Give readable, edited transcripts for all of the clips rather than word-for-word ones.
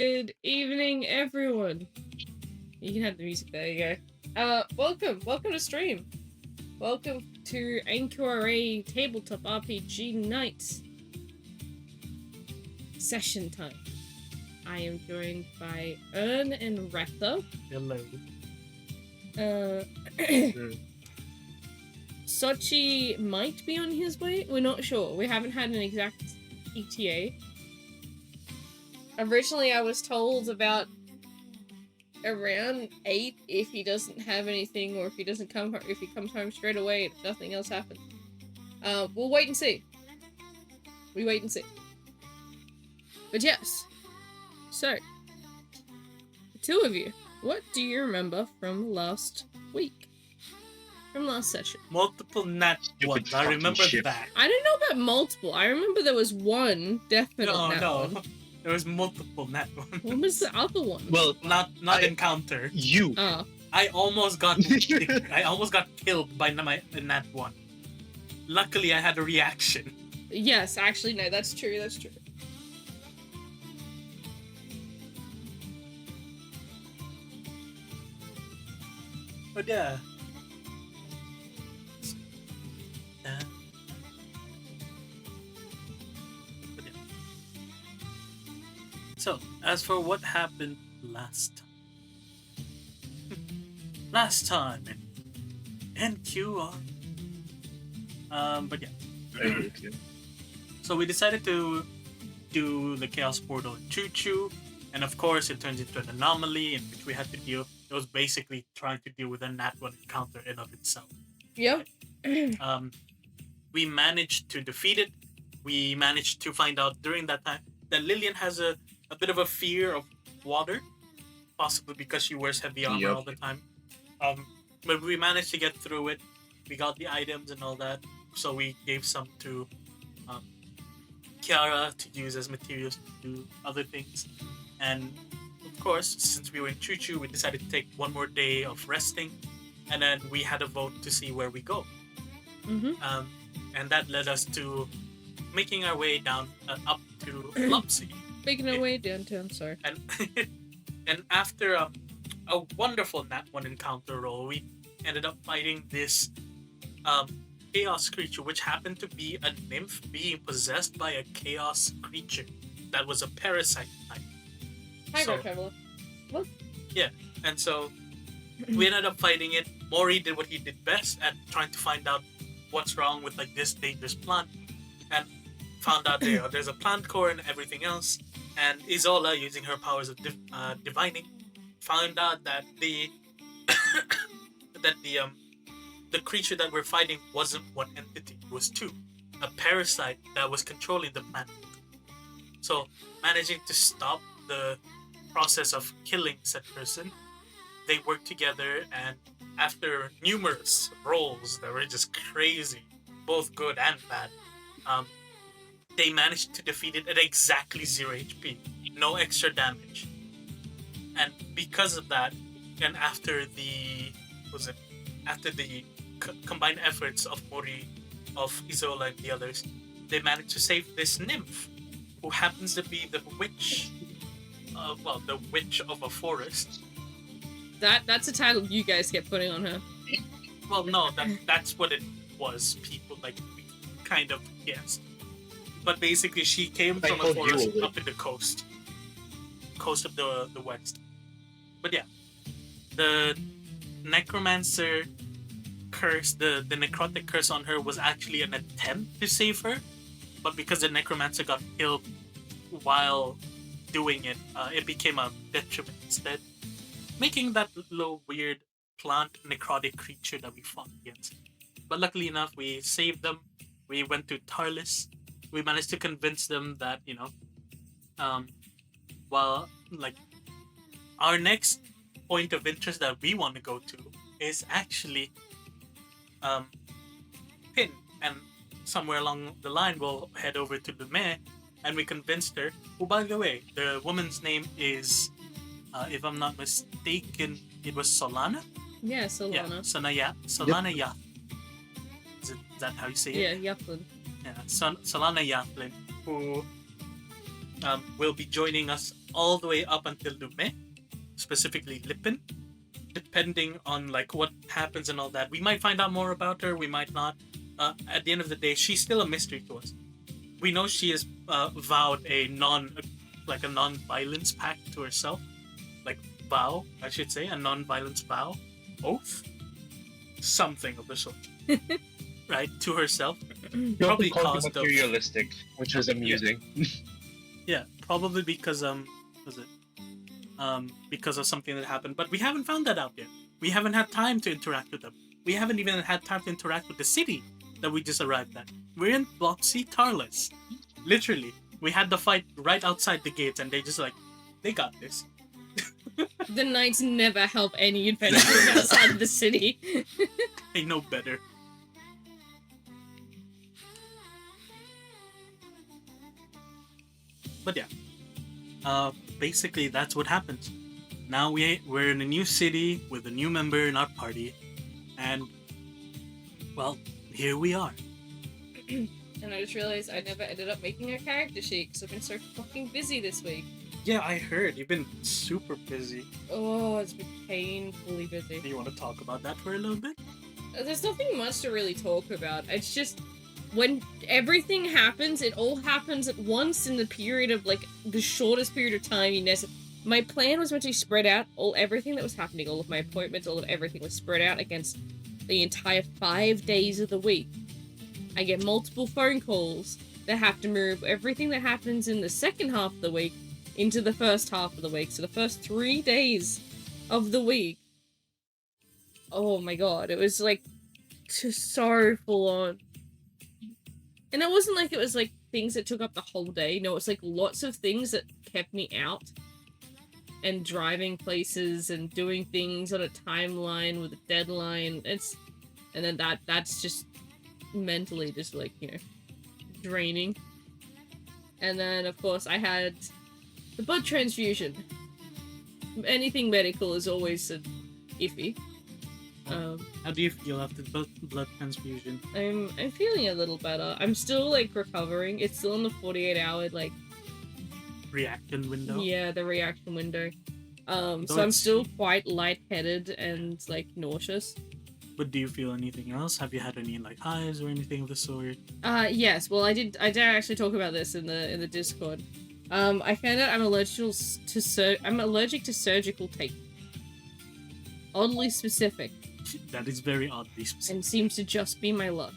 Good evening, everyone. You can have the music. There you go. Welcome to stream. Welcome to NQRA Tabletop RPG Night session time. I am joined by Ern and Retha. Hello. Sochi might be on his way. We're not sure. We haven't had an exact ETA. Originally, I was told about around 8 if he doesn't have anything, or if he doesn't come, if he comes home straight away and nothing else happens. We'll wait and see. We wait and see. But yes. So, the two of you, what do you remember from last week? From last session? Multiple nat ones. I remember that. I don't know about multiple. I remember there was one definite nat one. There was multiple nat ones. What was the other one? Well, not encounter. You. Oh. I almost got killed by the nat one. Luckily, I had a reaction. Yes, actually, no, that's true. But yeah. So, as for what happened last time in NQRA, but yeah. So we decided to do the Chaos Portal in Choo-Choo, and of course it turns into an anomaly in which we had to deal. It was basically trying to deal with a nat one encounter in of itself. Yep. We managed to defeat it. We managed to find out during that time that Lillian has a bit of a fear of water, possibly because she wears heavy armor all the time. But we managed to get through it. We got the items and all that, so we gave some to Kiara to use as materials to do other things. And of course, since we were in Choo-Choo, we decided to take one more day of resting, and then we had a vote to see where we go. Mm-hmm. And that led us to making our way down up to Lopsy. Making our way downtown, sorry. And after a wonderful nat one encounter roll, we ended up fighting this chaos creature, which happened to be a nymph being possessed by a chaos creature that was a parasite type. Hi, Traveler. Look. Yeah, and so we ended up fighting it. Mori did what he did best at trying to find out what's wrong with like this dangerous plant, and found out there's a plant core and everything else. And Isola, using her powers of divining, found out that the creature that we're fighting wasn't one entity; it was two, a parasite that was controlling the plant. So, managing to stop the process of killing said person, they worked together, and after numerous rolls that were just crazy, both good and bad, they managed to defeat it at exactly 0 HP, no extra damage. And because of that, and after the combined efforts of Mori, of Isola, and the others, they managed to save this nymph, who happens to be the witch. The witch of a forest. That's a title you guys kept putting on her. Well, no, that's what it was. People we kind of guessed. But basically, she came from a forest up in the coast of the west. But yeah, the necromancer curse, the necrotic curse on her was actually an attempt to save her, but because the necromancer got killed while doing it, it became a detriment instead, making that little weird plant necrotic creature that we fought against. But luckily enough, we saved them. We went to Tarlis. We managed to convince them that, our next point of interest that we want to go to is actually Pin, and somewhere along the line we'll head over to Lume, and we convinced her, who, by the way, the woman's name is, if I'm not mistaken, it was Solana? Yeah, Solana. Yeah, Solana Yath. Is that how you say it? Yeah, Yaplin. Yeah, Solana Yaplin, who will be joining us all the way up until Lume, specifically Lippen. Depending on like what happens and all that, we might find out more about her. We might not. At the end of the day, she's still a mystery to us. We know she has vowed a non-violence pact to herself, like vow, I should say, a non-violence vow, oath, something of the sort, right, to herself. Probably caused materialistic, which was amusing. Yeah, probably because because of something that happened, but we haven't found that out yet. We haven't had time to interact with them. We haven't even had time to interact with the city that we just arrived at. We're in Block C, Tarlis. Literally, we had the fight right outside the gates, and they got this. The knights never help any adventurers outside the city. They know better. But yeah, basically that's what happens. Now we're in a new city with a new member in our party, and well, here we are. And I just realized I never ended up making a character sheet because I've been so fucking busy this week. Yeah, I heard you've been super busy. Oh, it's been painfully busy. Do you want to talk about that for a little bit? There's nothing much to really talk about. It's just when everything happens, it all happens at once in the period of like the shortest period of time you necessarily. My plan was meant to be spread out. Everything that was happening, all of my appointments, all of everything was spread out against the entire 5 days of the week. I get multiple phone calls that have to move everything that happens in the second half of the week into the first half of the week. So the first 3 days of the week. Oh my god, it was like just so full on. And it wasn't like it was like things that took up the whole day. No, it's like lots of things that kept me out. And driving places and doing things on a timeline with a deadline. And then that's just mentally just like, draining. And then of course I had the blood transfusion. Anything medical is always iffy. How do you feel after the blood transfusion? I'm feeling a little better. I'm still like recovering. It's still in the 48-hour like reaction window. Yeah, the reaction window. So I'm still quite lightheaded and like nauseous. But do you feel anything else? Have you had any like hives or anything of the sort? Yes. Well, I did actually talk about this in the Discord. I found out I'm allergic to surgical tape. Oddly specific. That is very oddly specific. And seems to just be my luck.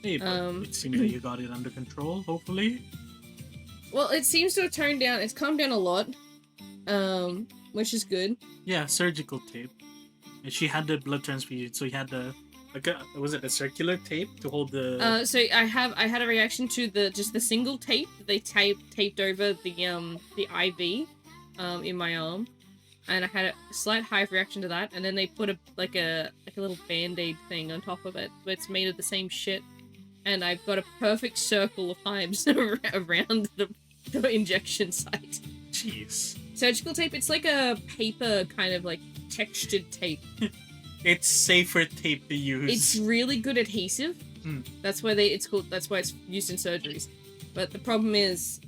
Hey, but it seems that you got it under control, hopefully. Well, it seems to have toned down. It's calmed down a lot, which is good. Yeah, surgical tape. And she had the blood transfusion, so you had was it a circular tape to hold the? So I had a reaction to the single tape that they taped over the IV, in my arm, and I had a slight hive reaction to that. And then they put a little band-aid thing on top of it, but it's made of the same shit. And I've got a perfect circle of hives around the injection site. Jeez. Surgical tape, it's like a paper kind of like textured tape. It's safer tape to use. It's really good adhesive. That's why it's used in surgeries. But the problem is,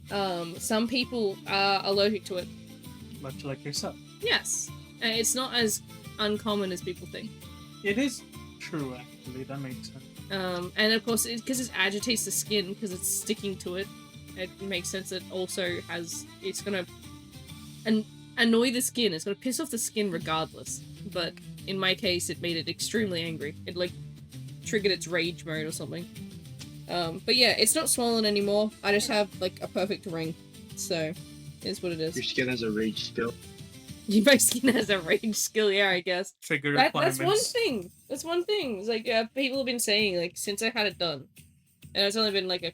some people are allergic to it. Much like yourself. Yes. It's not as uncommon as people think. It is true, actually. That makes sense. And of course, because it agitates the skin, because it's sticking to it, it makes sense that also it's gonna annoy the skin. It's gonna piss off the skin regardless. But in my case, it made it extremely angry. It like triggered its rage mode or something. But yeah, it's not swollen anymore. I just have like a perfect ring. So, it's what it is. Your skin has a rage skill. My skin has a rage skill, yeah, I guess. Trigger requirements. That's one thing. That's one thing. It's like people have been saying like since I had it done, and it's only been like a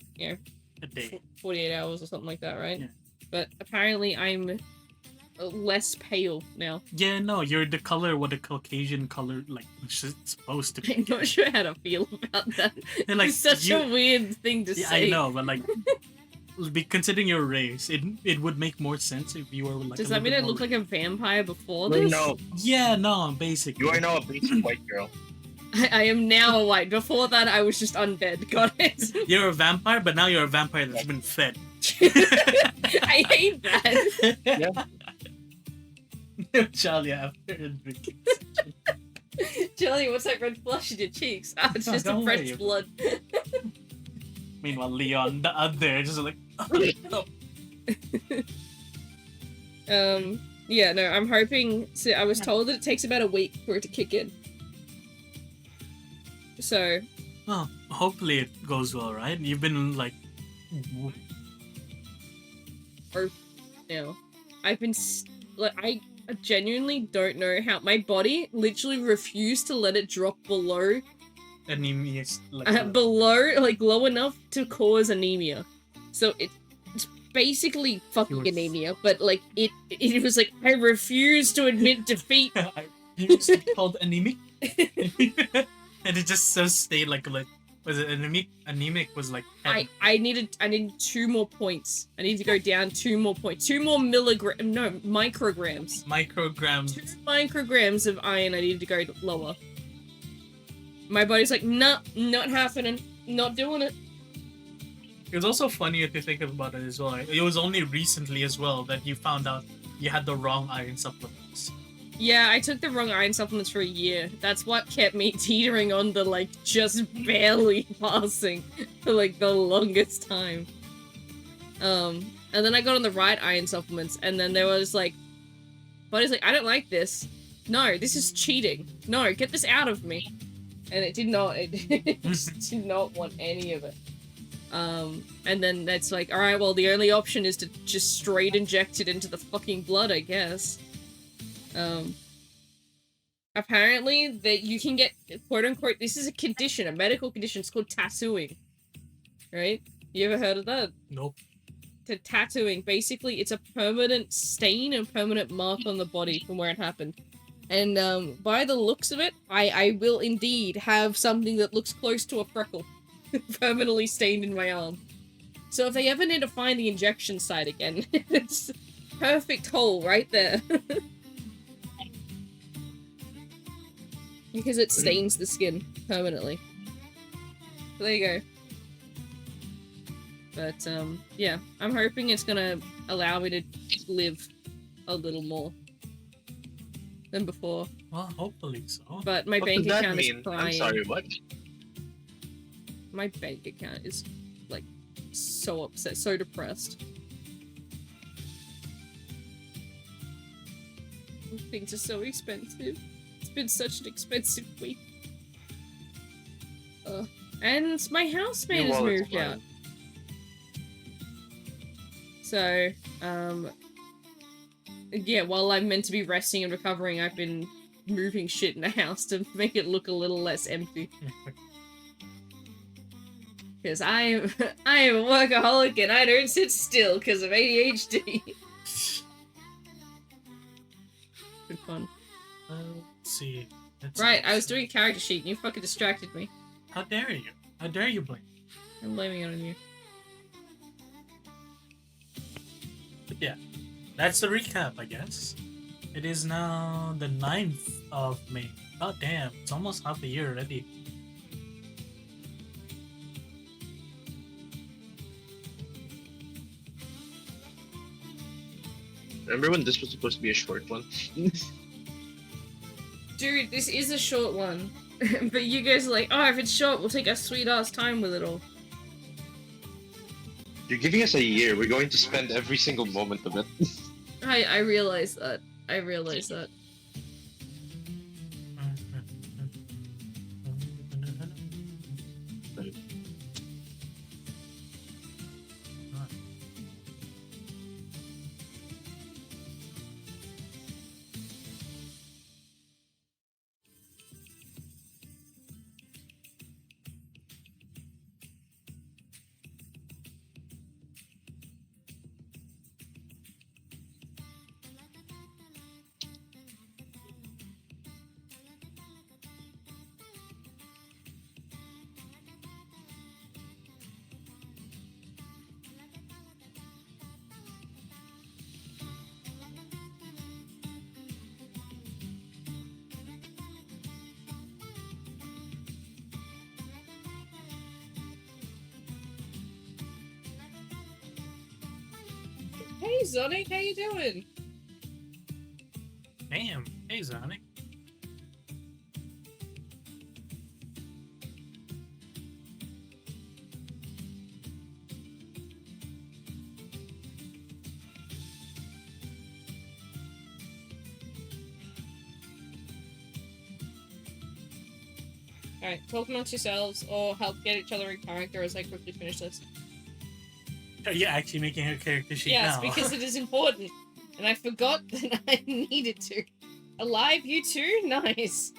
day, 48 hours or something like that, right? Yeah. But apparently I'm less pale now. Yeah, no, you're the color what a Caucasian color like is supposed to be. I'm not sure how to feel about that. And, like, it's such a weird thing to say. I know, but like. Considering your race, it would make more sense if you were like. Does that mean I look like a vampire before this? No. Yeah, no, basically. You are now a basic white girl. I am now a white. Before that, I was just undead. Got it? You're a vampire, but now you're a vampire that's been fed. flush. I hate that. Charlie after a drinking. Charlie, what's that red flush in your cheeks? Oh, it's just a don't fresh worry. blood. Meanwhile, Leon, the other, just like. Yeah, no, I'm hoping. So I was told that it takes about a week for it to kick in. So. Well, hopefully it goes well, right? You've been like. Or, now, I've been like I genuinely don't know how my body literally refused to let it drop below. Anemia, like below, like low enough to cause anemia. So it's basically fucking anemia, but like it was like I refuse to admit defeat. It's called anemic, and it just so stayed like was it anemic? Anemic was like I needed 2 more points. I need to go down 2 more points, 2 more micrograms. 2 micrograms of iron. I needed to go lower. My body's like, nah, not happening, not doing it. It was also funny if you think about it as well. It was only recently as well that you found out you had the wrong iron supplements. Yeah, I took the wrong iron supplements for a year. That's what kept me teetering on the, like, just barely passing for, like, the longest time. And then I got on the right iron supplements, and then there was, like, body's like, I don't like this. No, this is cheating. No, get this out of me. And it did not, it did not want any of it. And then that's like, alright, well, the only option is to just straight inject it into the fucking blood, I guess. Apparently that you can get, quote-unquote, this is a condition, a medical condition, it's called tattooing. Right? You ever heard of that? Nope. Tattooing, basically, it's a permanent stain and permanent mark on the body from where it happened. And, by the looks of it, I will indeed have something that looks close to a freckle. Permanently stained in my arm. So if they ever need to find the injection site again, it's a perfect hole right there. Because it stains the skin permanently. So there you go. But, yeah, I'm hoping it's gonna allow me to live a little more than before. Well, hopefully so. But my bank account is crying. I'm sorry, what? My bank account is, like, so upset, so depressed. Things are so expensive. It's been such an expensive week. And my housemate has moved out. So, yeah, while I'm meant to be resting and recovering, I've been moving shit in the house to make it look a little less empty. Because I am a workaholic and I don't sit still because of ADHD. Good fun. Let's see. Right, I was doing a character sheet and you fucking distracted me. How dare you? How dare you blame? I'm blaming it on you. But yeah, that's the recap, I guess. It is now the 9th of May. God damn, it's almost half a year already. Remember when this was supposed to be a short one? Dude, this is a short one. But you guys are like, oh, if it's short, we'll take our sweet ass time with it all. You're giving us a year. We're going to spend every single moment of it. I realize that. I realize that. Hey, Sonic, how you doing? Damn. Hey, Sonic. Alright, talk amongst yourselves or help get each other in character as I quickly finish this. Are you actually making her character sheet Yes, now? because it is important. And I forgot that I needed to. Alive, you too? Nice.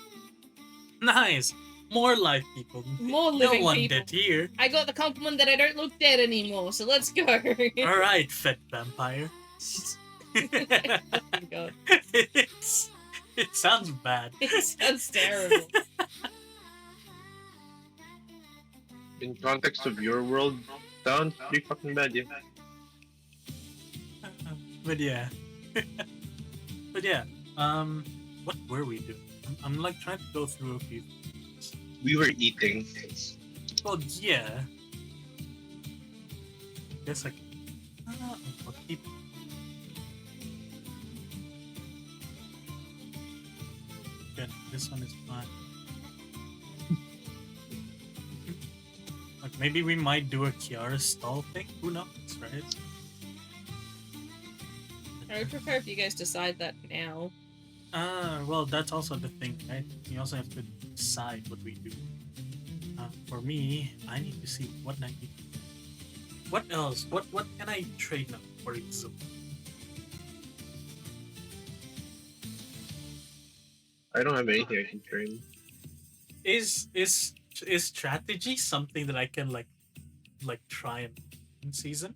Nice. More live people. More living no one people. dead here. I got the compliment that I don't look dead anymore, so let's go. All right, fat vampire. Oh god. It sounds bad. It sounds terrible. In context of your world, sounds pretty fucking bad, yeah. But yeah. What were we doing? I'm like trying to go through a few things. We were eating. Well, yeah. Guess like. I'll keep. Good. This one is fine. Like maybe we might do a Kiara stall thing. Who knows, right? I would prefer if you guys decide that now. Well, that's also the thing, right? We also have to decide what we do. For me, I need to see what I need. What else? What can I trade now, for example? I don't have anything I can train. Is strategy something that I can like try and in season?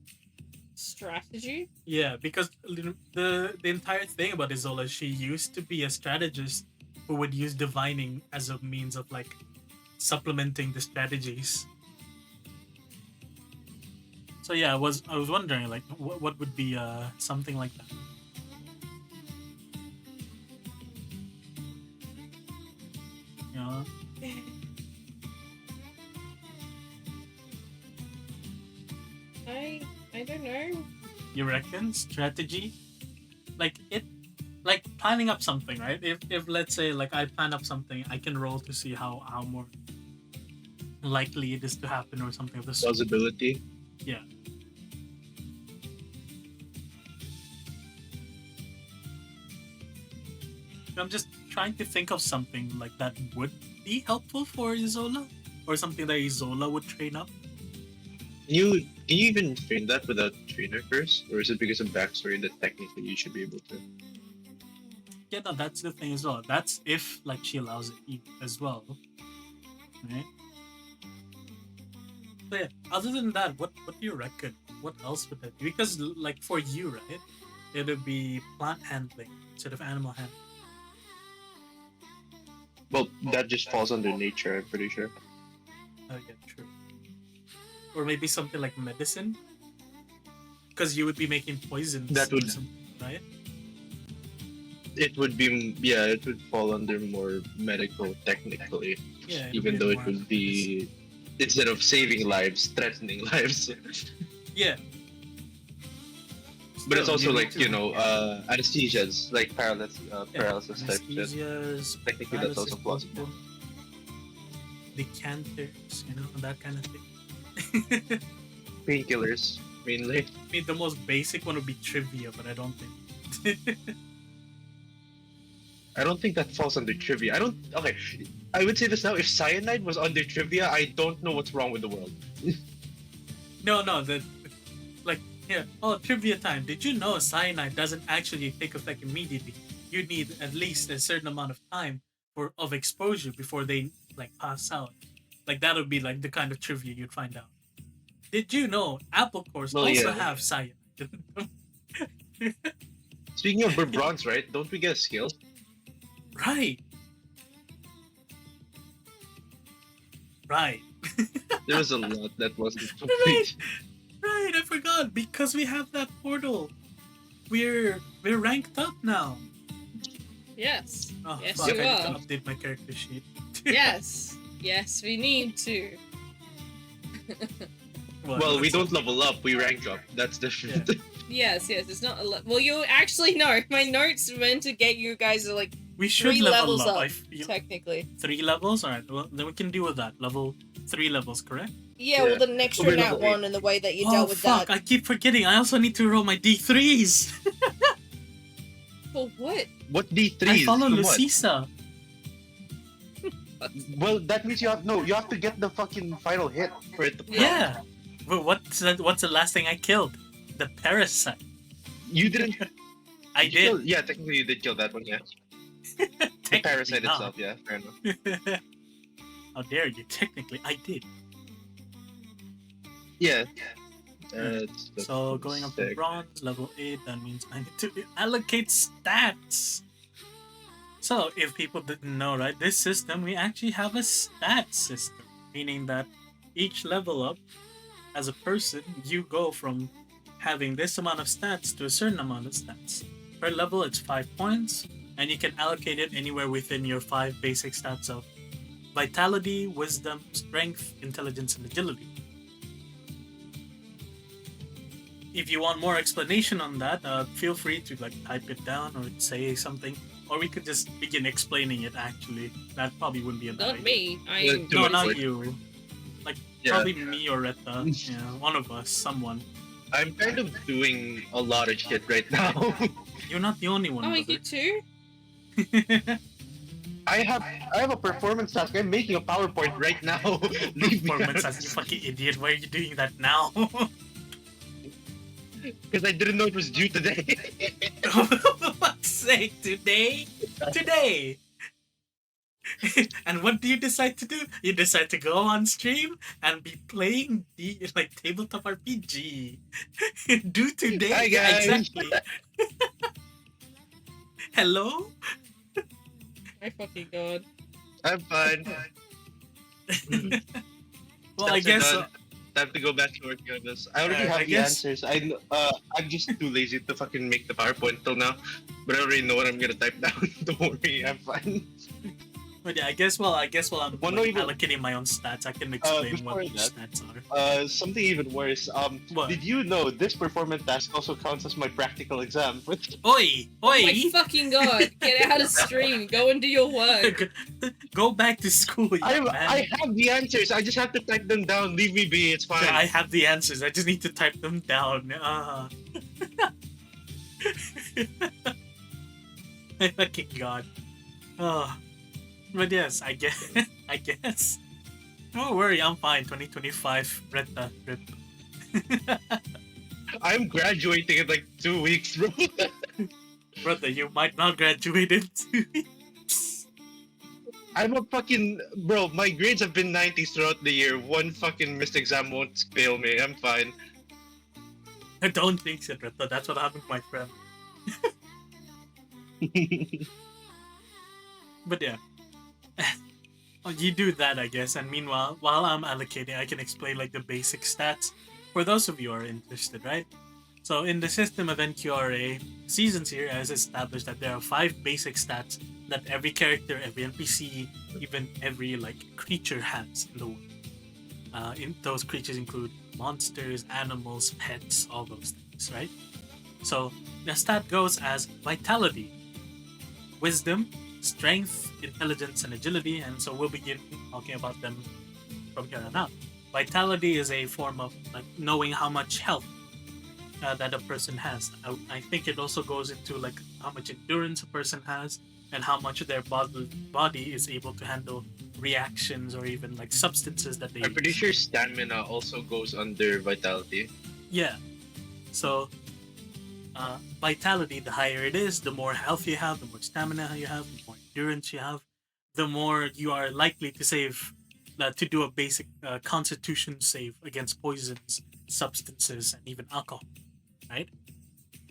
Strategy? Yeah, because the entire thing about Isola, she used to be a strategist who would use divining as a means of like supplementing the strategies. So yeah, I was wondering like what would be something like that. You know? I don't know. You reckon strategy, like planning up something, right? If let's say like I plan up something, I can roll to see how more likely it is to happen or something of the sort. Plausibility. Yeah. I'm just trying to think of something like that would be helpful for Isola, or something that Isola would train up. Can you even train that without trainer first? Or is it because of backstory that technically you should be able to? Yeah, no, that's the thing as well. That's if like she allows it as well, right? So yeah, other than that, what do you reckon? What else would that be? Because like for you, right, it would be plant handling instead of animal handling. Well, that just falls under nature, I'm pretty sure. Oh yeah, true. Or maybe something like medicine, because you would be making poisons. That would, right? It would be, yeah, it would fall under more medical technically. Yeah. Even though it would be, instead of saving lives, threatening lives. Yeah. But it's also like, you know, anesthesias, like paralysis type shit. Technically that's also plausible. Decanters, you know, that kind of thing. Painkillers, mainly. I mean, the most basic one would be trivia, but I don't think. I don't think that falls under trivia. Okay, I would say this now. If cyanide was under trivia, I don't know what's wrong with the world. No, yeah. Oh, trivia time. Did you know cyanide doesn't actually take effect immediately? You need at least a certain amount of time of exposure before they like pass out. Like that would be like the kind of trivia you'd find out. Did you know apple cores also have cyanide? Speaking of bronze, right? Don't we get a skill? Right. There was a lot that wasn't complete. Right, I forgot. Because we have that portal, we're ranked up now. Yes. Oh, Yes, fuck, you I need are. to update my character sheet. Yes. Yes, we need to. Well, we don't level up, we rank up. That's different. Yes, it's not well, you actually no. My notes meant to get you guys to like we should 3 level levels up. up, I feel 3 levels. All right, well then we can deal with that. Level 3 levels, correct? Yeah, well, the extra nat 1 and the way that you dealt with that. I keep forgetting. I also need to roll my D3s. For what? What D3s? I follow Lucisa. Well, that means you have to get the fucking final hit for it to pop. Yeah. But what's the last thing I killed? The parasite. You didn't. I did. Yeah, technically you did kill that one, yeah. The parasite itself, yeah, fair enough. How dare you? Technically, I did. Yeah. So going up to bronze, level 8, that means I need to allocate stats. So if people didn't know, right, this system, we actually have a stat system. Meaning that each level up, as a person, you go from having this amount of stats to a certain amount of stats. Per level, it's 5 points, and you can allocate it anywhere within your 5 basic stats of vitality, wisdom, strength, intelligence, and agility. If you want more explanation on that, feel free to type it down or say something, or we could just begin explaining it. Actually, that probably wouldn't be a bad idea. Not me. No, not you. Probably me or Retta. Yeah, one of us, someone. I'm kind of doing a lot of shit right now. You're not the only one. Oh, you too? I have a performance task. I'm making a PowerPoint right now. Performance task, you fucking idiot. Why are you doing that now? Because I didn't know it was due today. For fuck's sake, today? Today! And what do you decide to do? You decide to go on stream and be playing the tabletop RPG. Do today? Hi guys. Exactly. Hello? My fucking god. I'm fine. Well, I guess. Time to go back to working on this. I already have the answers. I'm just too lazy to fucking make the PowerPoint till now. But I already know what I'm gonna type down. Don't worry, I'm fine. But yeah, I guess while I'm allocating my own stats, I can explain what the stats are. Something even worse. What? Did you know this performance task also counts as my practical exam? Oi! Oh my fucking god! Get out of stream. Go and do your work. Go back to school, man. I have the answers. I just have to type them down. Leave me be. It's fine. I have the answers. I just need to type them down. My fucking god. Oh. But yes, I guess. Don't worry, I'm fine. 2025, Retta, rip. I'm graduating in 2 weeks, bro. Brother, you might not graduate in 2 weeks. I'm a fucking... Bro, my grades have been 90s throughout the year. One fucking missed exam won't fail me. I'm fine. I don't think it, Retta. That's what happened to my friend. But yeah. You do that, I guess, and meanwhile, while I'm allocating, I can explain the basic stats for those of you who are interested, right? So in the system of NQRA, Seasons here has established that there are 5 basic stats that every character, every NPC, even every creature has in the world. Those creatures include monsters, animals, pets, all those things, right? So the stat goes as vitality, wisdom, strength, intelligence, and agility, and so we'll begin talking about them from here on out. Vitality is a form of knowing how much health that a person has. I think it also goes into how much endurance a person has and how much of their body is able to handle reactions or even substances that they I'm pretty sure stamina also goes under vitality. Yeah. So vitality, the higher it is, the more health you have, the more stamina you have, the more endurance you have, the more you are likely to to do a basic constitution save against poisons, substances, and even alcohol, right?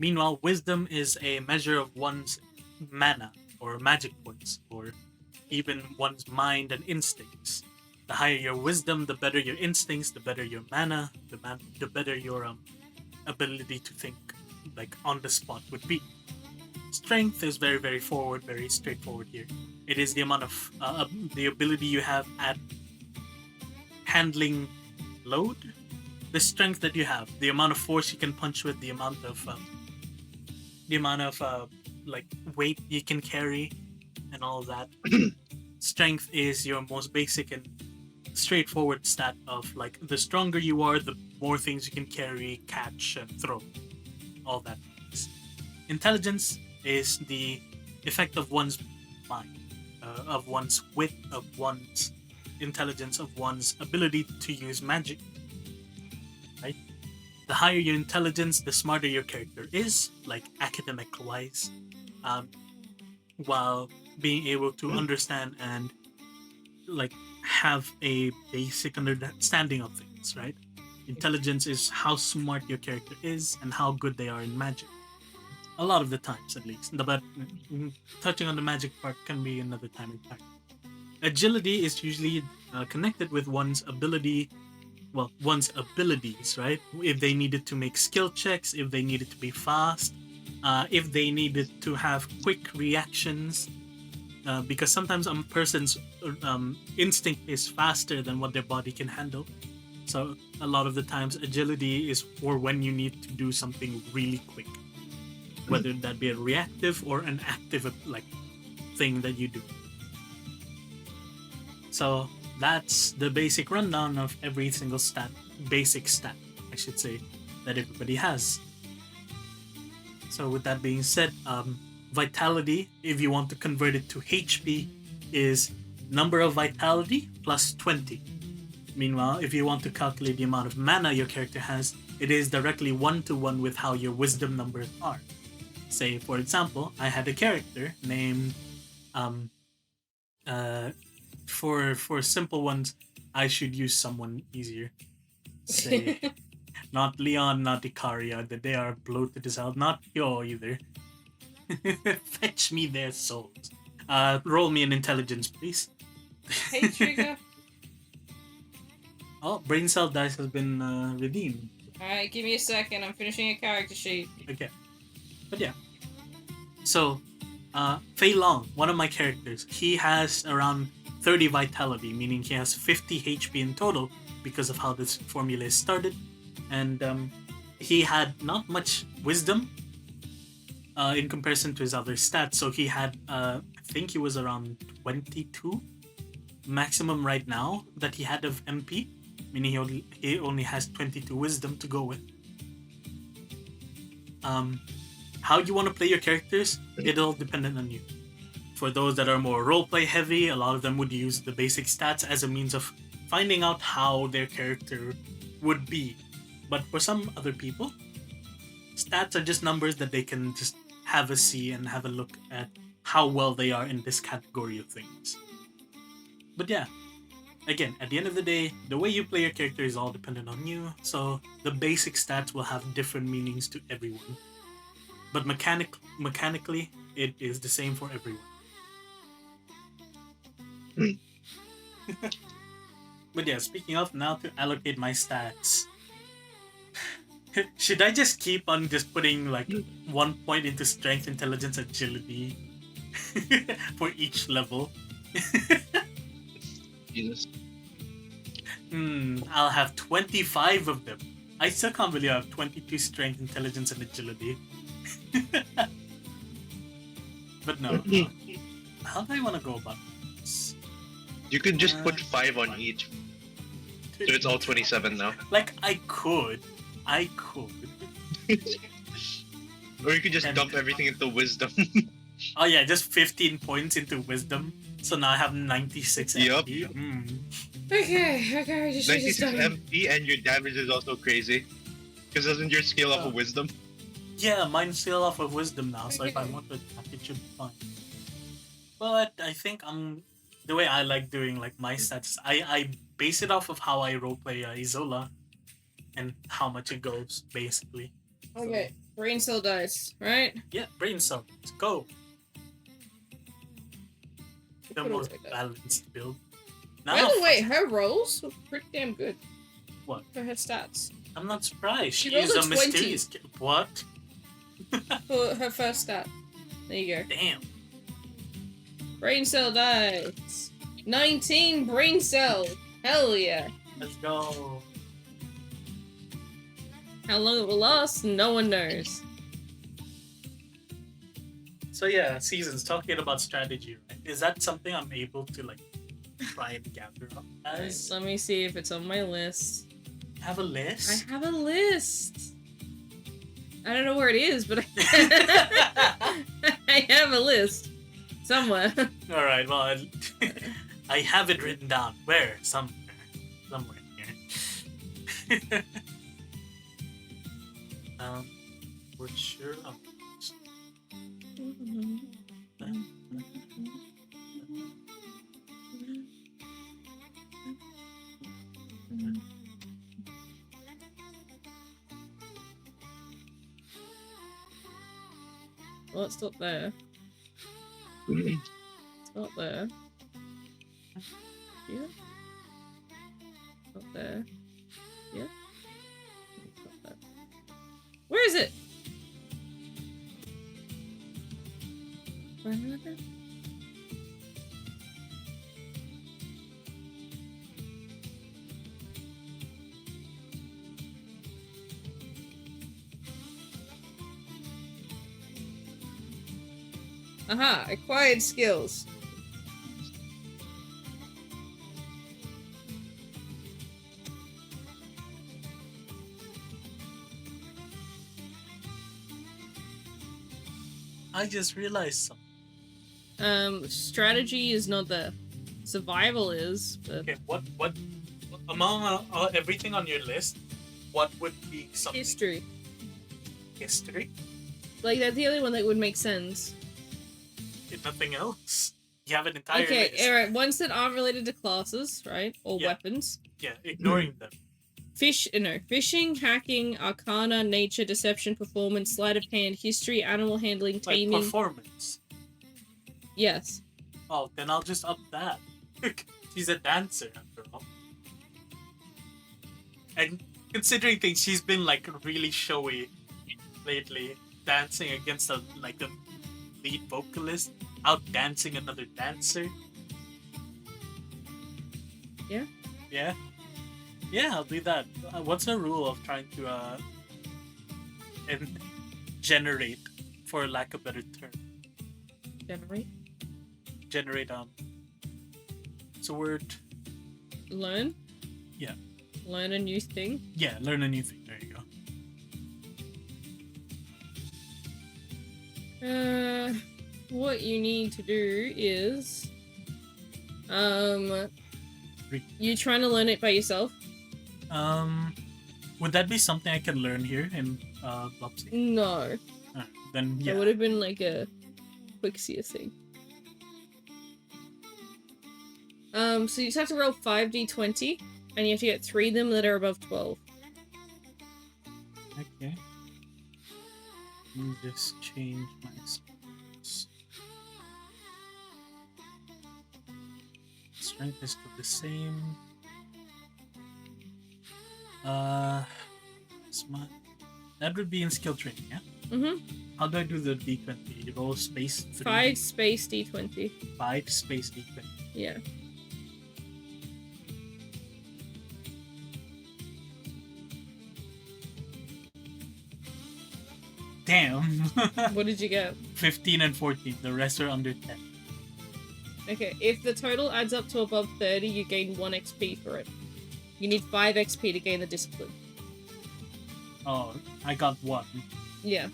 Meanwhile, wisdom is a measure of one's mana or magic points, or even one's mind and instincts. The higher your wisdom, the better your instincts, the better your mana, the better your ability to think on the spot would be. Strength is very, very very straightforward here. It is the amount of the ability you have at handling load. the strength that you have, the amount of force you can punch with, the amount of like weight you can carry, and all of that. Strength is your most basic and straightforward stat of like the stronger you are, the more things you can carry, catch, and throw. All that. Intelligence is the effect of one's mind, of one's wit, of one's intelligence, of one's ability to use magic. Right? The higher your intelligence, the smarter your character is, like academic-wise, while being able to understand and like have a basic understanding of things. Right? Intelligence is how smart your character is and how good they are in magic. A lot of the times, at least. But touching on the magic part can be another time in time. Agility is usually connected with one's ability, well, one's abilities, right? If they needed to make skill checks, if they needed to be fast, if they needed to have quick reactions, because sometimes a person's instinct is faster than what their body can handle. So a lot of the times, agility is for when you need to do something really quick, whether that be a reactive or an active like thing that you do. So that's the basic rundown of every single basic stat, I should say, that everybody has. So with that being said, vitality, if you want to convert it to HP, is number of vitality plus 20. Meanwhile, if you want to calculate the amount of mana your character has, it is directly 1-to-1 with how your wisdom numbers are. Say, for example, I had a character named, for simple ones, I should use someone easier. Say, not Leon, not Icaria, that they are bloated as hell. Not Yo either. Fetch me their souls. Roll me an intelligence, please. Hey, Trigger. Oh, brain cell dice has been redeemed. Alright, give me a second. I'm finishing a character sheet. Okay. But yeah. So, Fei Long, one of my characters, he has around 30 vitality, meaning he has 50 HP in total because of how this formula is started. And he had not much wisdom in comparison to his other stats. So he had, I think he was around 22 maximum right now that he had of MP, meaning he only has 22 wisdom to go with. How you want to play your characters, it'll depend on you. For those that are more roleplay heavy, a lot of them would use the basic stats as a means of finding out how their character would be. But for some other people, stats are just numbers that they can just have a see and have a look at how well they are in this category of things. But yeah, again, at the end of the day, the way you play your character is all dependent on you, so the basic stats will have different meanings to everyone. But mechanically, it is the same for everyone. But yeah, speaking of, now to allocate my stats. Should I just keep on just putting like 1 point into strength, intelligence, agility for each level? Jesus. I'll have 25 of them. I still can't believe I have 22 strength, intelligence, and agility. But no. How do I want to go about this? You could just put 5 on each. So it's all 27 now. Like, I could. Or you could just dump everything into wisdom. Oh yeah, just 15 points into wisdom. So now I have 96 Yup. MP. Okay, just 96 MP and your damage is also crazy. Because doesn't your scale off of wisdom? Yeah, mine's still off of wisdom now, so if I want to attack, it should be fine. But I think the way I like doing like my stats, I base it off of how I roleplay Isola and how much it goes, basically. Okay, brain cell dice, right? Yeah, brain cell. Let's go. The Put it most like that. balanced build. By the way, her rolls were pretty damn good. What? For her stats. I'm not surprised. She She is rolled a a 20. mysterious kid. What? For her first stat. There you go. Damn. Brain cell dice. 19 brain cells. Hell yeah. Let's go. How long it will last, no one knows. So yeah, seasons. Talking about strategy, right? Is that something I'm able to like try and gather up as? Let me see if it's on my list. Have a list? I have a list. I don't know where it is, but I have a list somewhere. All right. Well, I have it written down. Where? Somewhere here. We're sure of this. Well, it's not there. It's not there. Yeah. Not there. Yeah. It's not there. Where is it? Aha, acquired skills. I just realized something. Strategy is not there. Survival is, but... Okay, what among everything on your list, what would be something? History. History? Like, that's the only one that would make sense. Nothing else? You have an entire list. Okay, alright, ones that aren't related to classes, right? Or weapons. Yeah, ignoring them. Fishing, hacking, arcana, nature, deception, performance, sleight of hand, history, animal handling, taming. Like performance. Yes. Oh, then I'll just up that. She's a dancer after all. And considering things, she's been like really showy lately, dancing against the lead vocalist, out dancing another dancer. Yeah. Yeah. Yeah, I'll do that. What's the rule of trying to generate, for lack of a better term? Generate it's a word. Learn? Yeah. Learn a new thing? Yeah, learn a new thing. There you go. What you need to do is you trying to learn it by yourself? Would that be something I can learn here in Blopsy? No. Then yeah. It would have been like a Quixia thing. So you just have to roll 5d20, and you have to get 3 of them that are above 12. Okay. Let me just change my skills. Strength is still the same. Smart. That would be in skill training, yeah? Mm-hmm. How do I do the d20? You roll space 3? 5 space d20. 5 space d20. Yeah. Damn. What did you get? 15 and 14. The rest are under 10. Okay, if the total adds up to above 30, you gain 1 XP for it. You need 5 XP to gain the discipline. Oh, I got 1. Yeah.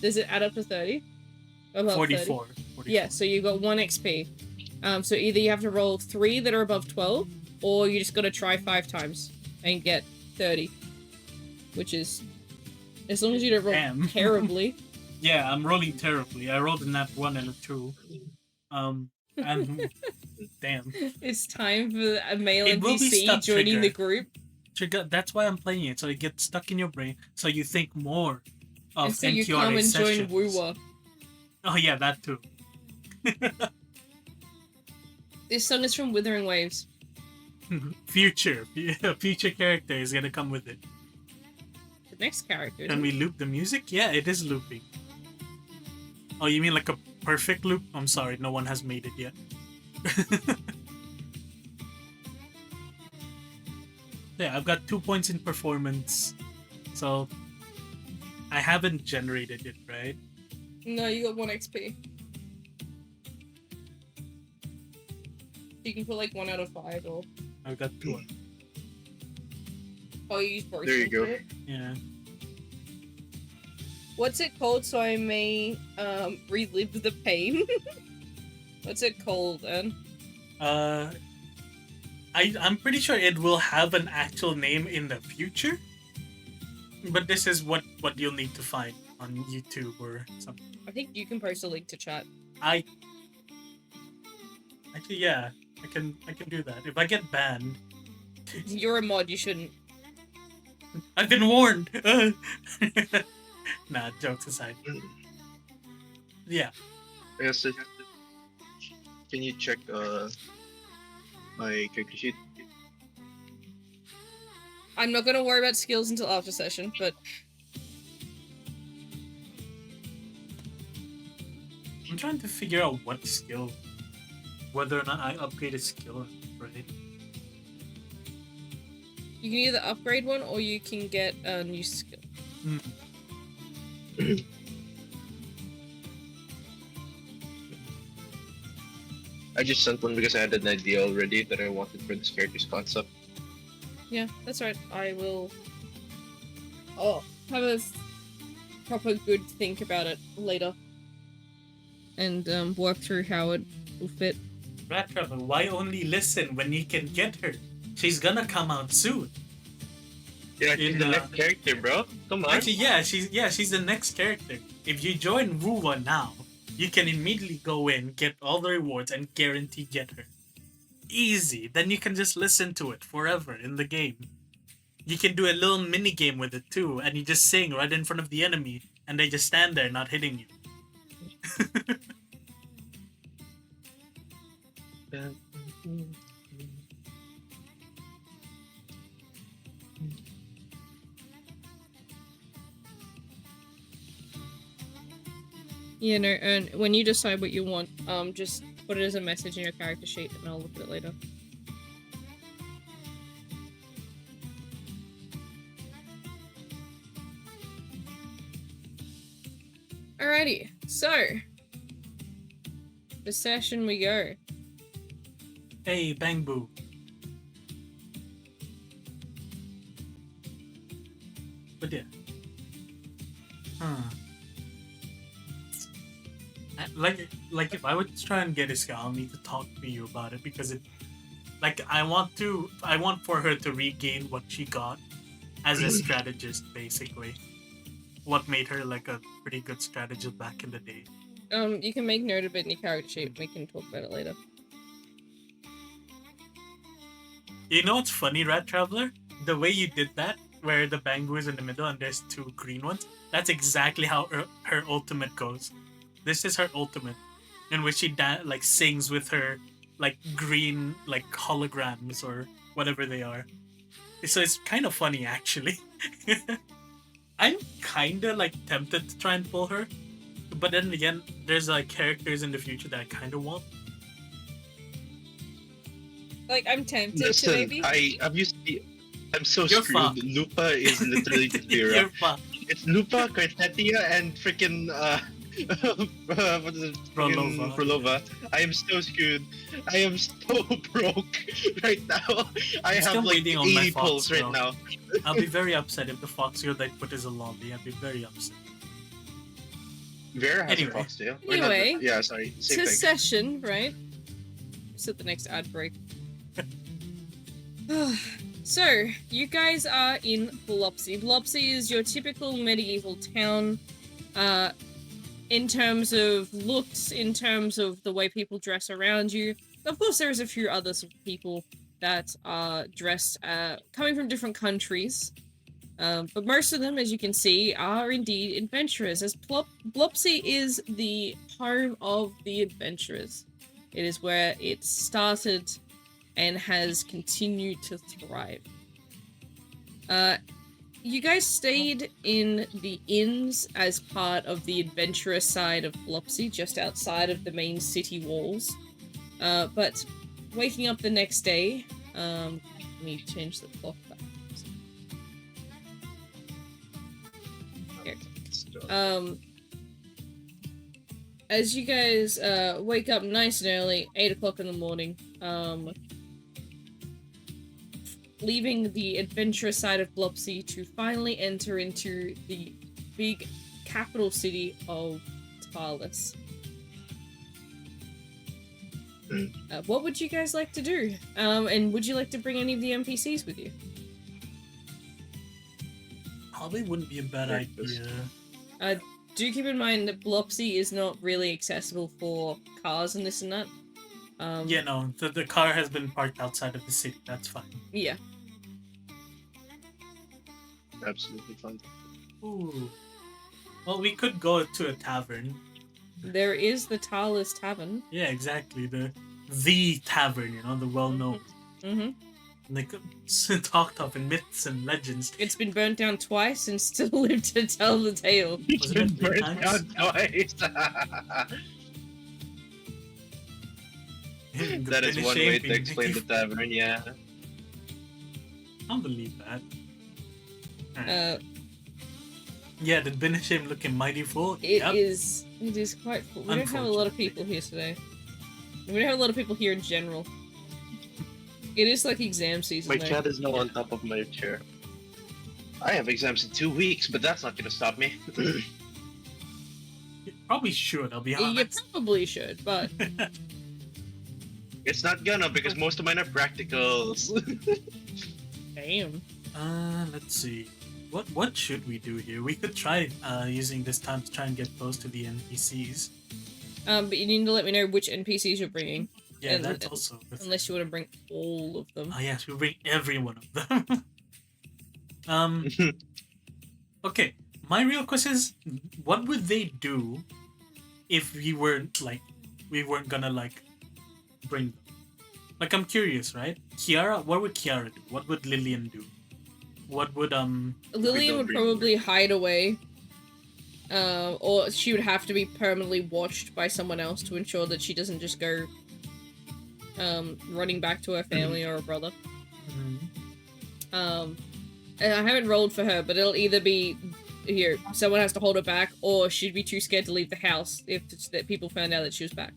Does it add up to 30? Above 44. 30? Yeah, so you got 1 XP. So either you have to roll 3 that are above 12, or you just gotta try 5 times and get 30. Which is... As long as you don't roll terribly. Yeah, I'm rolling terribly. I rolled a nat 1 and a 2. And damn. It's time for a male It will be NPC stuck, joining Trigger. the group. Trigger, that's why I'm playing it, so it gets stuck in your brain, so you think more of And so NQRA you come and sessions. join Woowa. Oh yeah, that too. This song is from Withering Waves. Future character is gonna come with it. The next character. Can we loop the music? Yeah, it is looping. Oh, you mean like a perfect loop? I'm sorry, no one has made it yet. Yeah, I've got 2 points in performance, So I haven't generated it, right? No, you got 1 XP. You can put like 1 out of 5 or... I've got 2. Oh, you use both. There you go. Yeah. What's it called so I may relive the pain? What's it called then? I'm pretty sure it will have an actual name in the future. But this is what you'll need to find on YouTube or something. I think you can post a link to chat. Actually, yeah, I can do that. If I get banned, You're a mod, you shouldn't. I've been warned. Nah, jokes aside. Yeah. Yes. Can you check my character sheet? I'm not gonna worry about skills until after session, but I'm trying to figure out what skill, whether or not I upgrade a skill, right? you can either upgrade one or you can get a new skill. I just sent one because I had an idea already that I wanted for this character's concept. Yeah, that's right. I will have a proper good think about it later. And work through how it will fit. Rat Travel, why only listen when you can get her? She's gonna come out soon. Yeah, she's the next character, bro. Come on. Actually, she's the next character. If you join Wuwa now, you can immediately go in, get all the rewards, and guarantee get her. Easy. Then you can just listen to it forever in the game. You can do a little mini game with it too, and you just sing right in front of the enemy, and they just stand there not hitting you. Yeah, no, and when you decide what you want, just put it as a message in your character sheet and I'll look at it later. Alrighty, so the session we go. Hey, Bang Boo. But yeah. Like if I would try and get Iska, I'll need to talk to you about it because it, like I want for her to regain what she got as a strategist, basically. What made her like a pretty good strategist back in the day. You can make note of it in your character sheet. We can talk about it later. You know what's funny, Rat Traveler? The way you did that, where the Bangoo is in the middle and there's 2 green ones, that's exactly how her ultimate goes. This is her ultimate, in which she like sings with her like green like holograms or whatever they are. So it's kind of funny actually. I'm kinda like tempted to try and pull her, but then again, there's like characters in the future that I kind of want. Like I'm tempted Listen, to maybe. I'm so You're screwed. fucked. Lupa is literally the Vera. You're fucked. It's Lupa, Cartetia, and freaking what is it? Prolova. I am so screwed. I am so broke right now. I still have like waiting on my 80 Fox, pulls right bro. now. I'll be very upset if the Foxtail that put is a lobby. I'll be very upset. Vera has Anyway. a Foxtail. Anyway, yeah, sorry. Same to thing. session, right? Set the next ad break. So, you guys are in Blopsy. Blopsy is your typical medieval town, in terms of looks, in terms of the way people dress around you. Of course, there's a few other sort of people that are dressed, coming from different countries. But most of them, as you can see, are indeed adventurers, as Blopsy is the home of the adventurers. It is where it started and has continued to thrive. You guys stayed in the inns as part of the adventurous side of Blopsy, just outside of the main city walls. But waking up the next day, let me change the clock back. As you guys wake up nice and early, 8 o'clock in the morning, leaving the adventurous side of Blopsy to finally enter into the big capital city of Tarlis. What would you guys like to do? And would you like to bring any of the NPCs with you? Probably wouldn't be a bad idea. Do keep in mind that Blopsy is not really accessible for cars and this and that. Yeah, no, the car has been parked outside of the city. That's fine. Yeah. Absolutely fine. Ooh. Well, we could go to a tavern. There is the Tarlis Tavern. Yeah, exactly. The tavern, you know, the well-known. Mm-hmm. Like talked of in myths and legends. It's been burnt down twice and still lived to tell the tale. Was it three times? That is one way to explain the tavern, yeah. I'll believe that. Right. Yeah, the Benishim looking mighty full. It is quite full. We don't have a lot of people here today. We don't have a lot of people here in general. It is like exam season. My cat is now on top of my chair. I have exams in 2 weeks, but that's not gonna stop me. You probably should, I'll be honest. You probably should, but... It's not gonna, because most of mine are practicals. Damn. Let's see. What should we do here? We could try using this time to try and get close to the NPCs. But you need to let me know which NPCs you're bringing. Yeah, that's also... Unless you want to bring all of them. Oh yes, we'll bring every one of them. Okay, my real question is, what would they do if we weren't gonna bring them? Like, I'm curious, right? Kiara, what would Kiara do? What would Lillian do? What would Lillian would probably hide away. Or she would have to be permanently watched by someone else to ensure that she doesn't just go running back to her family or her brother. And I haven't rolled for her, but it'll either be here, someone has to hold her back, or she'd be too scared to leave the house if that people found out that she was back.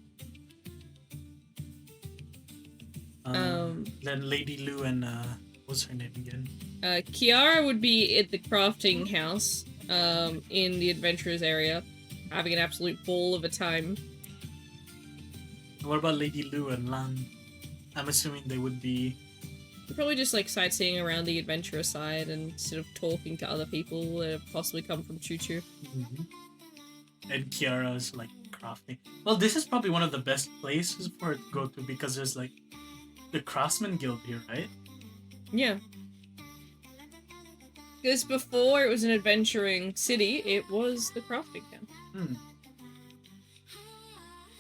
Then Lady Lou and what's her name again? Kiara would be at the crafting house, in the adventurers area, having an absolute ball of a time. What about Lady Lou and Lan? I'm assuming they would be... Probably just sightseeing around the adventurer side and sort of talking to other people that have possibly come from Choo Choo. And Kiara's crafting. Well, this is probably one of the best places for her to go to because there's the Craftsman Guild here, right? Yeah. Because before it was an adventuring city, it was the crafting camp.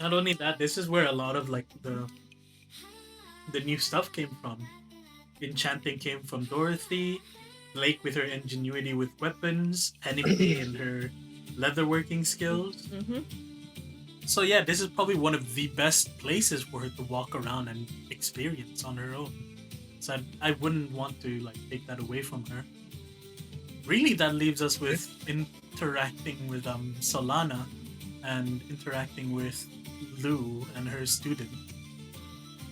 Not only that, this is where a lot of the new stuff came from. Enchanting came from Dorothy, Blake with her ingenuity with weapons, Penelope and her leatherworking skills. So yeah, this is probably one of the best places for her to walk around and experience on her own. So I wouldn't want to take that away from her. Really, that leaves us with interacting with Solana and interacting with Lou and her student.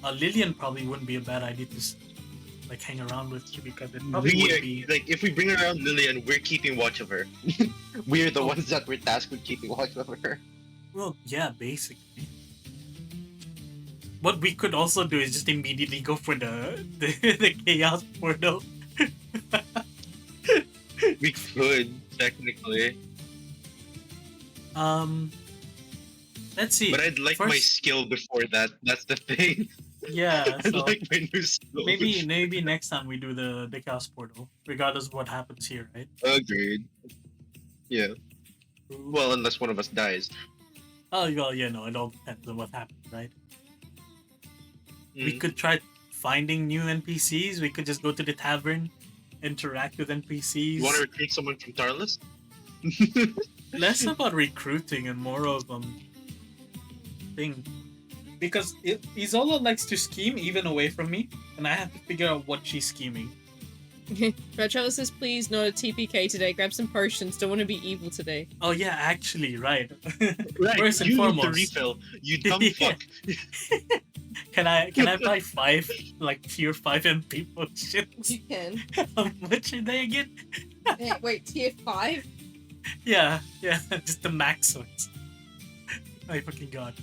Lillian probably wouldn't be a bad idea to hang around with you because it probably would be... if we bring around Lillian, we're keeping watch of her. We're the ones that were tasked with keeping watch of her. Well, yeah, basically. What we could also do is just immediately go for the chaos portal. We could, technically. Let's see. But I'd like my skill before that. That's the thing. Yeah, I'd so like my new skill. Maybe next time we do the chaos portal, regardless of what happens here, right? Agreed. Yeah. Well, unless one of us dies. Oh, well, yeah, no, it all depends on what happens, right? We could try finding new NPCs. We could just go to the tavern, interact with NPCs. You want to recruit someone from Tarlis? Less about recruiting and more of thing. Because Isola likes to scheme even away from me, and I have to figure out what she's scheming. Retro says, please, not a TPK today. Grab some potions. Don't want to be evil today. Oh yeah, actually, right. Right, First and you need to fomuch, refill, you dumb fuck. can I buy 5 like tier 5 MP potions? You can. How much are they again? Wait, tier 5? Yeah, just the max ones. My fucking god.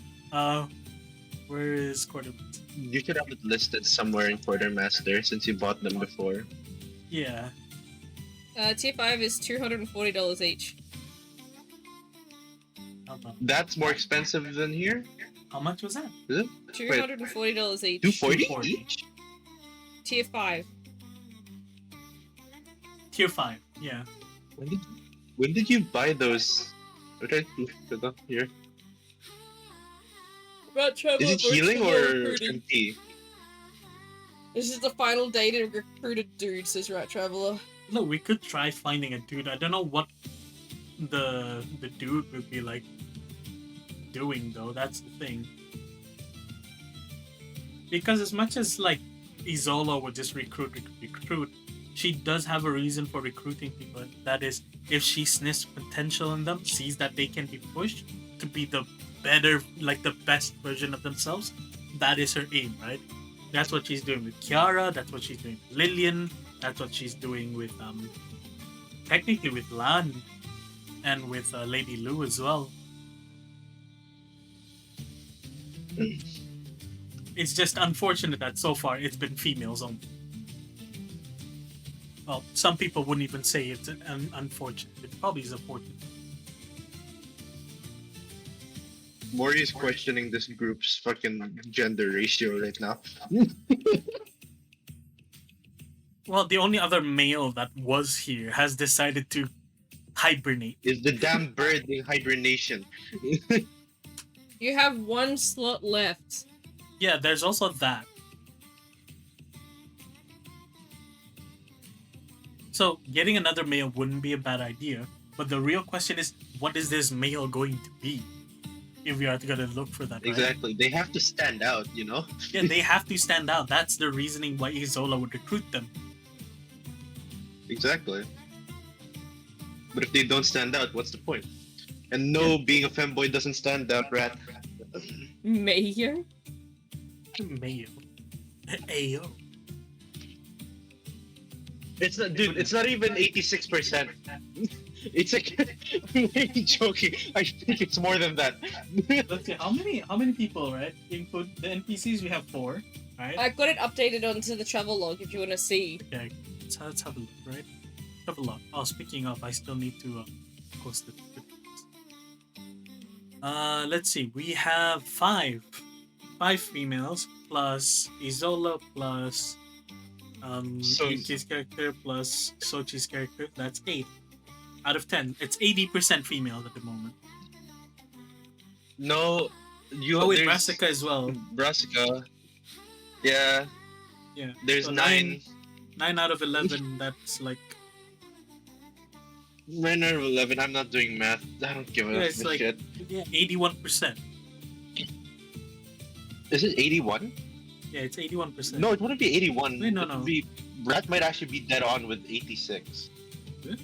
Where is Quartermaster? You should have it listed somewhere in Quartermaster since you bought them before. Yeah. Tier 5 is $240 each. Hold on. That's more expensive than here? How much was that? Is it? $240 each. 240 each? Tier 5. Tier 5, yeah. When did you buy those? Okay, here. Is it healing or MP? This is the final day to recruit a dude, says Rat Traveler. No, we could try finding a dude. I don't know what the dude would be like doing though. That's the thing. Because as much as like Isola would just recruit, she does have a reason for recruiting people. That is, if she sniffs potential in them, sees that they can be pushed to be the better, like the best version of themselves, that is her aim, right? That's what she's doing with Kiara, that's what she's doing with Lillian, that's what she's doing with, technically with Lan, and with Lady Lu as well. It's just unfortunate that so far it's been females only. Well, some people wouldn't even say it's unfortunate. It probably is unfortunate. Mori is questioning this group's fucking gender ratio right now. Well, the only other male that was here has decided to hibernate. Is the damn bird in hibernation? You have one slot left. Yeah, there's also that. So, getting another male wouldn't be a bad idea, but the real question is, what is this male going to be? If we are gonna look for that, right? Exactly. They have to stand out, you know? Yeah, they have to stand out. That's the reasoning why Isola would recruit them. Exactly. But if they don't stand out, what's the point? And no, being a femboy doesn't stand out, Rat. Mayor? Male. Ayo. It's not, dude. It's not even 86%. It's like I'm really joking. I think it's more than that. Let's see, how many people, right? Include the NPCs, we have 4, right? I got it updated onto the travel log if you want to see. Okay, let's have a look, right? Have a look. Oh, speaking of, I still need to post it. Let's see. We have 5 females plus Isola plus Yuki's character plus Sochi's character. That's 8 out of 10. It's 80% female at the moment. No, you. Oh, wait, Brassica as well. Brassica. Yeah. Yeah. There's so 9. 9 out of 11. That's like. 9 out of 11. I'm not doing math. I don't give a It's like shit. yeah, 81%. Is it 81? Yeah, it's 81%. No, it wouldn't be 81. Wait, no. It would be, Rat might actually be dead on with 86. Good.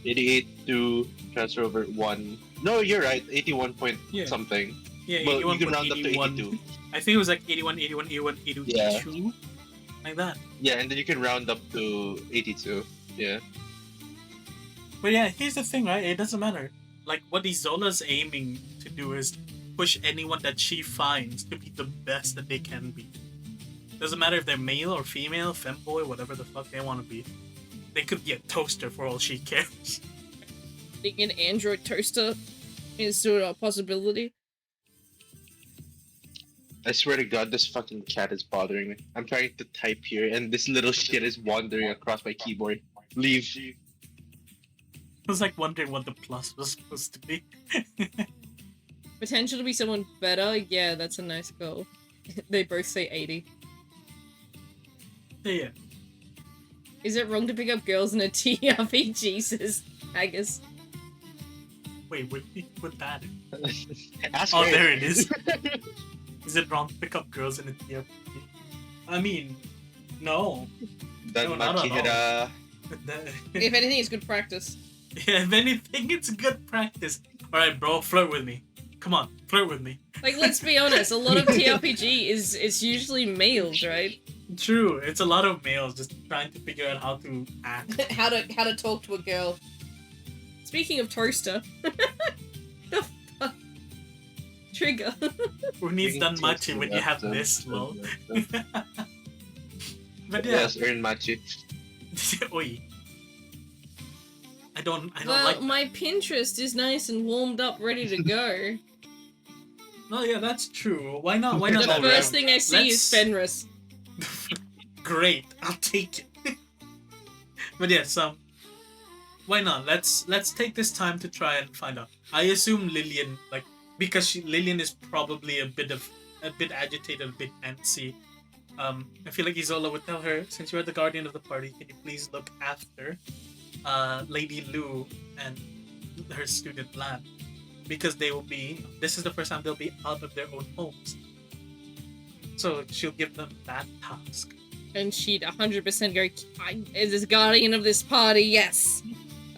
88 to transfer over 1. No, you're right. 81 point something. Yeah, Well, 81. you can round up to 81. 82. I think it was like 81, 81, 81, 82. Yeah. Like that. Yeah, and then you can round up to 82. Yeah. But yeah, here's the thing, right? It doesn't matter. Like, what Isola's aiming to do is push anyone that she finds to be the best that they can be. Doesn't matter if they're male or female, femboy, whatever the fuck they want to be. They could be a toaster for all she cares. Being an android toaster is sort of a possibility. I swear to God, this fucking cat is bothering me. I'm trying to type here, and this little shit is wandering across my keyboard. Leave. I was like wondering what the plus was supposed to be. Potential to be someone better? Yeah, that's a nice goal. They both say 80. Yeah. Is it wrong to pick up girls in a TRPG, says Agus? Wait, where did you put that? Ask Oh, her. there it is. Is it wrong to pick up girls in a TRPG? I mean, No. That No, not at all. Machihira. If anything, it's good practice. Yeah, if anything, it's good practice. Alright, bro, flirt with me. Come on, flirt with me. Like, let's be honest, a lot of TRPG is usually males, right? True, it's a lot of males just trying to figure out how to act. how to talk to a girl. Speaking of toaster, the fuck? Trigger. Who needs done machi when you have this, lol? But yeah. Yes, earn machi. Oi. I don't Well, like that. my Pinterest is nice and warmed up, ready to go. No, yeah, that's true. Why not? Why not? The already? first thing I see is Fenris. Great, I'll take it. But yes, why not? Let's take this time to try and find out. I assume Lillian, like, because Lillian is probably a bit agitated, a bit antsy. I feel like Isola would tell her, since you're the guardian of the party, can you please look after Lady Lu and her student Lan, because they will be. This is the first time they'll be out of their own homes. So she'll give them that task. And she'd 100% go, as guardian of this party, yes.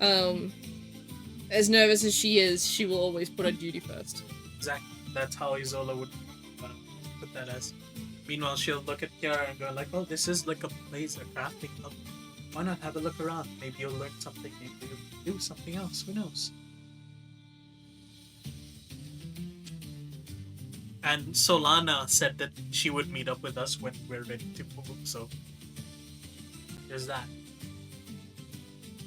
As nervous as she is, she will always put her duty first. Exactly. That's how Isola would put that as. Meanwhile, she'll look at Kiara and go like, oh, this is like a place, a crafting club. Why not have a look around? Maybe you'll learn something. Maybe you'll do something else. Who knows? And Solana said that she would meet up with us when we're ready to move, so there's that.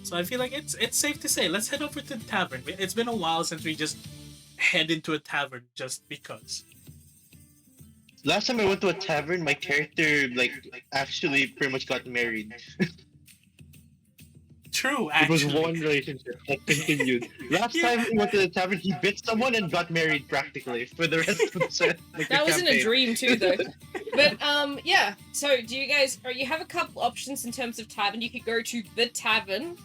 So I feel like it's safe to say, let's head over to the tavern. It's been a while since we just head into a tavern just because. Last time I went to a tavern, my character actually pretty much got married. True, It actually. was one relationship that continued. Last time we went to the tavern, he bit someone and got married practically for the rest of the That was in a campaign. dream too, though. But yeah. So do you guys? Or you have a couple options in terms of tavern. You could go to the tavern.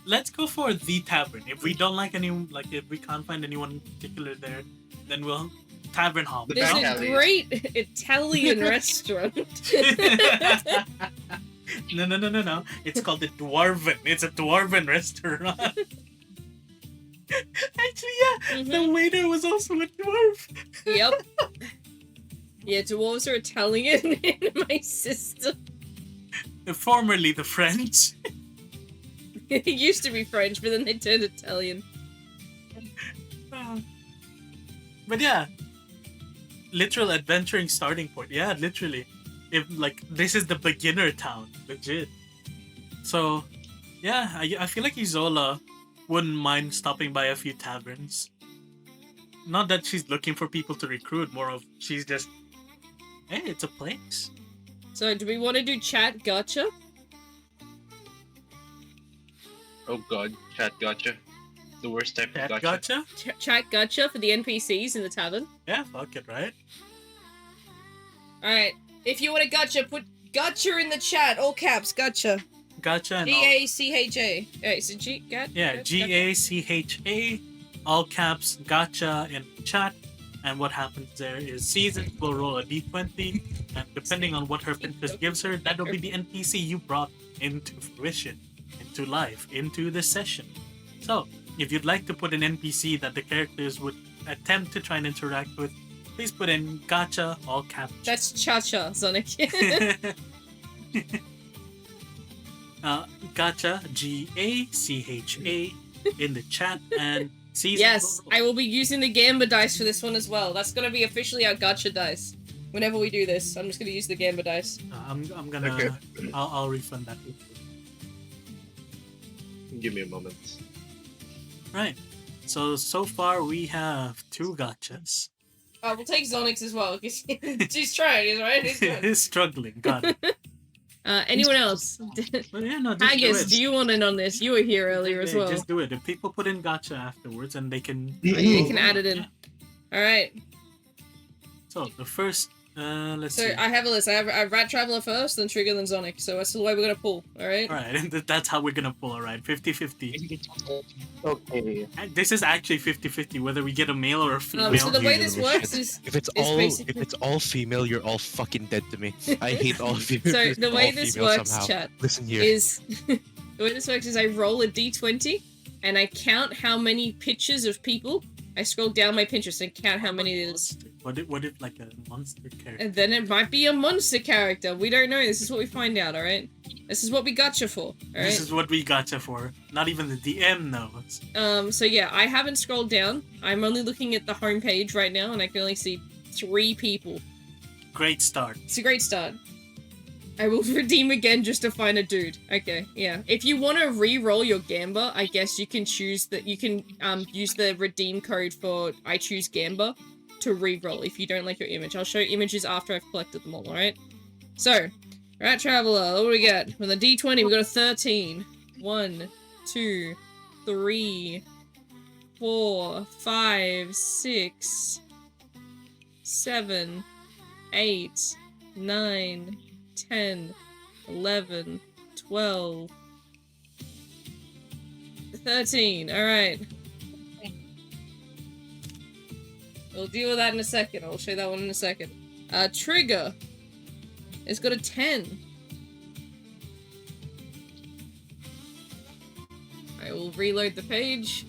Let's go for the tavern. If we don't like anyone, like if we can't find anyone in particular there, then we'll tavern hop. There's Brown a Alley. great Italian restaurant. No. It's called the Dwarven. It's a Dwarven restaurant. Actually, yeah. The Mhm. waiter was also a dwarf. Yep. Yeah, dwarves are Italian in my system. Formerly the French. It used to be French, but then they turned Italian. But yeah. Literal adventuring starting point. Yeah, literally. If like this is the beginner town, legit. So, yeah, I feel like Isola wouldn't mind stopping by a few taverns. Not that she's looking for people to recruit, more of she's just, hey, it's a place. So, do we want to do chat gotcha? Oh god, chat gotcha. The worst type of Chat gotcha. gotcha? Chat gotcha for the NPCs in the tavern. Yeah, fuck it, right? Alright, if you want to gotcha, put gotcha in the chat, all caps, gotcha. Gotcha and all. G-A-C-H-A. Alright, so Yeah, G-A-C-H-A, all caps, gotcha in chat. And what happens there is Season will roll a d20, and depending on what her Pinterest gives her, that'll be the NPC you brought into fruition, into life, into the session. So, if you'd like to put an NPC that the characters would attempt to try and interact with, please put in gotcha, all caps. That's cha-cha, Sonic. Gotcha, G-A-C-H-A, in the chat, and Season Yes, will I will be using the Gamba dice for this one as well. That's gonna be officially our gotcha dice. Whenever we do this, I'm just gonna use the Gamba dice. I'm gonna... Okay. I'll refund that. Give me a moment. Right. So far we have 2 gotchas. Oh, we'll take Zonix as well, because he's trying, right? He's trying. He's struggling, got it. Anyone else? But yeah, no, just Haggis, do do it. you want in on this? You were here earlier as Yeah, well. Just do it. If people put in gotcha afterwards, and they can... You can add it in. Alright. So, the first Let's So see. I have a list. I have Rat Traveler first, then Trigger, then Sonic. So that's the way we're gonna pull. All right. Alright, that's how we're gonna pull, alright. 50-50. Okay. And this is actually 50-50, whether we get a male or a female. So the way You this little works shit. is If it's basically- all female, you're all fucking dead to me. I hate all of you. So You're the way all this female works, somehow. chat, Listen here. is the way this works is I roll a d20 and I count how many pictures of people. I scroll down my Pinterest and count how many it is. What if like a monster character? And then it might be a monster character. We don't know. This is what we find out, alright? This is what we gotcha for, This alright? is what we gotcha for. Not even the DM knows. So yeah, I haven't scrolled down. I'm only looking at the homepage right now and I can only see 3 people. Great start. It's a great start. I will redeem again just to find a dude. Okay, yeah. If you want to re-roll your Gamba, I guess you can choose that. You can use the redeem code for I choose Gamba to re-roll if you don't like your image. I'll show you images after I've collected them all. All right. So, Rat Traveler. What do we got? With a D20, we got a 13. 1, 2, 3, 4, 5, 6, 7, 8, 9. 10, 11, 12, 13. Alright. We'll deal with that in a second. I'll show you that one in a second. Trigger. It's got a 10. I will reload the page.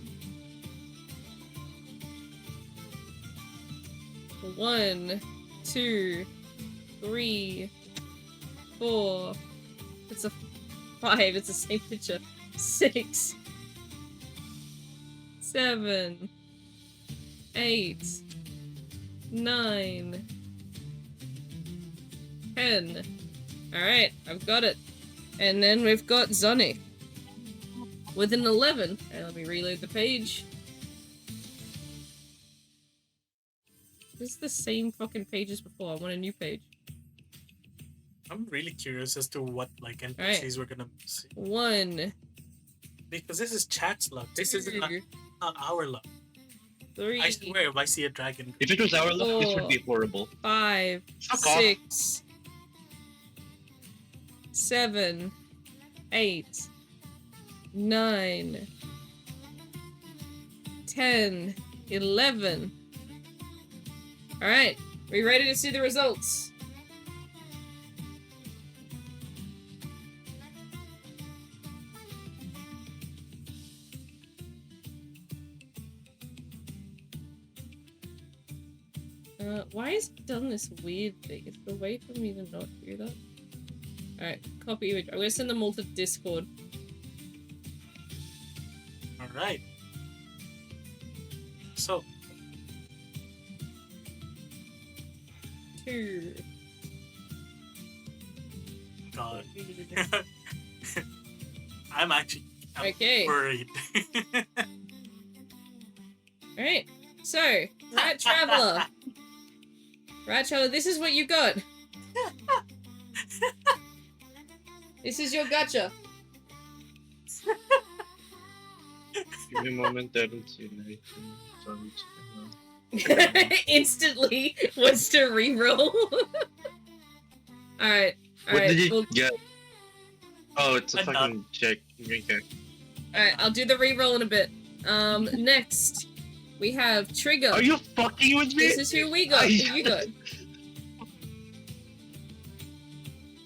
1, 2, 3, 4. It's a 5. It's the same picture. 6, 7, 8, 9, 10. Alright, I've got it. And then we've got Sonic with an 11. And let me reload the page. This is the same fucking page as before. I want a new page. I'm really curious as to what like NPCs we're gonna see. 1, Because this is chat's luck. This is 2, not our luck. 3, I swear, if I see a dragon, If it was our luck, this would 4, be horrible. 5, Fuck off. 6, 7, 8, 9, 10, 11. Alright, we ready to see the results? Why is it done this weird thing? Is there a way for me to not do that? Alright, copy image. I'm gonna send them all to Discord. alright. So, 2. God. I'm Okay. worried. Alright, so, Rat Traveler. Rat Traveler, this is what you got. This is your gotcha. Give me a moment, I don't see anything. Instantly wants to reroll. Alright, What alright. did you Well, get? Oh, it's a I'm fucking check. Okay. alright, I'll do the reroll in a bit. Next, we have Trigger. Are you fucking with me? This is who we got. Who you got?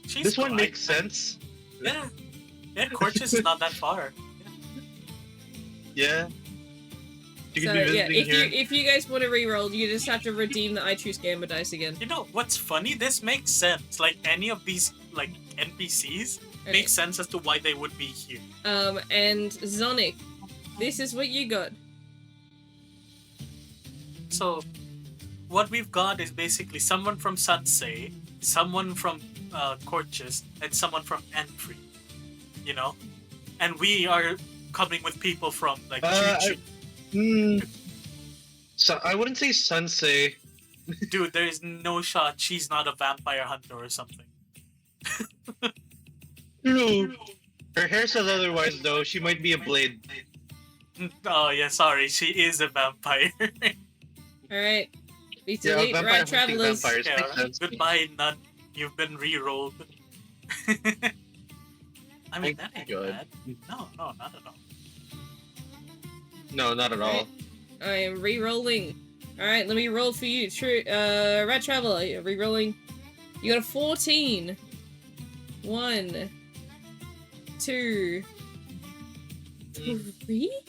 She's This one fine. makes sense. Yeah. Yeah, Corchus is not that far. Yeah. You So can be yeah, visiting here. if you guys want to reroll, you just have to redeem the I choose Gamba dice again. You know, what's funny? This makes sense. Like, any of these, like, NPCs Okay. makes sense as to why they would be here. And Sonic, this is what you got. So, what we've got is basically someone from Sansei, someone from Corchus, and someone from Entry. You know? And we are coming with people from, like, Choo-Choo. So I wouldn't say Sansei. Dude, there is no shot she's not a vampire hunter or something. True. Her hair says otherwise, though. She might be a blade. Oh, yeah, sorry. She is a vampire. Alright. We Yeah, delete vampire rat hunting travelers. vampires. Yeah, Makes sense. goodbye, nut. You've been re-rolled. I mean, Thank that ain't God. bad. No, not at all. No, not at all. Right. I am re-rolling. Alright, let me roll for you. True, rat traveler, you're re-rolling. You got a 14. 1, 2, 3,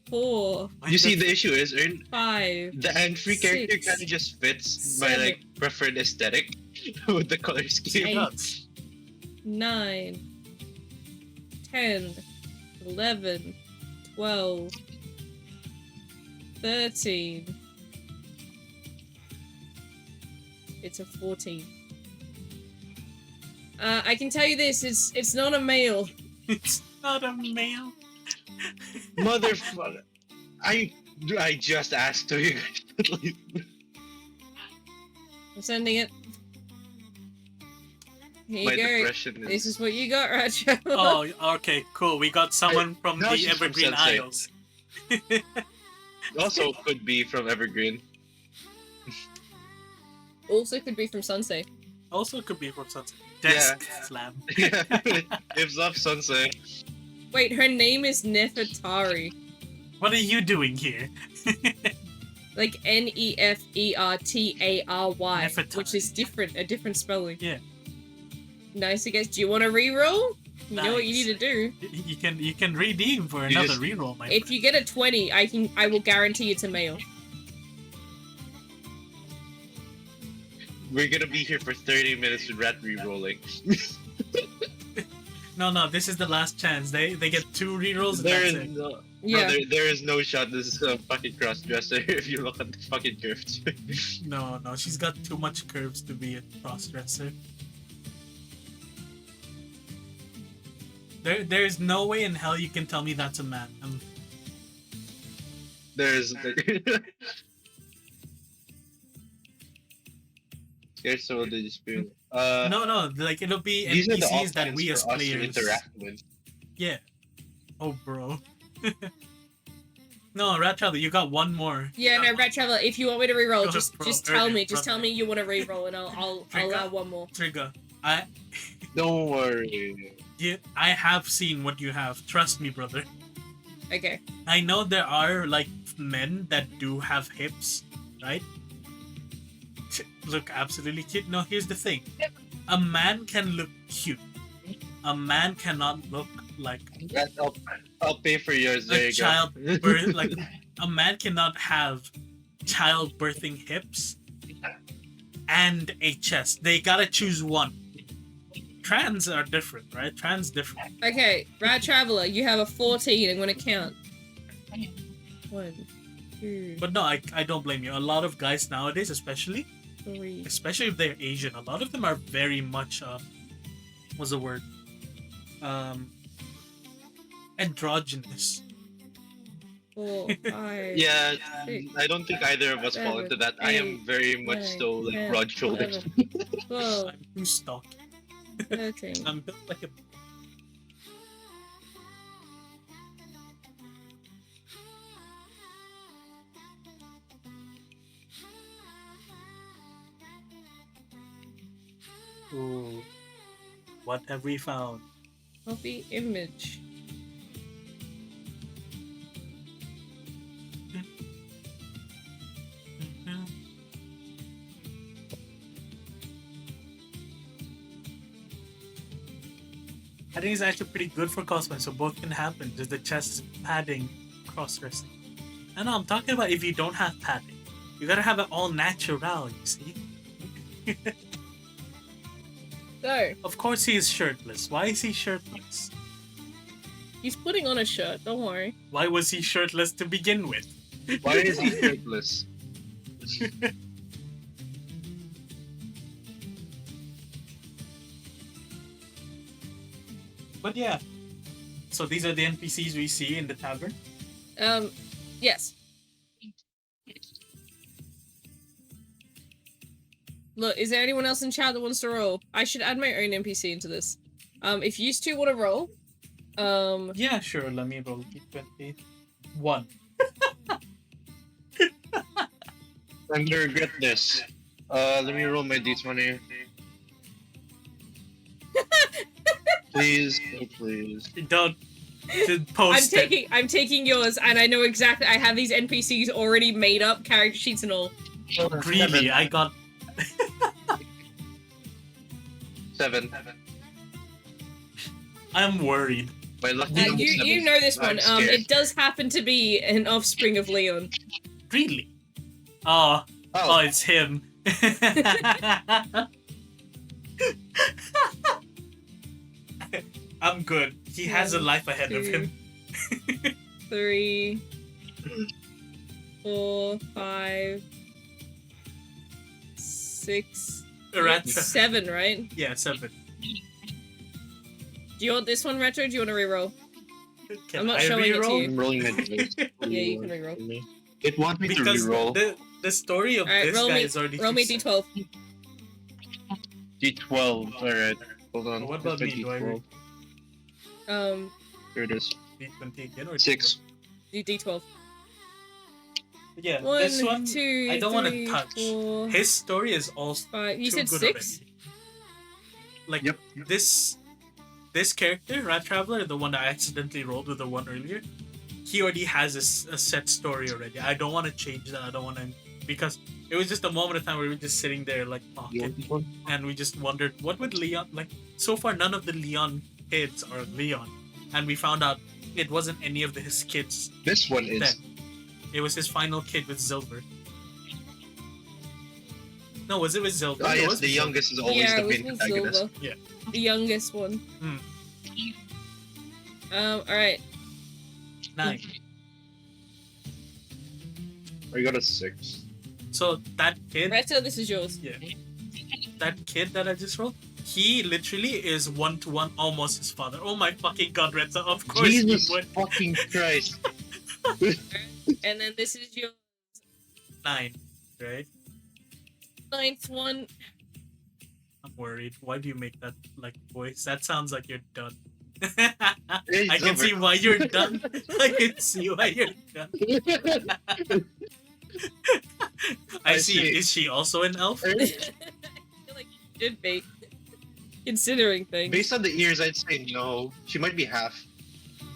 4, You see, the issue is, Ern, 5. the entry character 6, kind of just fits my 7, like preferred aesthetic with the color scheme. It does. 9, 10, 11, 12, 13. It's a 14. I can tell you this, it's not a male. It's not a male. Motherfucker! I just asked to you guys. I'm sending it. Here My you go. depression This is. is what you got, right, Traveler? Oh, okay, cool. We got someone from now the she's from Evergreen Sensei. Isles. Also could be from Evergreen. Also could be from Sunsei. Also could be from Sunset. Yeah. Desk slam. Yeah, it's up Sensei. Wait, her name is Nefertari. What are you doing here? Like Nefertary, Nefertari. which is different, a different spelling. Yeah. Nice, I guess. Do you want to re-roll? You know what you Nice. need to do. You can redeem for You another just- reroll, my If you get a 20, I will guarantee it's a male. We're gonna be here for 30 minutes with rat re-rolling. No, this is the last chance. They get 2 rerolls and There that's is it. no, Yeah. no, there is no shot. This is a fucking cross-dresser if you look at the fucking curves. No, she's got too much curves to be a cross-dresser. There's no way in hell you can tell me that's a man. There's. Here's some of the dispute. No, like it'll be These are the NPCs that options we for as us to players. interact with. Yeah. Oh, bro. No, Rat Traveler, you got one more. Yeah, no, Rat Traveler, if you want me to re-roll, Go just ahead, bro. tell me. Earlier, Just brother. tell me you want to re-roll and I'll Trigger. add one more. Trigger. Don't worry. I have seen what you have. Trust me, brother. Okay. I know there are like men that do have hips, right? Look absolutely cute. No, here's the thing. A man can look cute. A man cannot look like I'll pay for yours. There a you child go. birth. Like a man cannot have childbirthing hips and a chest. They gotta choose one. Trans are different, right? Trans different. Okay, Rat Traveler, you have a 14. I'm going to count. 1, 2, But no, I don't blame you. A lot of guys nowadays, especially 3, if they're Asian, a lot of them are very much what's the word? Androgynous. 4, 5. Yeah, Six, I don't think either of us fall seven, into that. I am eight, very much 9, so like 10, broad-shouldered. 11, 12, I'm too stocky. 13. I'm built like a. Ooh. What have we found? Copy image. I think it's actually pretty good for cosplay, so both can happen. Just the chest padding, cross-dressing. I know, I'm talking about if you don't have padding. You gotta have it all natural, you see? So, Of course he is shirtless. Why is he shirtless? he's putting on a shirt, don't worry. Why was he shirtless to begin with? Why is he shirtless? But yeah. So these are the NPCs we see in the tavern. Yes. Look, is there anyone else in chat that wants to roll? I should add my own NPC into this. If you two want to roll, Yeah, sure. Let me roll D20. 1. I'm gonna regret this. Let me roll my d20. Please, oh please. Don't post it. I'm taking yours, and I know exactly. I have these NPCs already made up, character sheets and all. Really, I got 7. I'm worried. My lucky You number 7. you know this I'm one. scared. It does happen to be an offspring of Leon. Really? Oh, Oh, it's him. I'm good. He has a 1, life ahead of 2, him. 3, 4, 5, 6, Retro. 7, right? Yeah, 7. Do you want this one, Retro? Or do you want to reroll? Can I'm not I showing it to reroll? you. I'm rolling my dice. Yeah, you can reroll. It wants me to Because reroll. the story of Alright, this roll guy me. is already Roll me fixed. d12. D12. Alright. Hold on. What about Where's me? my Do I D12? Here it is. D20 again or 6. Do d12. Yeah, 1, this one 2, I don't want to 3, touch. 4, His story is all 5. You too said good 6? already. Like Yep. this character, Rat Traveler, the one I accidentally rolled with the one earlier, he already has a set story already. I don't want to change that. I don't want to, because it was just a moment of time where we were just sitting there like You want talking, this one? and we just wondered what would Leon like. So far, none of the Leon kids are Leon, and we found out it wasn't any of his kids. This one is. Then it was his final kid with Silver. No, was it with Silver? Ah, It yes, was the with youngest is always Yeah, the it was main with protagonist. Silver. Yeah. The youngest one. Hmm. Alright. Silver. 9. I got a 6. So that kid, Retta, this is yours. yeah, that kid that I just rolled, he literally is 1-to-1 almost his father. Oh my fucking god, Reza, of course Jesus you would. fucking Christ. And then this is your 9, right? 9th one. I'm worried. Why do you make that like voice? That sounds like you're done. It's I can over. see why you're done. I can see why you're done. I see. see. Is she also an elf? I feel like you should be. Considering things. Based on the ears, I'd say no. She might be half.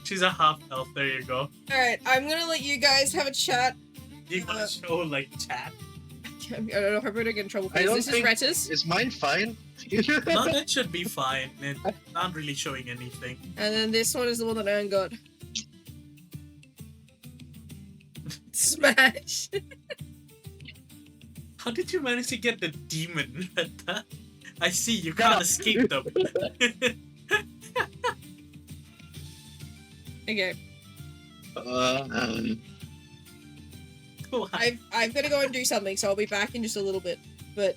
She's a half elf. There you go. Alright, I'm gonna let you guys have a chat. You gotta show like chat. I don't know if I'm gonna get in trouble for I this. don't This is think- Retta's. Is mine fine? No, that should be fine. It's not really showing anything. And then this one is the one that Aaron got. Smash! How did you manage to get the demon? I see, you can't escape them. Okay. Cool. I've gotta go and do something, so I'll be back in just a little bit. But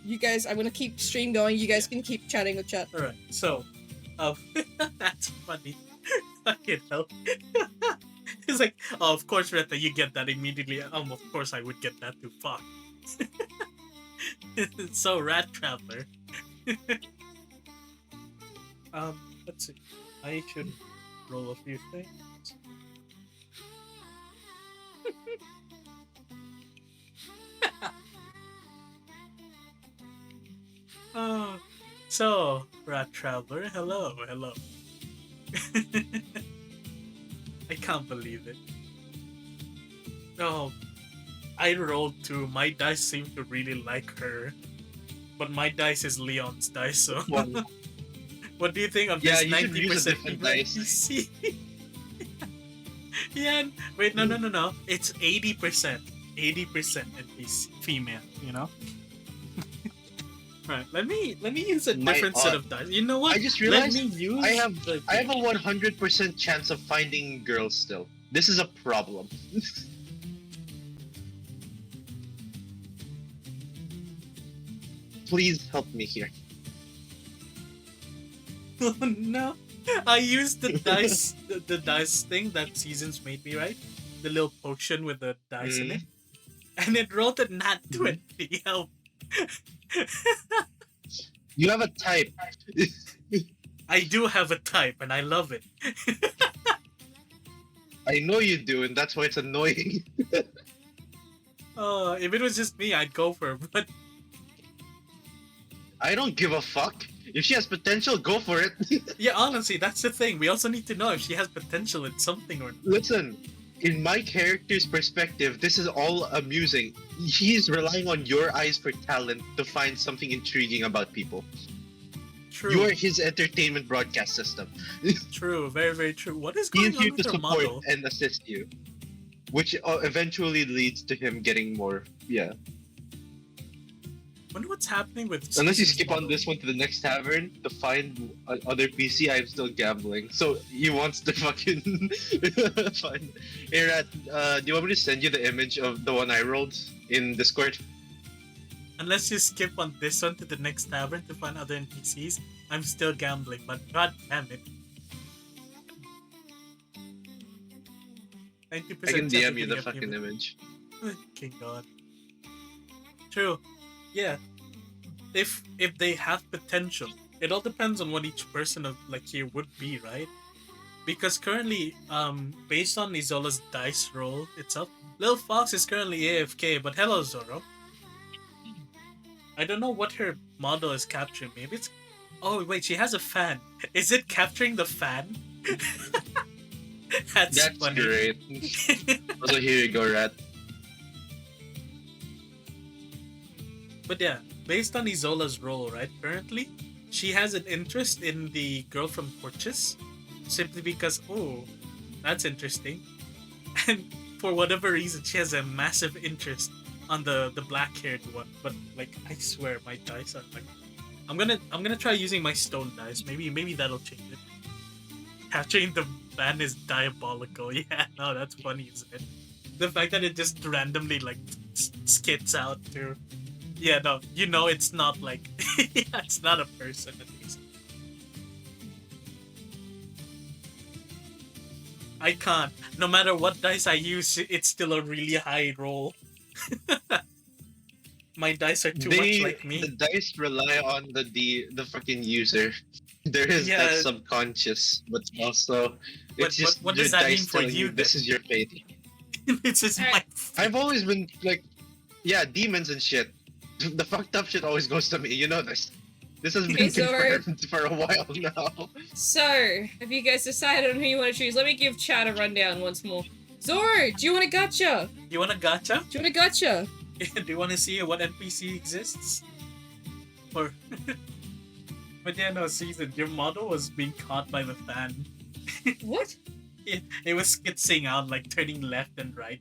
you guys, I'm gonna keep stream going. You guys can keep chatting with chat. Alright, so, that's funny. Fucking hell. It's like, oh, of course, Retta, you get that immediately. Of course I would get that too. Fuck. So, Rat Traveler. Let's see. I should roll a few things. So, Rat Traveler, hello. I can't believe it. No, I rolled 2. My dice seem to really like her. But my dice is Leon's dice, so... One. What do you think of Yeah, this you should use a 90% different female dice. NPC? Yeah, wait, no. It's 80%. 80% NPC female, you know? Right, let me use a My different set odd. of dice. You know what? I just Let realized me use I have the- a 100% chance of finding girls still. This is a problem. Please help me here. Oh no! I used the dice, the dice thing that Seasons made me, right? The little potion with the dice in it, and it rolled a nat 20. Help! You have a type. I do have a type, and I love it. I know you do, and that's why it's annoying. If it was just me, I'd go for her. But I don't give a fuck. If she has potential, go for it. yeah, honestly, that's the thing. We also need to know if she has potential in something or not. Listen, in my character's perspective, this is all amusing. He's relying on your eyes for talent to find something intriguing about people. True. You are his entertainment broadcast system. True. Very, very true. What is He going is on here with to her support model? and assist you, which eventually leads to him getting more. Yeah. Wonder what's happening with. Unless you Season's skip model. on this one to the next tavern to find other PC, I'm still gambling. So he wants to fucking find. Hey Rat, do you want me to send you the image of the one I rolled in Discord? Unless you skip on this one to the next tavern to find other NPCs, I'm still gambling. But god damn it. 90% I can chance of DM you getting the a fucking payment. image. King God. True. Yeah. If they have potential, it all depends on what each person of like here would be, right? Because currently, based on Izola's dice roll itself, Lil Fox is currently AFK. But hello, Zoro. I don't know what her model is capturing. Maybe it's. Oh wait, she has a fan. Is it capturing the fan? That's funny. Great. Also, here you go, Rat. But yeah, based on Izola's role, right? Currently, she has an interest in the girl from Porches, simply because, oh, that's interesting. And for whatever reason, she has a massive interest on the black-haired one. But like, I swear, my dice are like, I'm gonna try using my stone dice. Maybe that'll change it. Capturing the fan is diabolical. Yeah, no, that's funny, isn't it? The fact that it just randomly like skits out too. Yeah, no, you know it's not like yeah, it's not a person at least. I can't. No matter what dice I use, it's still a really high roll. My dice are too much like me. The dice rely on the fucking user. There is Yeah. that subconscious, but also it's But just what your does that dice mean for telling you, this then? is your fate. This is my. I've always been like, yeah, demons and shit. The fucked up shit always goes to me. You know this. This has been Hey, Zoro. confirmed for a while now. So, have you guys decided on who you want to choose? Let me give Chad a rundown once more. Zoro, do you want a gotcha? You want a gacha? Do you want a gotcha? Do you want to see what NPC exists? Or. But yeah, no, Season, your model was being caught by the fan. What? It was skitzing out, like turning left and right.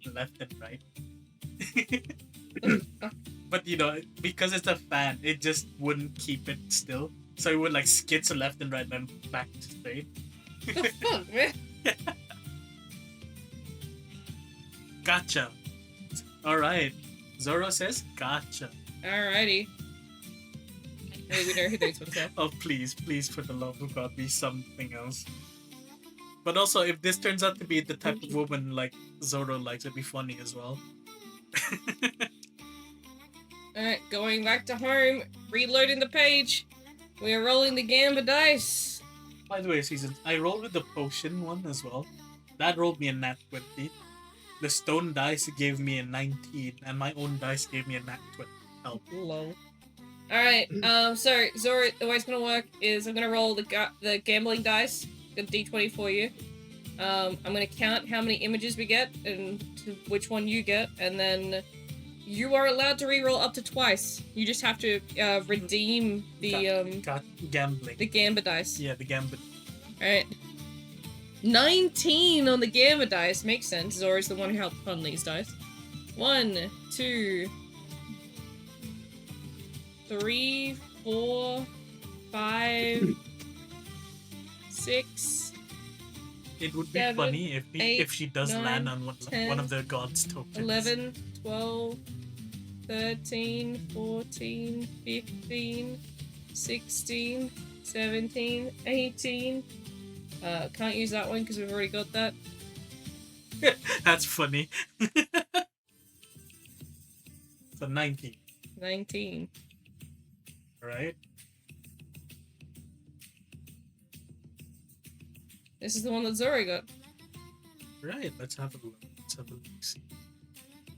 But you know, because it's a fan, it just wouldn't keep it still. So it would like skits left and right and then back straight. The fuck, man? Gotcha. Alright. Zoro says gotcha. Alrighty. Hey, we know who these ones are. Oh, please, for the love of God, be something else. But also, if this turns out to be the type of woman like Zoro likes, it'd be funny as well. Alright, going back to home, reloading the page. We are rolling the Gamba dice. By the way, Season, I rolled with the potion one as well. That rolled me a nat 20. The stone dice gave me a 19, and my own dice gave me a nat 20. Help. Lol. Alright, so, Zoro, the way it's gonna work is I'm gonna roll the gambling dice, the d20 for you. I'm gonna count how many images we get and which one you get, and then you are allowed to reroll up to twice. You just have to redeem the Gambling. the Gamba dice. Yeah, the gambit. Alright. 19 on the Gamba dice. Makes sense. Zoro's the one who helped fund these dice. 1, 2, 3, 4, 5, 6. It would be 7, funny if 8, she does 9, land on one of 10, the gods' tokens. 11, 12, 13, 14, 15, 16, 17, 18. Can't use that one because we've already got that. That's funny. So 19. 19. Right? This is the one that Zoro got. Right, let's have a look. See.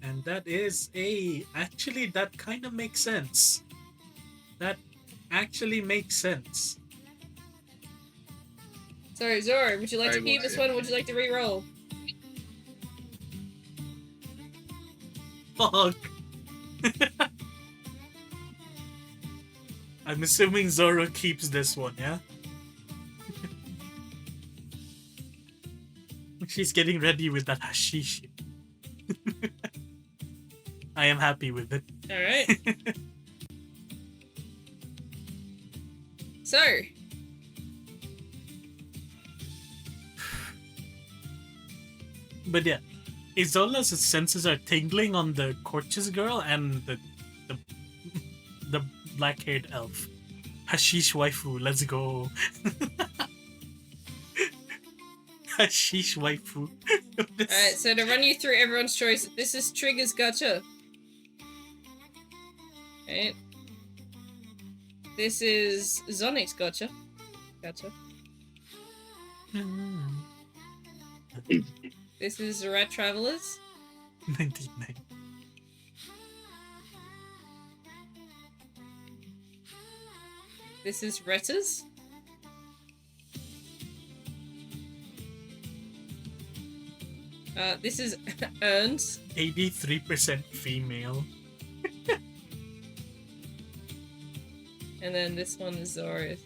And that is actually, that kind of makes sense. That actually makes sense. Sorry, Zora, would you like to I keep will this say. one or would you like to re-roll? Fuck. I'm assuming Zoro keeps this one, yeah? She's getting ready with that hashish. I am happy with it. Alright. So, But yeah, Izola's senses are tingling on the Corchus girl and the, the black-haired elf. Hashish waifu, let's go. Hashish waifu. alright, so to run you through everyone's choice, this is Trigger's gotcha. Okay. This is Zonic's gotcha. Gotcha. This is Rat Travelers. 99. This is Retters. This is Ernst. 83% female. And then this one is Zoris.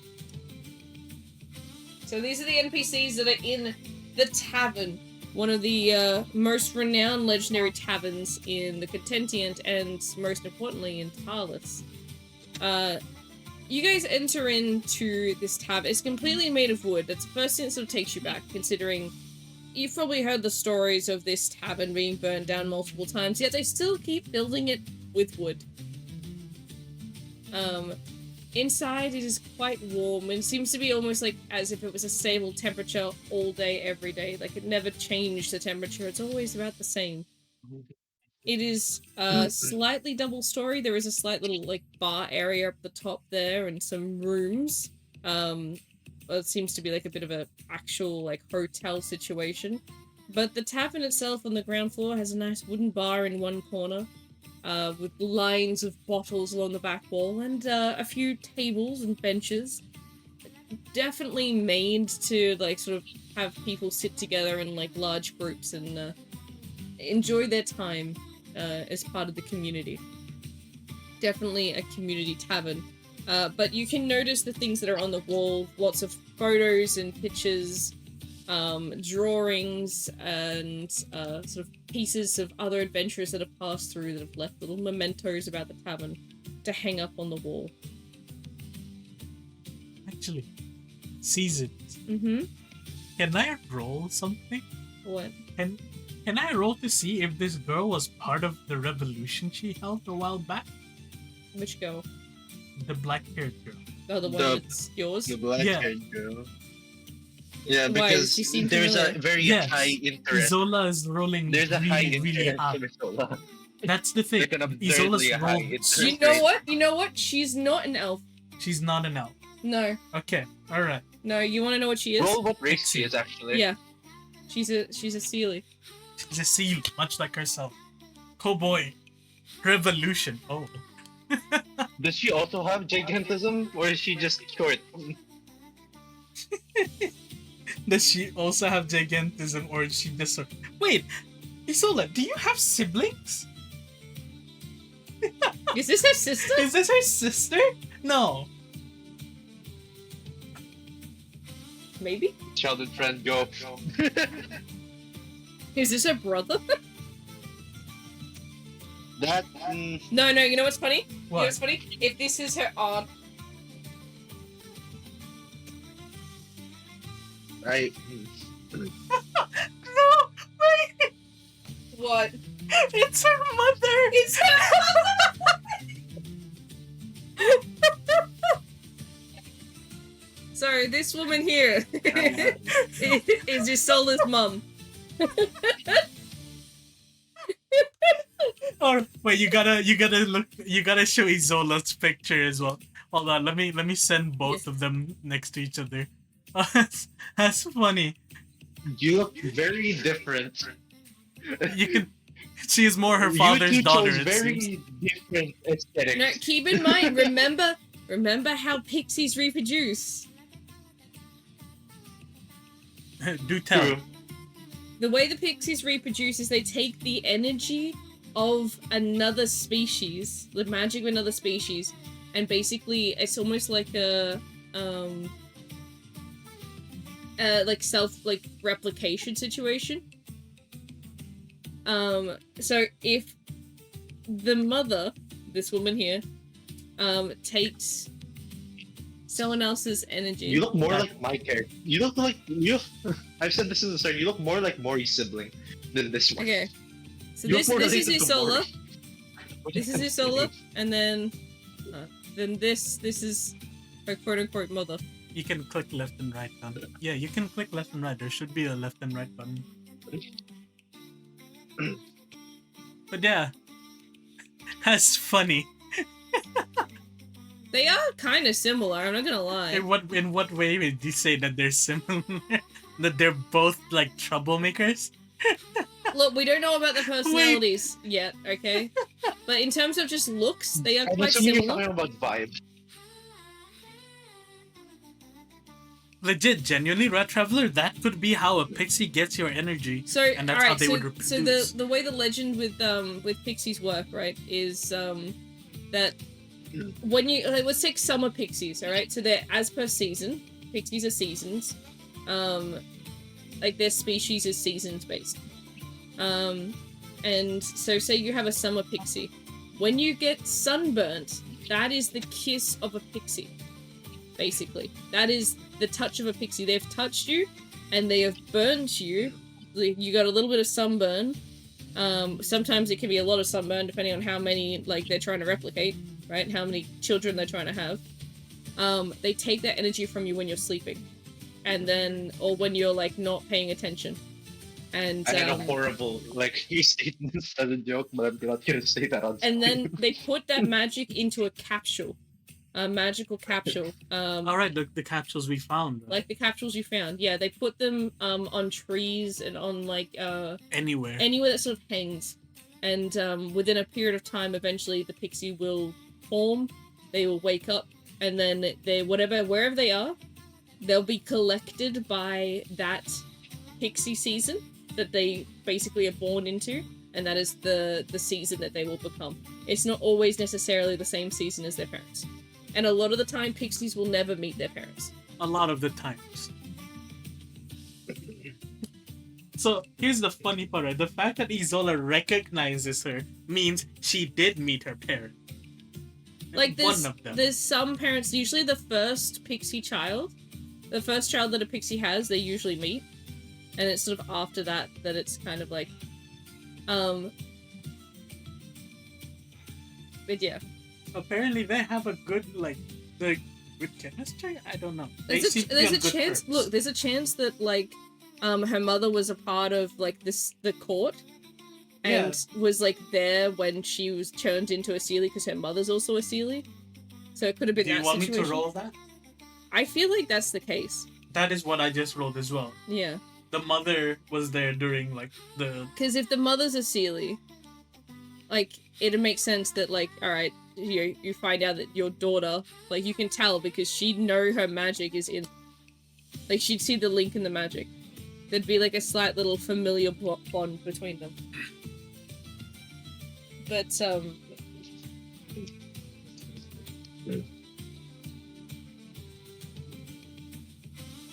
So these are the NPCs that are in the tavern. One of the most renowned legendary taverns in the Contentient and, most importantly, in Tarlis. You guys enter into this tavern. It's completely made of wood. That's the first thing that sort of takes you back, considering you've probably heard the stories of this tavern being burned down multiple times, yet they still keep building it with wood. Inside it is quite warm and seems to be almost like as if it was a stable temperature all day, every day. Like it never changed the temperature, it's always about the same. It is slightly double story. There is a slight little like bar area up the top there and some rooms. It seems to be like a bit of a actual like hotel situation. But the tavern itself on the ground floor has a nice wooden bar in one corner. With lines of bottles along the back wall, and a few tables and benches. Definitely made to, like, sort of have people sit together in, like, large groups and enjoy their time as part of the community. Definitely a community tavern. But you can notice the things that are on the wall, lots of photos and pictures, drawings and sort of pieces of other adventurers that have passed through that have left little mementos about the tavern to hang up on the wall. Actually, seasons. Mm-hmm. Can I roll something? What? Can I roll to see if this girl was part of the revolution she held a while back? Which girl? The black-haired girl. Oh, the one that's yours? The black-haired girl. Yeah, Why, because she seemed there's familiar. a very Yes. high interest. Isola is rolling There's a high really, really interest up. for Isola. That's the thing. Like an Isola's absurdly high rolled. interest You know rate. what? You know what? She's not an elf. She's not an elf. No. Okay, alright. No, you want to know what she is? Roll what race she is, actually. Yeah. She's a Sealy. She's a seal, much like herself. Oh boy. Revolution. Oh. Does she also have gigantism, or is she just short? Does she also have gigantism, or is she just... Wait, Isola, do you have siblings? Is this her sister? Is this her sister? No. Maybe? Childhood friend, go. Is this her brother? That. No, you know what's funny? You know What? what's funny? If this is her aunt. I. No, wait. What? It's her mother. It's her Sorry, this woman here is Isola's mum. Or wait, you gotta show Isola's picture as well. Hold on, let me send both of them next to each other. That's funny. You look very different. You can She is more her You father's two daughter, chose it very seems. different aesthetics. No, keep in mind, remember how pixies reproduce. Do tell. True. The way the pixies reproduce is they take the energy of another species, the magic of another species, and basically it's almost like a replication situation. So if the mother, this woman here, takes someone else's energy. You look more like my character. You look like you. I've said this in the start. You look more like Mori's sibling than this one. Okay. So You this look more is related to Isola. Mori. This is Isola, and then this is her quote unquote mother. You can click left and right down. Yeah, you can click left and right. There should be a left and right button. But yeah, that's funny. They are kind of similar. I'm not gonna lie. In what way would you say that they're similar? That they're both like troublemakers? Look, we don't know about the personalities yet, okay? But in terms of just looks, they are I'm quite assuming you're similar. talking about vibe. Legit, genuinely, Rat Traveler, that could be how a pixie gets your energy. So, and that's how alright, they so, would reproduce. the way the legend with pixies work, right, is that when you let's take summer pixies, alright? So they're as per season. Pixies are seasons. Like their species is seasons based. And so say you have a summer pixie. When you get sunburnt, that is the kiss of a pixie. Basically. That is the touch of a pixie. They've touched you and they have burnt you. You got a little bit of sunburn. Sometimes it can be a lot of sunburn depending on how many like they're trying to replicate, right? How many children they're trying to have. They take that energy from you when you're sleeping. And then or when you're like not paying attention. And I had a horrible statement as a joke, but I'm not gonna say that on and then they put that magic into a capsule. A magical capsule. Alright, the capsules we found. Like the capsules you found. Yeah, they put them on trees and on like Anywhere that sort of hangs. And within a period of time eventually the pixie will form, they will wake up, and then they wherever they are, they'll be collected by that pixie season that they basically are born into, and that is the season that they will become. It's not always necessarily the same season as their parents. And a lot of the time, pixies will never meet their parents. a lot of the times. So here's the funny part, right? The fact that Isola recognizes her means she did meet her parent. Like One of them. there's some parents, usually the first pixie child, the first child that a pixie has, they usually meet. And it's sort of after that it's kind of like, but yeah. Apparently they have a good, the good chemistry? I don't know. There's a chance, look, there's a chance that, like, her mother was a part of, like, the court, and was, like, there when she was turned into a Seelie, because her mother's also a Seelie. So it could have been that situation. Do you want me to roll that? I feel like that's the case. That is what I just rolled as well. Yeah. The mother was there during, the... Because if the mother's a Seelie, like, it'd make sense that, like, alright, you find out that your daughter, like, you can tell because she'd know her magic is in... Like, she'd see the link in the magic. There'd be, like, a slight little familiar bond between them. But,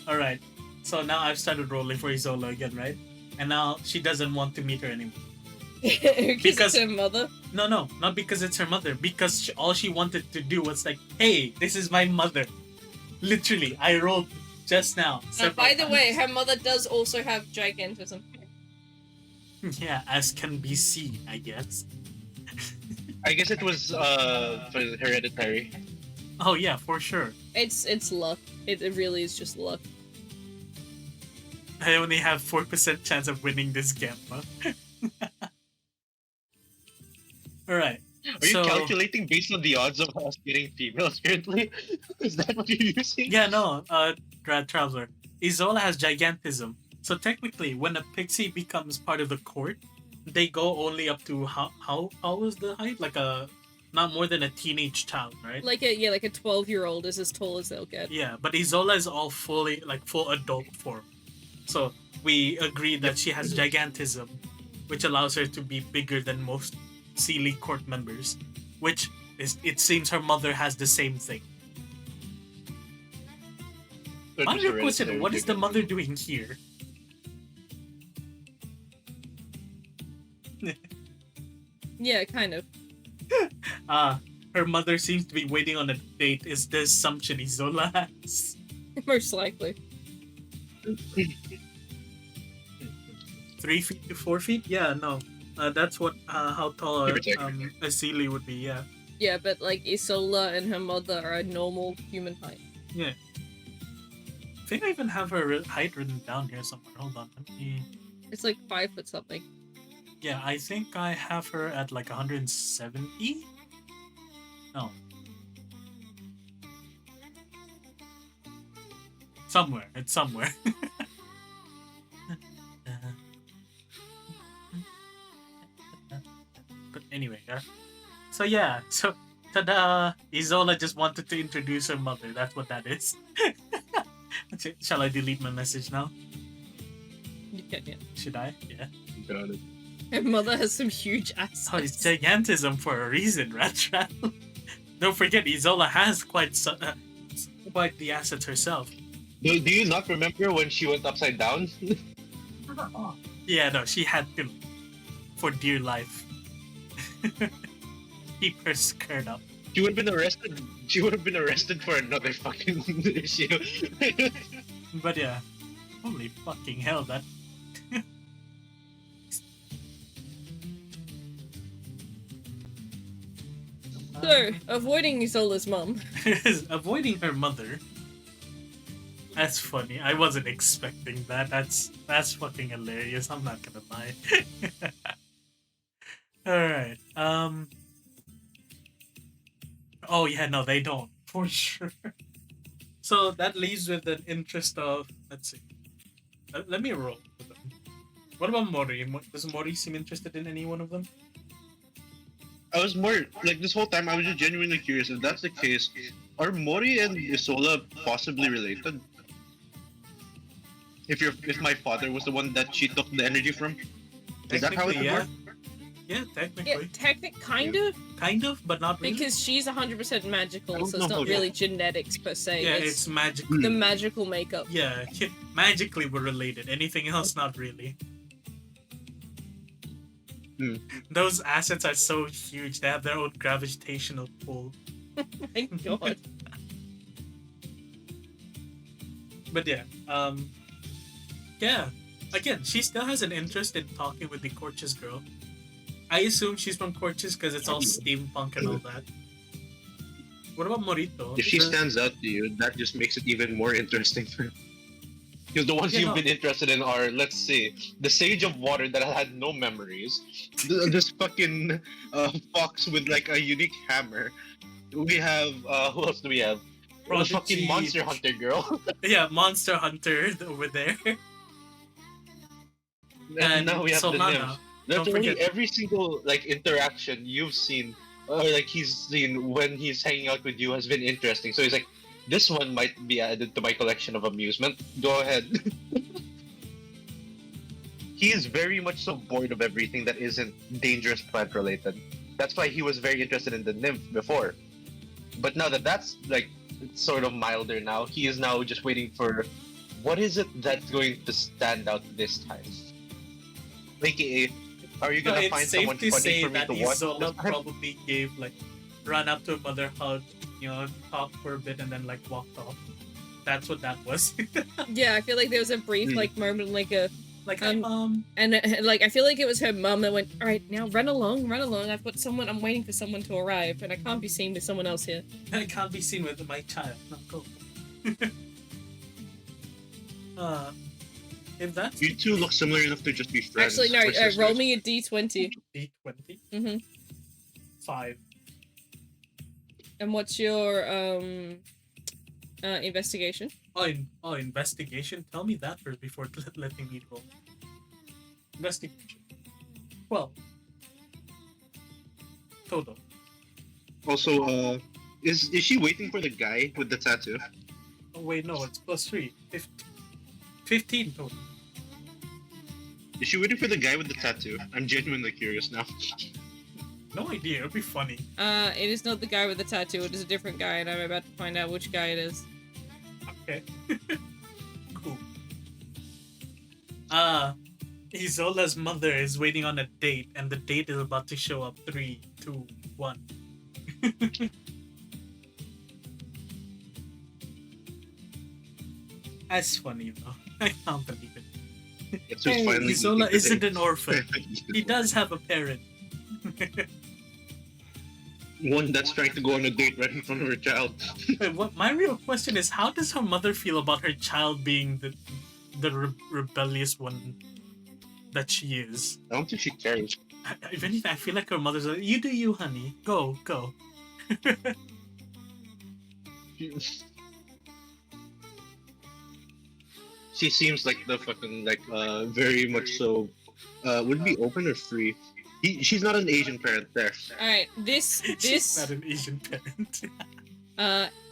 Alright, so now I've started rolling for Isola again, right? And now she doesn't want to meet her anymore. because it's her mother? No, not because it's her mother. Because all she wanted to do was like, hey, this is my mother. Literally, I rolled just now. By the way, her mother does also have gigantism. Yeah, as can be seen, I guess. I guess it was for hereditary. Oh yeah, for sure. It's luck. It really is just luck. I only have 4% chance of winning this gamma. Alright. Are you calculating based on the odds of us getting females currently? Is that what you're using? Yeah, no, Grad Traveler. Isola has gigantism. So technically, when a pixie becomes part of the court, they go only up to how was the height? Like a not more than a teenage child, right? Like a 12-year-old is as tall as they'll get. Yeah, but Isola is all fully like full adult form. So we agree that she has gigantism, which allows her to be bigger than most Sealy court members, which is it seems her mother has the same thing. Minor question, what is the mother doing here? Yeah, kind of. Her mother seems to be waiting on a date. Is the assumption Isola has? Most likely. 3 feet to 4 feet? Yeah, no. That's what how tall a Sealy would be. Yeah. Yeah, but like Isola and her mother are a normal human height. Yeah. I think I even have her height written down here somewhere. Hold on. Let me... It's like 5 foot something. Yeah, I think I have her at like 170. No. Somewhere. It's somewhere. But anyway, so yeah, so tada! Isola just wanted to introduce her mother. That's what that is. Shall I delete my message now? You can, yeah. Should I? Yeah. Got it. Her mother has some huge assets. Oh, it's gigantism for a reason, Ratrat. Don't forget, Isola has quite the assets herself. Do you not remember when she went upside down? Yeah, no, she had to, for dear life, keep her skirt up. She would have been arrested. She would have been arrested for another fucking issue. But yeah, holy fucking hell, that. So, avoiding Isola's mum. Avoiding her mother. That's funny. I wasn't expecting that. That's fucking hilarious. I'm not gonna lie. Alright. Oh yeah, no, they don't. For sure. So that leaves with an interest of, let's see. Let me roll with them. What about Mori? Does Mori seem interested in any one of them? I was more like this whole time. I was just genuinely curious. If that's the case, are Mori and Isola possibly related? If my father was the one that she took the energy from, is that how it yeah. works? Yeah, technically. Yeah, kind of. Kind of, but not really. Because she's 100% magical, so know it's how not to- really genetics per se. Yeah, it's it's magical. the magical makeup. Yeah, magically we're related. Anything else, not really. Hmm. Those assets are so huge. They have their own gravitational pull. Thank God. But yeah, yeah. Again, she still has an interest in talking with the Corchus girl. I assume she's from Corchus because it's all steampunk and all that. What about Morito? If she stands out to you, that just makes it even more interesting for you. Because the ones Yeah, you've no. been interested in are, let's see, the Sage of Water that had no memories, this fucking fox with like a unique hammer. We have, who else do we have? The Prodigy. fucking Monster Hunter girl. Yeah, Monster Hunter over there. and now we have the Solana. nymph. That's Don't only forget. every single like interaction you've seen, or like he's seen when he's hanging out with you has been interesting. So he's like, this one might be added to my collection of amusement. Go ahead. He is very much so bored of everything that isn't dangerous plant related. That's why he was very interested in the nymph before. But now that that's like sort of milder now, he is now just waiting for what is it that's going to stand out this time. AKA, are you No, gonna it's find safe someone to funny say for me that to watch? Isola this time? probably gave like run up to a mother, hug, talked for a bit, and then like walked off. That's what that was. Yeah, I feel like there was a brief like moment, like a like, and like I feel like it was her mum that went, "All right, now run along. I've got someone. I'm waiting for someone to arrive, and I can't be seen with someone else here." I can't be seen with my child. No, go. If that's You two look similar enough to just be friends. Actually, no. or sisters. Roll me a d20. D20, Mm-hmm. 5. And what's your investigation? Oh, investigation. Tell me that first before letting me roll. Investigation. 12. Total. Also, is she waiting for the guy with the tattoo? Oh wait, no, it's plus 3. 15 total. Is she waiting for the guy with the tattoo? I'm genuinely curious now. No idea, it'd be funny. It is not the guy with the tattoo, it is a different guy, and I'm about to find out which guy it is. Okay. Cool. Isola's mother is waiting on a date, and the date is about to show up. 3, 2, 1. That's funny though. I can't believe it. It's just finally Isola eating isn't today. an orphan. He does have a parent. One that's trying to go on a date right in front of her child. Wait, what? My real question is, how does her mother feel about her child being the rebellious one that she is? I don't think she cares. If anything, I feel like her mother's like, you do you, honey. Go. She seems like the fucking very much so. Would it be open or free? She's not an Asian parent there. Alright, She's not an Asian parent.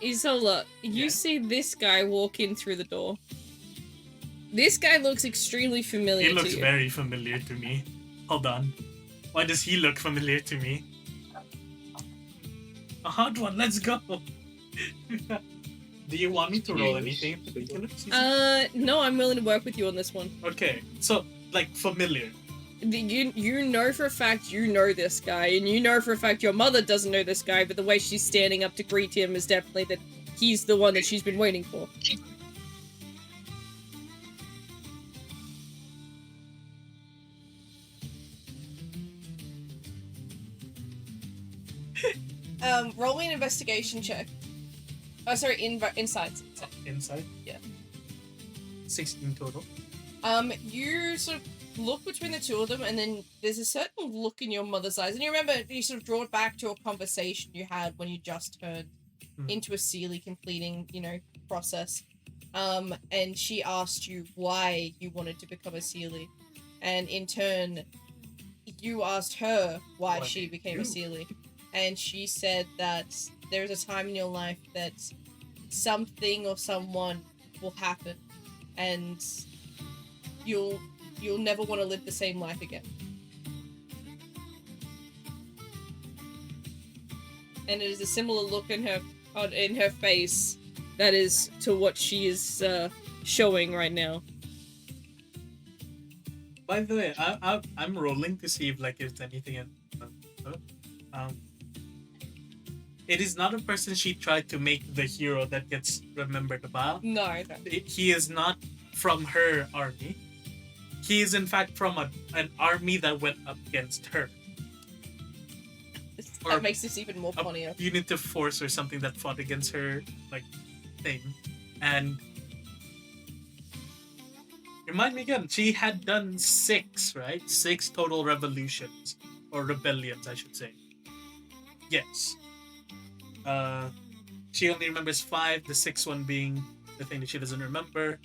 Isola, you Yeah. see this guy walk in through the door. This guy looks extremely familiar He looks to you. very familiar to me. Hold on. Why does he look familiar to me? A hot one, let's go! Do you want me to roll anything in particular? No, I'm willing to work with you on this one. Okay, so, like, familiar. You know for a fact you know this guy, and you know for a fact your mother doesn't know this guy, but the way she's standing up to greet him is definitely that he's the one that she's been waiting for. Roll me an investigation check. Oh, sorry, insights. Inside? Yeah. 16 total. You sort of look between the two of them, and then there's a certain look in your mother's eyes, and you remember you sort of draw it back to a conversation you had when you just turned into a Sealy completing, process. And she asked you why you wanted to become a Sealy, and in turn, you asked her why she became a Sealy, and she said that there is a time in your life that something or someone will happen, and you'll never want to live the same life again. And it is a similar look in her face that is to what she is showing right now. By the way, I'm rolling to see if there's anything in. It is not a person she tried to make the hero that gets remembered about. No. He is not from her army. He is in fact from an army that went up against her. That makes this even more funnier. Punitive force or something that fought against her thing. And remind me again, she had done 6, right? 6 total revolutions. Or rebellions, I should say. Yes. She only remembers 5, the 6th one being the thing that she doesn't remember.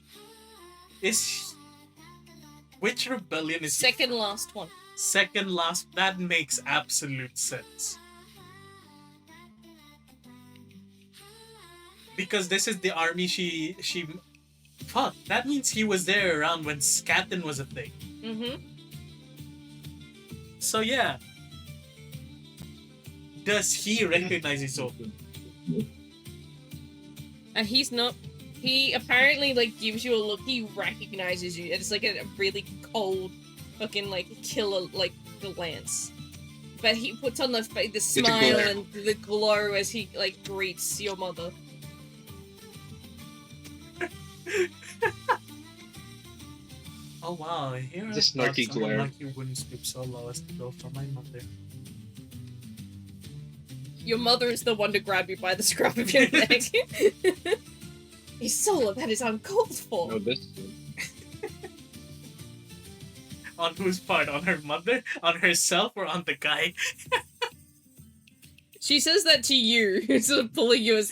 Which rebellion is Second last one. Second last? That makes absolute sense. Because this is the army she fuck, that means he was there around when Skatten was a thing. Mm-hmm. So yeah. Does he recognize Isola? And he's not. He apparently gives you a look. He recognizes you. It's a really cold, fucking killer glance. But he puts on the smile and the glow as he greets your mother. Oh wow, here The snarky glare. Like you wouldn't stoop so low as to go for my mother. Your mother is the one to grab you by the scruff of your neck. Isola, that is uncalled for. No, this. On whose part? On her mother? On herself? Or on the guy? She says that to you, sort of pulling you as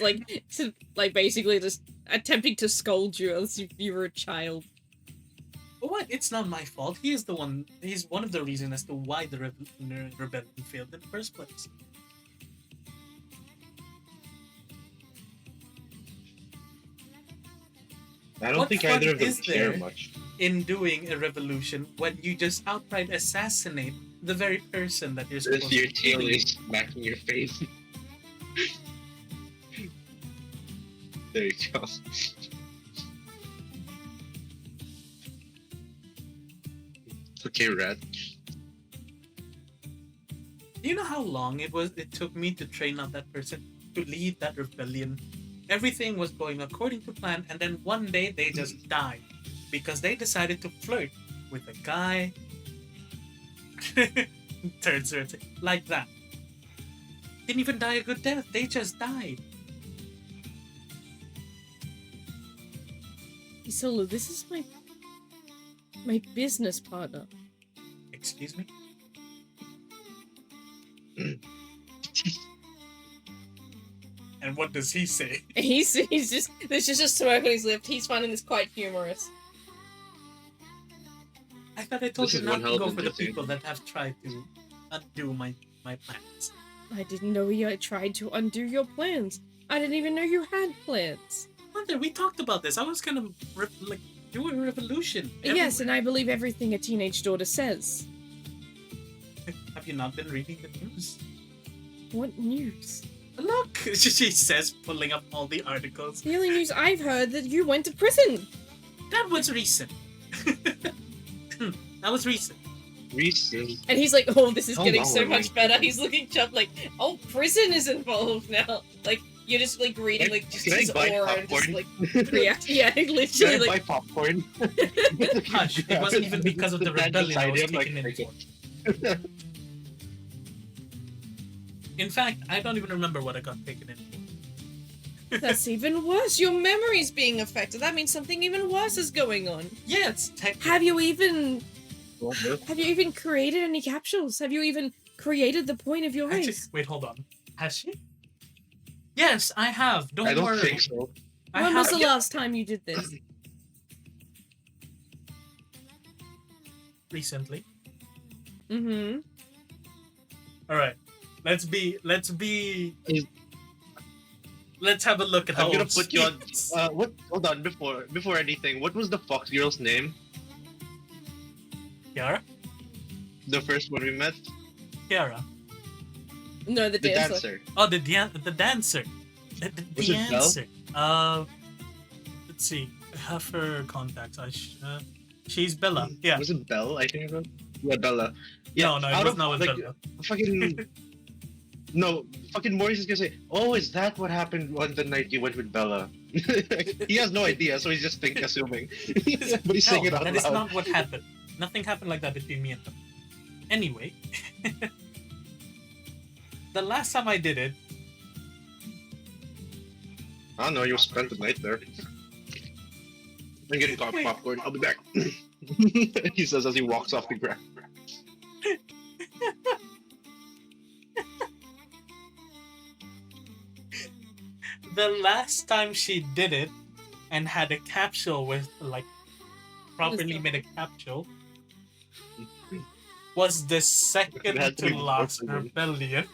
basically just attempting to scold you as if you were a child. What? It's not my fault. He is the one. He's one of the reasons as to why the rebellion failed in the first place. I don't What think fun either of them is care there? much. In doing a revolution when you just outright assassinate the very person that you're supposed If to your be tail killing. is smacking your face. There you go. Okay, Rat. Do you know how long it took me to train up that person to lead that rebellion? Everything was going according to plan, and then one day they just died because they decided to flirt with a guy. Turns around like that. Didn't even die a good death. They just died. Isolu, this is my business partner. Excuse me? And what does he say? He's just there's just a smirk on his lip. He's finding this quite humorous. I thought I told This you is not one to hell go of a for the detail. people that have tried to undo my plans. I didn't know you tried to undo your plans. I didn't even know you had plans. Mother, we talked about this. I was gonna do a revolution. Yes, and I believe everything a teenage daughter says. Have you not been reading the news? What news? Look, she says, pulling up all the articles. The only news I've heard that you went to prison. That was recent. That was recent. Reese's. And he's like, oh, this is How getting long so were we? much better. He's looking up like, oh, prison is involved now. Like, you're just like reading like just Can I his buy aura and just popcorn? like react. Yeah, Can literally I buy like popcorn? Hush, it wasn't even because of the rebellion I was taken in for. In fact, I don't even remember what I got taken in for. that's even worse. Your memory's being affected. That means something even worse is going on. Yeah, it's technically. Have you even created any capsules? Have you even created the point of your Actually, race? wait, hold on. Has she? Yes, I have. Don't I don't worry. think so. When was the last time you did this? Recently. Mm-hmm. All right. Let's have a look at how I'm gonna old put she you on. is. What? Hold on. Before anything, what was the fox girl's name? Kiara? The first one we met. Kiara. No, the The dancer. dancer. Oh, the dancer. The Was it Belle? dancer. Let's see. I have her contacts. She's Bella. Yeah. Was it Belle? I think it was. Yeah, Bella. Yeah. No, it out was of, not with like, Bella. Fucking. No, fucking Maurice is gonna say, "Oh, is that what happened on the night you went with Bella?" He has no idea, so he's just assuming. But he's saying it out that is loud. not what happened. Nothing happened like that between me and them. Anyway, the last time I did it, I don't know. You spent the night there. I'm getting popcorn. I'll be back. He says as he walks off the ground. the last time she did it and had a capsule with like properly made a capsule was the It second had to to be last before the- rebellion.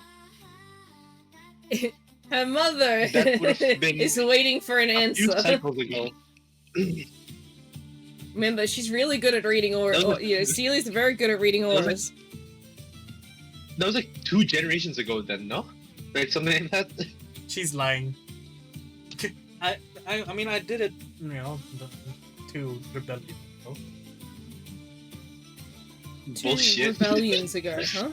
Her mother That would've been is waiting for an A few answer. cycles ago. Remember, she's really good at reading auras. That was- You know, Celia's very good at reading was auras. That was like 2 generations ago, then, no? Right, something like that. She's lying. I mean I did it, to rebellion. You know? Two Bullshit. rebellions ago, huh?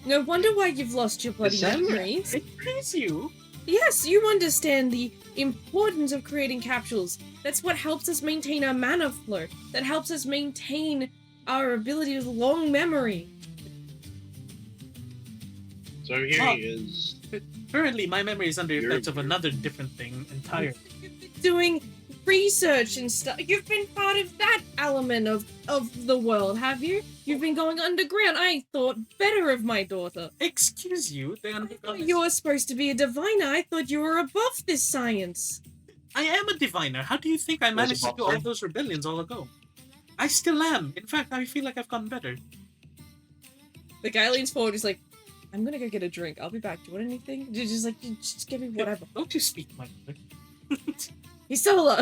No wonder why you've lost your bloody Is that- memories. It praise you. Yes, you understand the importance of creating capsules. That's what helps us maintain our mana flow. That helps us maintain our ability with long memory. So I'm hearing is Currently, my memory is under You're- effects of another different thing entirely. Doing research and stuff. You've been part of that element of the world, have you? You've been going underground. I thought better of my daughter. Excuse you, I thought you were supposed to be a diviner. I thought you were above this science. I am a diviner. How do you think I managed to do all popcorn? those rebellions all ago? I still am. In fact, I feel like I've gotten better. The guy leans forward. He's like, "I'm gonna go get a drink. I'll be back. Do you want anything?" Just like, just give me whatever. Don't you speak my language. He's Sola.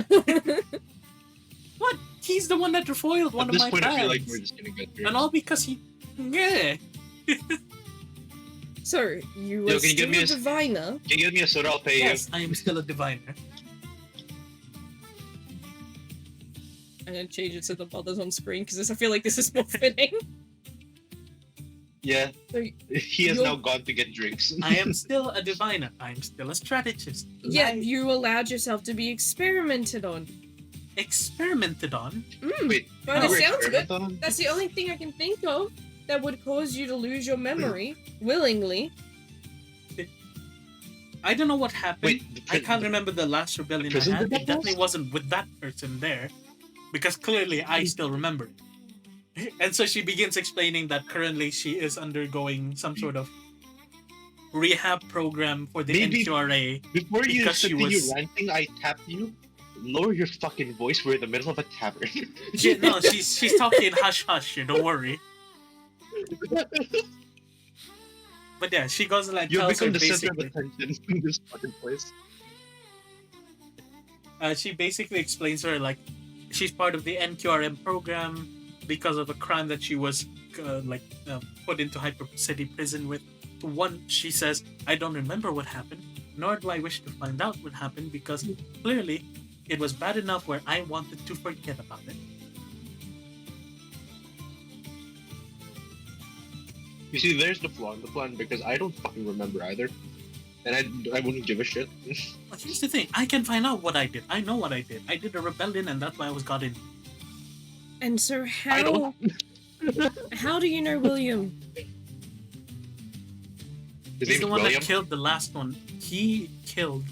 What? He's the one that foiled one At of this my point, I feel like plans. we're just gonna get through. And all because he... Yeah. So you Yo, were can you give still me a a- diviner. Can you give me a soda? I'll pay Yes, I am still a diviner. I'm gonna change it so the mother's on screen because I feel like this is more fitting. you. Yeah, So, he has You're- now gone to get drinks. I am still a diviner. I am still a strategist. yeah, you allowed yourself to be experimented on. Experimented on. Wait, But you it were sounds good. experimental on? That's the only thing I can think of that would cause you to lose your memory willingly. I don't know what happened. Wait, the I can't remember the last rebellion I prison had. did that It definitely last? wasn't with that person there. Because clearly I still remember it. And so she begins explaining that currently she is undergoing some sort of rehab program for the Maybe- NQRA. Before you Because she continue was- ranting, I tapped you. Lower your fucking voice. We're in the middle of a tavern. No, she's talking in hush hush, don't worry. But yeah, she goes and like You've tells her become the center of basically. attention in this fucking place. She basically explains to her like she's part of the NQRM program because of a crime that she was put into Hyper City prison with. One, she says, I don't remember what happened, nor do I wish to find out what happened because clearly it was bad enough where I wanted to forget about it. You see, there's the flaw in the plan because I don't fucking remember either. And I wouldn't give a shit. But here's the thing, I can find out what I did. I know what I did. I did a rebellion and that's why I was got in. And so I don't. how do you know William? His He's name's the one William. that killed the last one. He killed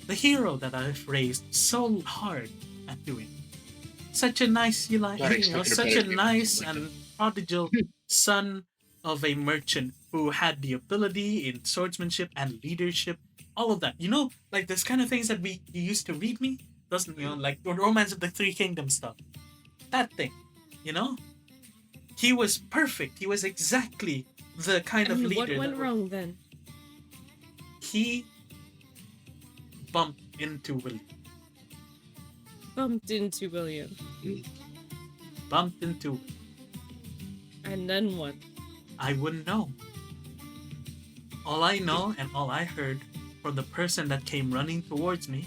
the hero that I've raised so hard at doing. Such a nice, Not expecting a such better a game nice like and prodigal son of a merchant who had the ability in swordsmanship and leadership, all of that. You know, like this kind of things that you used to read me, doesn't like the Romance of the Three Kingdoms stuff. That thing, you know. He was perfect. He was exactly the kind of And leader. what went that wrong then? He bumped into William. Bumped into William. Bumped into. And then what? I wouldn't know. All I know and all I heard from the person that came running towards me,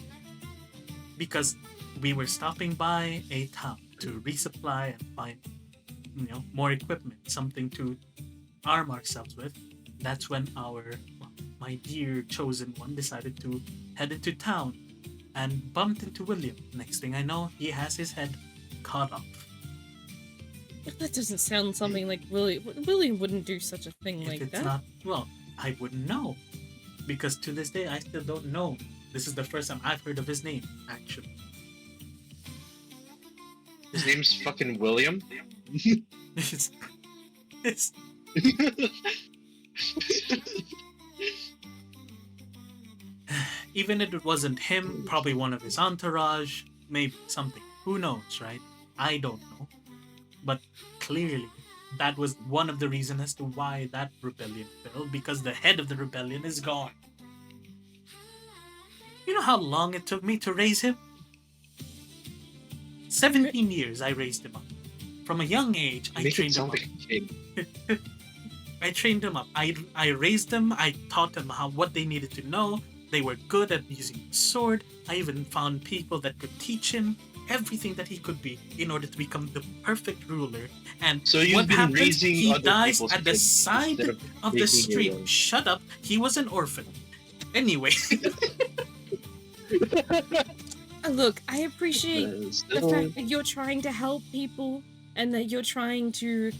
because we were stopping by a town to resupply and find, more equipment, something to arm ourselves with. That's when my dear chosen one decided to head into town and bumped into William. Next thing I know, he has his head cut off. That doesn't sound something like William. William wouldn't do such a thing If like it's that. not, well, I wouldn't know. Because to this day, I still don't know. This is the first time I've heard of his name, actually. His name's fucking William. it's, even if it wasn't him, probably one of his entourage, maybe something. Who knows, right? I don't know. But clearly, that was one of the reasons as to why that rebellion failed, because the head of the rebellion is gone. You know how long it took me to raise him? 17 years I raised him up. From a young age, I Make it trained him sound up. like a kid. I trained them up. I raised them. I taught them what they needed to know. They were good at using the sword. I even found people that could teach him everything that he could be in order to become the perfect ruler. And So you've what been happens? raising He other dies people's at the kids side instead of the making your street. own. Shut up. He was an orphan. Anyway, Look, I appreciate the Still- fact that you're trying to help people and that you're trying to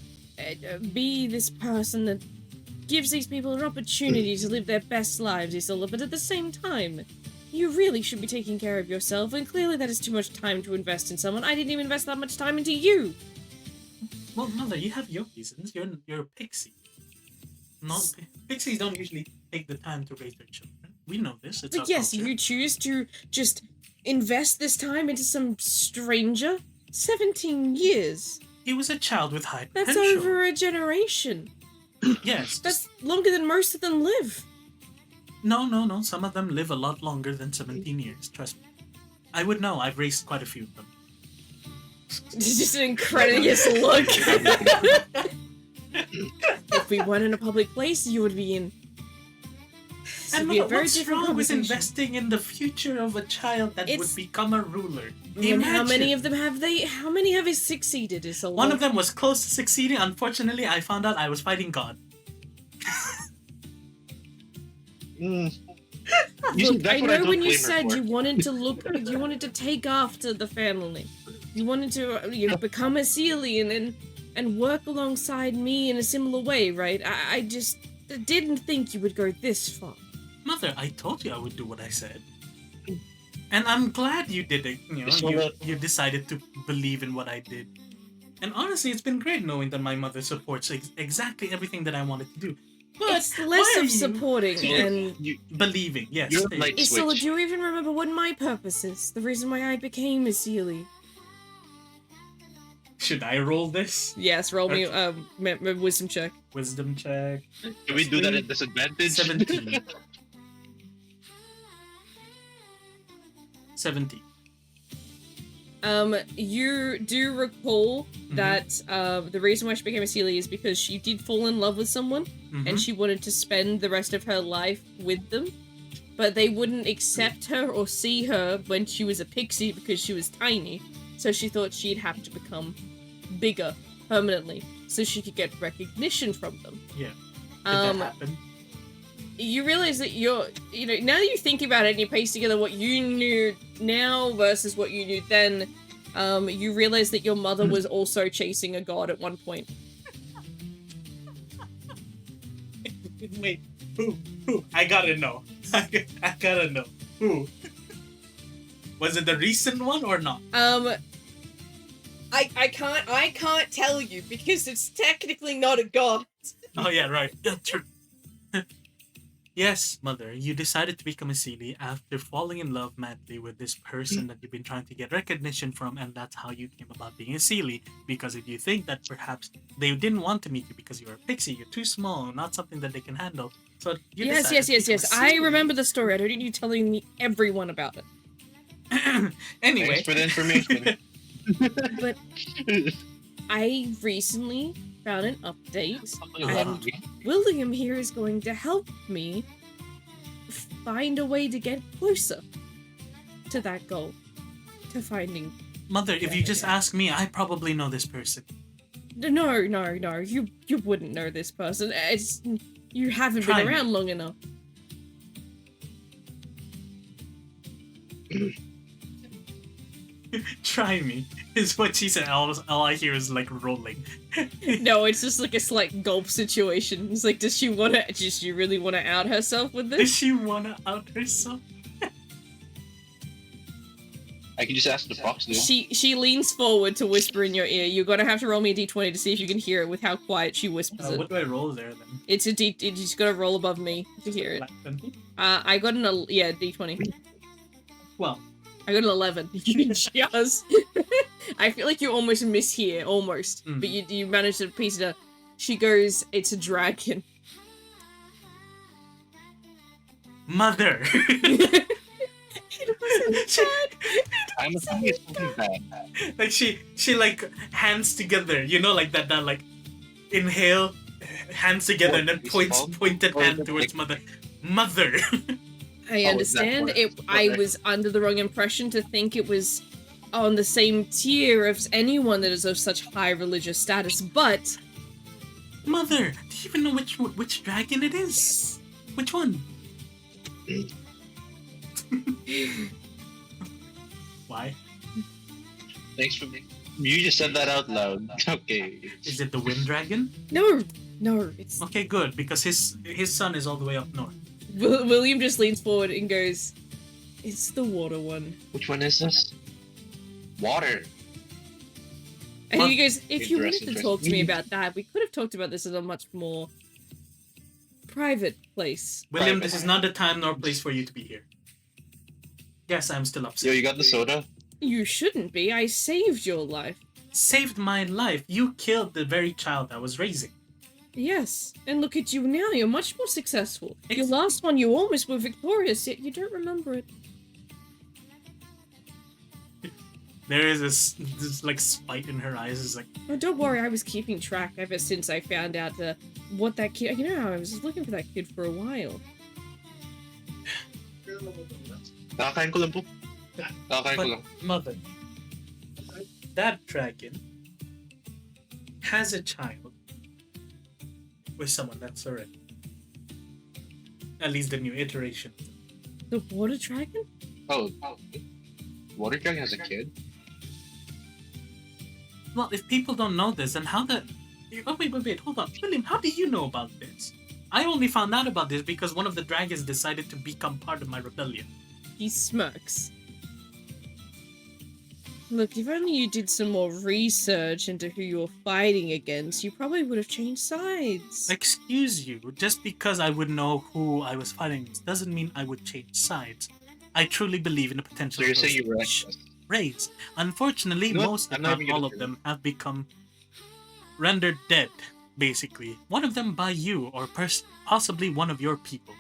be this person that gives these people an opportunity to live their best lives, Isola, but at the same time, you really should be taking care of yourself, and clearly that is too much time to invest in someone. I didn't even invest that much time into you! well, Mother, you have your reasons. You're a pixie. Not pixies don't usually take the time to raise their children. We know this. It's our But yes, culture. you choose to just invest this time into some stranger 17 years. He was a child with high That's potential. over a generation. Yes. That's longer than most of them live. No. Some of them live a lot longer than 17 years. Trust me. I would know. I've raised quite a few of them. It's just an incredulous look. If we weren't in a public place, you would be in. This And would be a very what's different wrong with conversation. investing in the future of a child that It's- would become a ruler? And how many Imagine. of them have they? How many have succeeded? Is a One lot. of them was close to succeeding. Unfortunately, I found out I was fighting God. You see, Look, that's I what know don't when you blame her said for. you wanted to look, you wanted to take after the family. You wanted to become a Celian and work alongside me in a similar way, right? I just didn't think you would go this far. Mother, I told you I would do what I said. And I'm glad you did it. You So know, that- you decided to believe in what I did. And honestly, it's been great knowing that my mother supports exactly everything that I wanted to do. But It's less why are of you supporting and. believing? Yes. You're there like- you Isola, Switch. do you even remember what my purpose is? The reason why I became a Sealy? go. Should I roll this? Yes, roll me wisdom check. Wisdom check. Can we do that at disadvantage? 17. 17. You do recall Mm-hmm. that the reason why she became a Sealy is because she did fall in love with someone Mhm. and she wanted to spend the rest of her life with them, but they wouldn't accept her or see her when she was a pixie because she was tiny, so she thought she'd have to become bigger permanently so she could get recognition from them. Yeah. Did that Um, happen? you realize that now that you think about it and you piece together what you knew now versus what you knew then, you realize that your mother was also chasing a god at one point. Wait, who? I gotta know. I gotta know. Who? Was it the recent one or not? I can't tell you because it's technically not a god. Oh yeah, right. Yeah, true. Yes, mother, you decided to become a Sealy after falling in love madly with this person that you've been trying to get recognition from, and that's how you came about being a Sealy. Because if you think that perhaps they didn't want to meet you because you're a pixie, you're too small, not something that they can handle. So you Yes. decided to become a I Sealy. remember the story. I don't need you telling me everyone about it. Anyway. Thanks for the information. But I recently found an update, and William here is going to help me find a way to get closer to that goal, to finding. Mother, if you just ask me, I probably know this person. No, you wouldn't know this person. You haven't Try been me. around long enough. Try me, is what she said. All I hear is like rolling. No, it's just like a slight gulp situation. It's like, does she really want to out herself with Does this? she wanna out herself? I can just ask the fox, dude. She leans forward to whisper in your ear. You're gonna have to roll me a d20 to see if you can hear it with how quiet she whispers it. What do I roll there then? It's a d. You just gotta roll above me to hear it. 20? I got d20. Well, I got an 11. You just. I feel like you almost mishear, almost, Mm. but you managed to piece it up. She goes, "It's a dragon." mother. she, I'm assuming it's something bad. like she like hands together, you know, like that like inhale, hands together, and then pointed Or hand is it towards like- mother. I Oh, understand. that It. works. I Okay. was under the wrong impression to think it was on the same tier as anyone that is of such high religious status, but Mother, do you even know which dragon it is? Which one? Why? Thanks for you just said that out loud. Okay. Is it the wind dragon? no, it's Okay, good, because his son is all the way up north. William just leans forward and goes, "It's the water one." Which one is this? Water. And he Well, goes, "If you wanted to interesting. talk to me about that, we could have talked about this in a much more private place." William, Private. this is not the time nor place for you to be here. Yes, I'm still Yo, upset. you got the soda? You shouldn't be. I saved your life. Saved my life. You killed the very child I was raising. Yes, and look at you now. You're much more successful. Your Ex- last one, you almost were victorious, yet you don't remember it. There is this like spite in her eyes. It's like, Oh, don't worry. I was keeping track ever since I found out what that kid. You know, I was looking for that kid for a while. Nakakain ko lang po. Nakakain ko but lang. mother, that dragon has a child with someone that's already. At least the new iteration. The water dragon? Oh. Water Dragon has a kid? Well, if people don't know this, then how the... Oh, wait, hold on. William, how do you know about this? I only found out about this because one of the dragons decided to become part of my rebellion. He smirks. Look, if only you did some more research into who you're fighting against, you probably would have changed sides. Excuse you, just because I would know who I was fighting against doesn't mean I would change sides. I truly believe in the potential So you're of saying those you were reckless? raids. Unfortunately, You know what? most, I'm if not not even all gonna of them, have become rendered dead, basically. One of them by you, or possibly one of your people.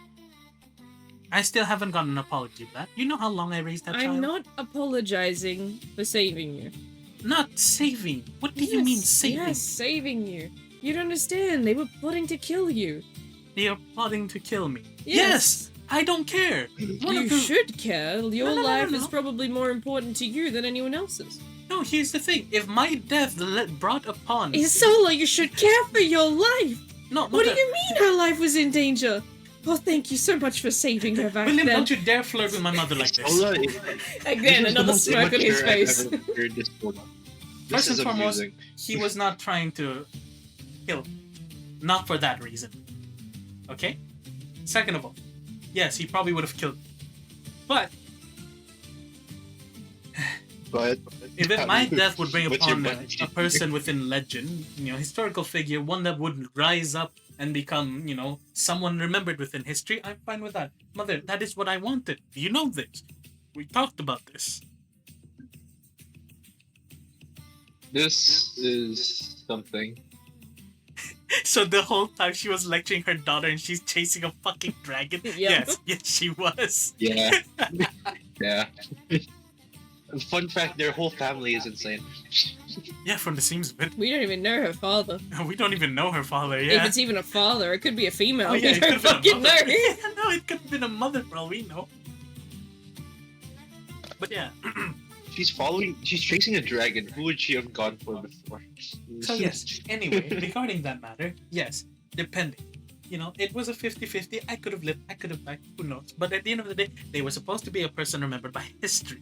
I still haven't gotten an apology for that. You know how long I raised that child? I'm not apologizing for saving you. Not saving. What do you mean saving? Yes, saving you. You don't understand. They were plotting to kill you. They are plotting to kill me. Yes. I don't care. One You of them... should care. Your No. life is probably more important to you than anyone else's. No, here's the thing. If my death brought upon... Isola, you should care for your life. No, What do mother- you mean her life was in danger? Oh, thank you so much for saving her back William, then. don't you dare flirt with my mother like this. Isola is- Again, this is the another most smirk on his immature I've face. ever heard this for. This First and is foremost, amusing. he was not trying to kill. Not for that reason. Okay? Second of all, yes, he probably would have killed me. But But if my death would bring What's your upon budget? a person within legend, historical figure, one that would rise up and become, someone remembered within history, I'm fine with that. Mother, that is what I wanted. You know this. We talked about this. this is something. So the whole time she was lecturing her daughter and she's chasing a fucking dragon? Yeah. Yes, she was. Yeah. Yeah. Fun fact, their whole family is insane. Yeah, from the seams of it. We don't even know her father. We don't even know her father, If yeah. it's even a father, it could be a female. Oh, yeah, we it don't could've been a fucking know. mother. Yeah, no, it could have been a mother for all we know. But yeah. She's chasing a dragon. Who would she have gone for before? So yes, anyway, regarding that matter, yes, depending. It was a 50-50. I could have lived, I could have died, who knows. But at the end of the day, they were supposed to be a person remembered by history.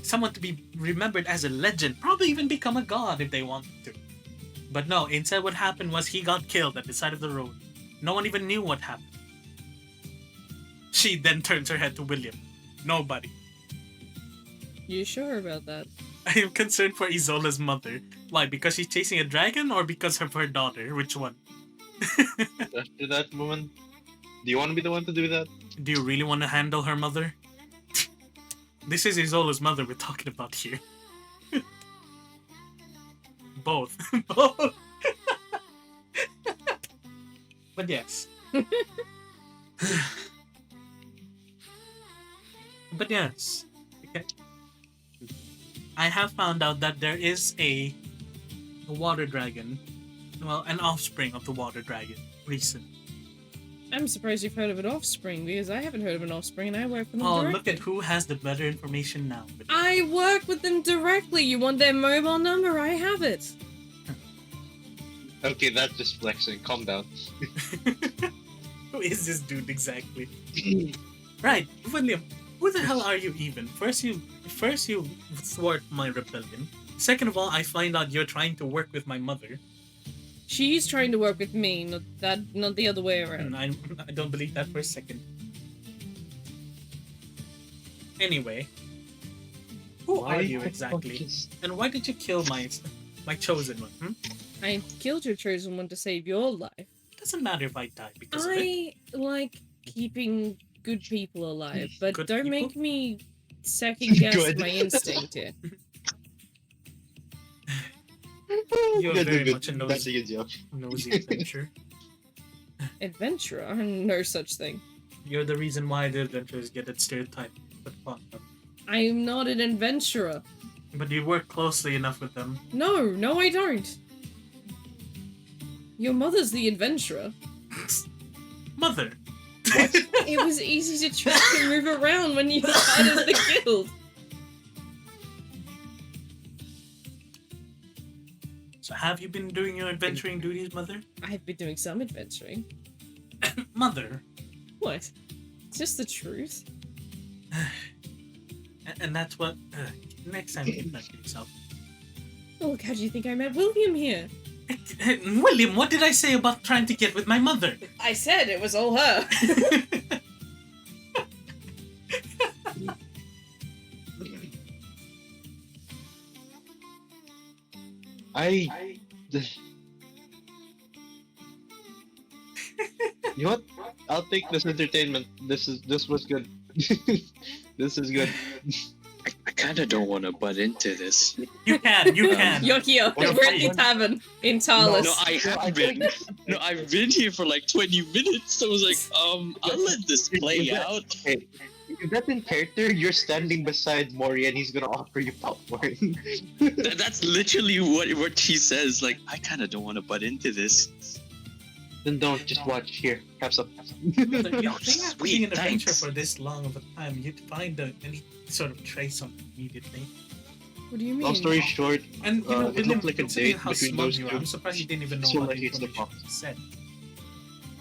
Someone to be remembered as a legend, probably even become a god if they wanted to. But no, instead what happened was he got killed at the side of the road. No one even knew what happened. She then turns her head to William. Nobody. You sure about that? I am concerned for Isola's mother. Why? Because she's chasing a dragon or because of her daughter? Which one? After that moment, do you want to be the one to do that? Do you really want to handle her mother? This is Isola's mother we're talking about here. Both. Both. But yes. But yes. Okay. I have found out that there is a water dragon. Well, an offspring of the water dragon. Recent. I'm surprised you've heard of an offspring, because I haven't heard of an offspring and I work with them Oh, directly. look at who has the better information now. I work with them directly. You want their mobile number? I have it. Okay, that's just flexing. Calm down. Who is this dude exactly? Right, William, who the hell are you even? First you thwart my rebellion. Second of all, I find out you're trying to work with my mother. She's trying to work with me, not the other way around. And I don't believe that for a second. Anyway, who are you exactly? And why did you kill my chosen one? Hmm? I killed your chosen one to save your life. Doesn't matter if I die because of it. I like keeping good people alive, but Good don't people? make me second guess Good. my instinct here. You're Good, very good. much a That's a good job. nosy adventurer. Adventurer? No such thing. You're the reason why the adventurers get that stereotype. I am not an adventurer. But you work closely enough with them. No, I don't. Your mother's the adventurer. Mother! It was easy to track and move around when you were part of the guild. So have you been doing your adventuring duties, Mother? I've been doing some adventuring. Mother! What? It's just the truth. And that's what... next time you can yourself. Oh, look, how do you think I met William here? William, what did I say about trying to get with my mother? I said it was all her. You know what? I'll take this entertainment. This was good. This is good. I kind of don't want to butt into this. You can. You're here. Well, We're at the tavern in Talos. No, I have been. No, I've been here for like 20 minutes. So I was like, I'll let this play out. Hey, if that's in character, you're standing beside Mori and he's gonna offer you popcorn. That's literally what he says. Like, I kind of don't want to butt into this. Then don't, just watch. Here, have some. Mother, you think after Sweet, being an adventurer thanks. for this long of a time, you'd find any sort of trace on it immediately. What do you mean? Long story short, And you know, it William, looked like a considering date how between smug those you are, two. I'm surprised you didn't even know So about like the it's the information box. he said.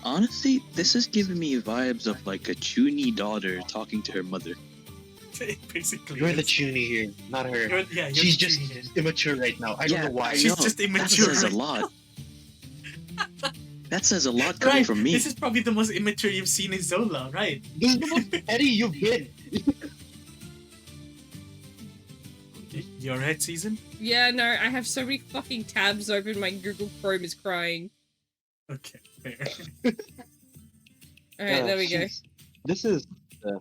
Honestly, this is giving me vibes of like a Chuny daughter talking to her mother. Basically, you're the it's- Chuny here, not her. you're She's the just genius. immature right now. I don't know why. I She's know. just That immature says a right lot. That says a lot coming Right, from me. this is probably the most immature you've seen in Zola, right? This is the most petty you've been. Your head season? Yeah, no, I have so many fucking tabs open, my Google Chrome is crying. Okay, fair. Alright, there we go. jeez. This is. You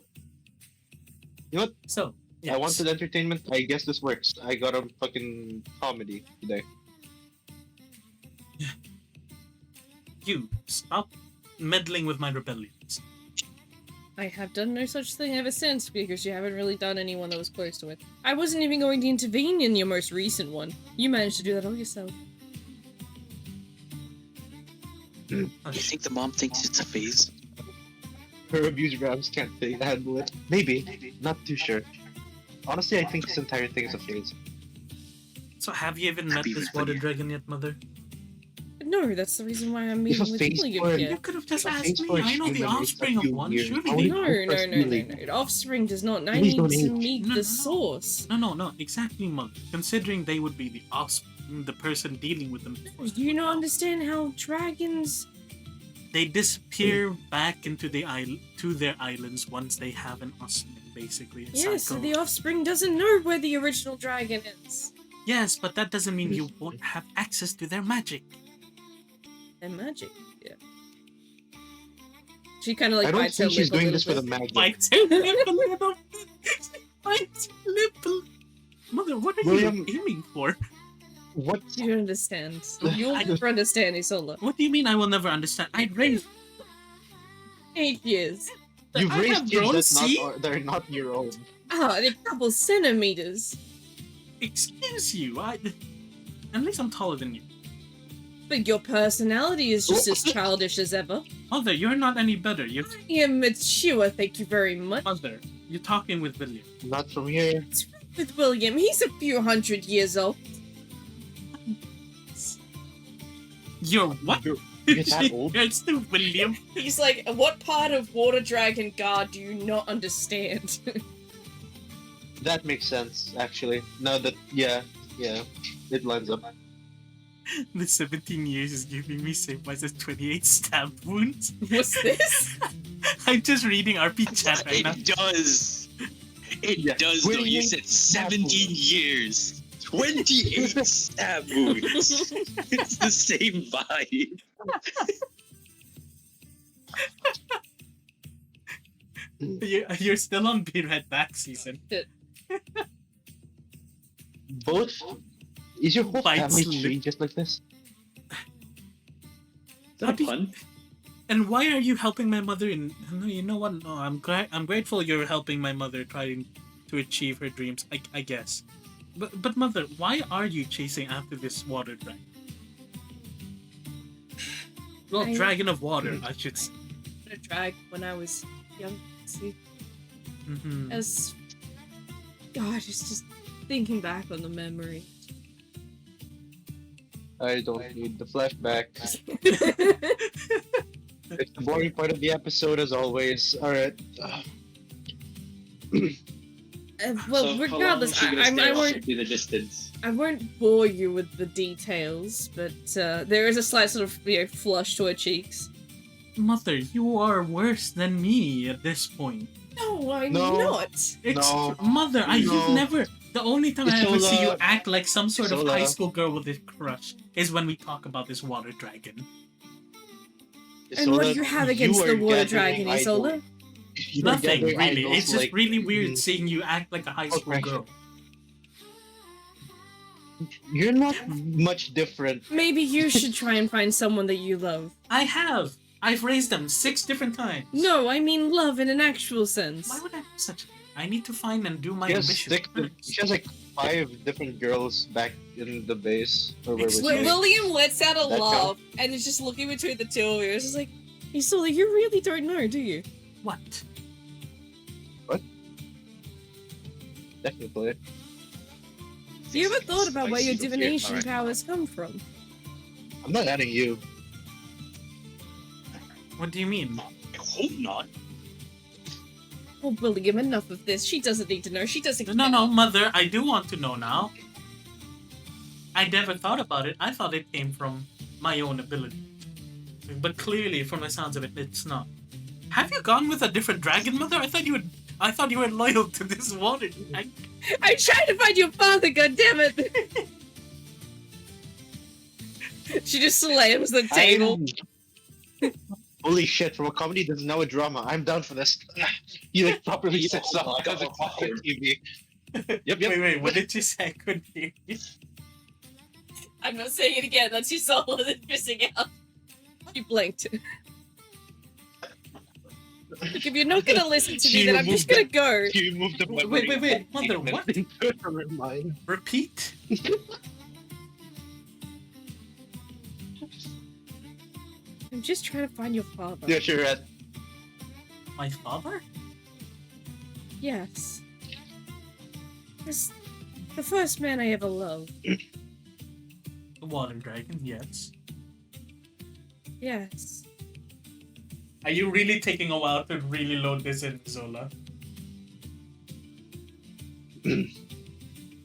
know what? So, yes. I wanted entertainment. I guess this works. I got a fucking comedy today. You stop meddling with my rebellions. I have done no such thing ever since, because you haven't really done anyone that was close to it. I wasn't even going to intervene in your most recent one. You managed to do that all yourself. You think the mom thinks it's a phase? Her abuse grabs can't handle it. Maybe. Not too sure. Honestly, I think this entire thing is a phase. So have you even met Happy this with water you. dragon yet, Mother? No, that's the reason why I'm If a meeting with phase William for- You here. could have just It's a asked phase me. for a I know the human, it's a offspring of few one. years. Surely Only they... No. Offspring does not. I Please need don't to age. meet No, the no. source. No, exactly, Mother. Considering they would be the offspring, the person dealing with them. Do you not understand how dragons... They disappear back into the to their islands once they have an offspring, basically. A Yes, so cycle. the offspring doesn't know where the original dragon is. Yes, but that doesn't mean you won't have access to their magic. And magic, yeah. She kind of like I don't bites her think she's lip a doing little this for the bit. magic. Bites her lip a little bit. Bites her lip a little. Mother, what are William- you aiming for? What? You don't understand. You'll never understand, Isola. What do you mean I will never understand? I raised... 8 years. You've I have raised grown, kids see? that are not your own. Ah, a couple centimeters. Excuse you, at least I'm taller than you. But your personality is just as childish as ever. Mother, you're not any better. I am mature, thank you very much. Mother, you're talking with William. Not from here. What's wrong with William? He's a few hundred years old. You're what? You're that old? It's the William. He's like, what part of Water Dragon God do you not understand? That makes sense, actually. Now that, yeah, it lines up. The 17 years is giving me same as 28 stab wounds. What's this? I'm just reading RP chat right now. It does. It Yeah. does, though. You 28 said stab 17 wounds. years. 28 stab wounds. It's the same vibe. You're still on Be Right Back season. Both. Is your whole Bite family slip. tree just like this? Is that a pun? And why are you helping my mother? No, you know what? No, I'm grateful you're helping my mother trying to achieve her dreams. I guess. But mother, why are you chasing after this water dragon? Well, dragon of water, I should say. A drag when I was young. See, Mm-hmm. as gosh, it's just thinking back on the memory. I don't need the flashback. It's the boring part of the episode, as always. Alright. Well, So, regardless, how long is she gonna I stare off won't. into the distance? I won't bore you with the details, but there is a slight sort of flush to her cheeks. Mother, you are worse than me at this point. No, I'm No. not. It's No. Mother, you've No. never. The only time I ever see you Isola. act like some sort of Isola. high school girl with a crush is when we talk about this water dragon. And what do you have against the water dragon, Isola? Nothing really. It's just really weird seeing you act like a high school pressure. girl. You're not much different. Maybe you should try and find someone that you love. I have. I've raised them 6 different times. No, I mean love in an actual sense. Why would I have such? I need to find and do my She has, ambition. she has like 5 different girls back in the base. Or where was Excuse- she? William lets out a That laugh and is just looking between the two of you. It's just like, Isola, you really don't know, do you? What? Definitely. You ever thought about where your Spicy. divination Alright. powers come from? I'm not adding you. What do you mean? I hope not. Oh, William, enough of this. She doesn't need to know. She doesn't care. No, Mother, I do want to know now. I never thought about it. I thought it came from my own ability. But clearly, from the sounds of it, it's not. Have you gone with a different dragon, Mother? I thought you were loyal to this water. I'm trying to find your father, goddammit! She just slams the table. Holy shit, from a comedy that's now a drama. I'm down for this. He like properly Yeah, sits hold up on, I got because it's my fucking TV. Yep. Wait, what did you say? I couldn't hear you. I'm not saying it again. That's your soul that's missing out. She blinked. Look, if you're not gonna listen to me, She then I'm just gonna removed go. He removed the Wait, Mother, what? From her mind. Repeat? I'm just trying to find your father. Yeah, sure, Red. My father? Yes. It's the first man I ever loved. The water dragon, yes. Yes. Are you really taking a while to really load this in, Zola?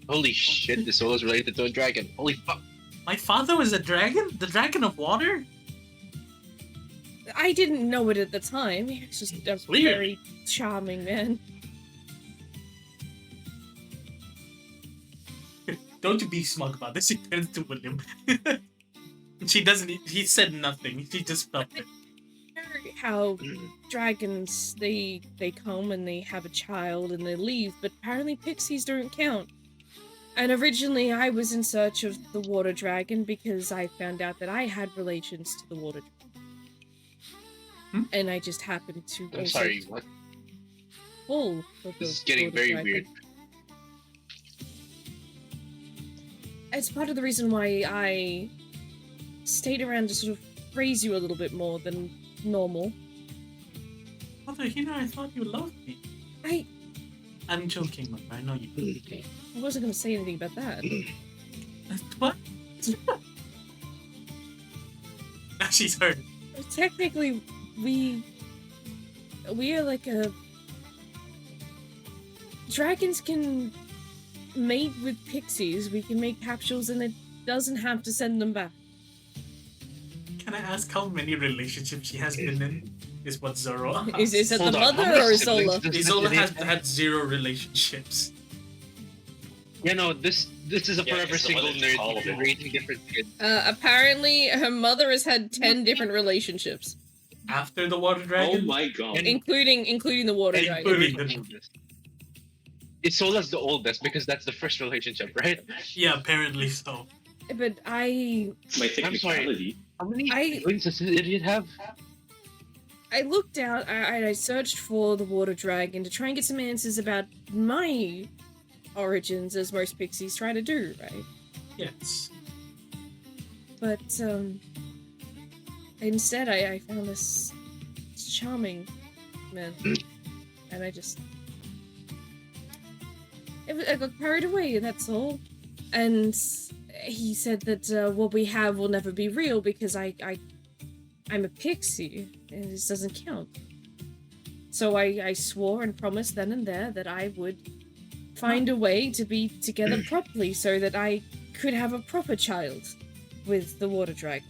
Holy shit, this solo's related to a dragon. Holy fuck. My father was a dragon? The dragon of water? I didn't know it at the time. He was just a Weird. very charming man. Don't you be smug about this. She turns to William. She doesn't. He said nothing. She just felt it. How dragons they come and they have a child and they leave, but apparently pixies don't count. And originally I was in search of the water dragon because I found out that I had relations to the water dragon. And I just happened to I'm also sorry, what? pull for the This is getting water very dragon. weird. It's part of the reason why I stayed around to sort of praise you a little bit more than normal. Mother, I thought you loved me. I'm joking, Mother. I know you do. I wasn't going to say anything about that. What? Now she's hurt. Technically, we are like a... Dragons can mate with pixies. We can make capsules and it doesn't have to send them back. Can I ask how many relationships she has been in? Is what Zoro asked. Is it Hold the on, how mother many or siblings Isola? does Isola has Anthony have? had 0 relationships. Yeah, no, this is a Yeah, forever it's the single mother just called nerd it. raising different kids. Apparently, her mother has had 10 different relationships. after the water Oh dragon. my god. including the water dragon. Including the It's Sola's the oldest because that's the first relationship, right? yeah, apparently so. But I My technicality. How many I- siblings does the idiot have? looked out, I searched for the water dragon to try and get some answers about my origins, as most pixies try to do, right? Yes. But instead I found this charming man, and I got carried away. That's all. And he said that what we have will never be real because I'm a pixie, and this doesn't count. So I swore and promised then and there that I would find a way to be together properly so that I could have a proper child with the water dragon.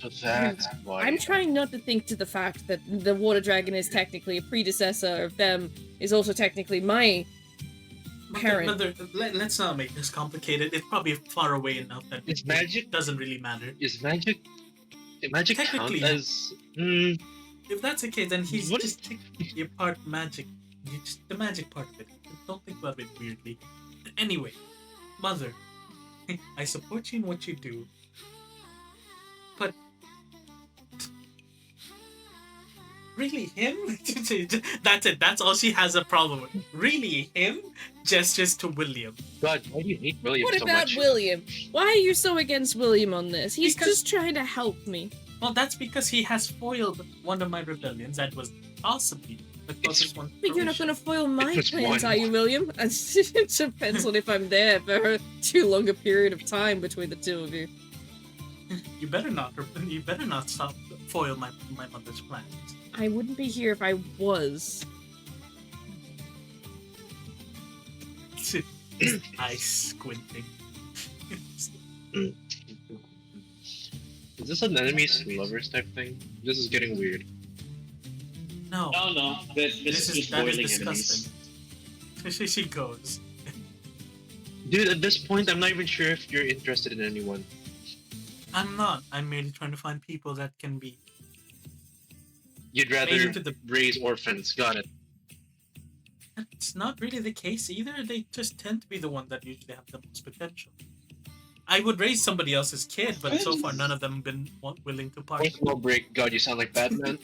So that's why. I'm trying not to think to the fact that the water dragon is technically a predecessor of them, is also technically my parent. Let's not make this complicated. It's probably far away enough that Is magic- it doesn't really matter. Is magic count Technically. as If that's the case, then he's What just technically a part magic. Just the magic part of it. Don't think about it weirdly. Anyway, Mother, I support you in what you do, but really him? That's it. That's all she has a problem with. Really him? Gestures to William. God? Why do you hate William What so about much? William? Why are you so against William on this? He's Because- just trying to help me. Well, that's because he has foiled one of my rebellions. That was possibly the closest one. But you're not fruition. going to foil my was plans, one. are you, William? It depends on if I'm there for too long a period of time between the two of you. You better not. You better not stop foil my mother's plans. I wouldn't be here if I was. Eyes squinting. Is this an enemies to lovers type thing? This is getting weird. No, No, this is just that is boiling disgusting. enemies. She goes. Dude, at this point, I'm not even sure if you're interested in anyone. I'm not. I'm merely trying to find people that can be. You'd Made rather into the- raise orphans. Got it. It's not really the case either. They just tend to be the ones that usually have the most potential. I would raise somebody else's kid, but so far none of them have been willing to part. Voicemail break. God, you sound like Batman.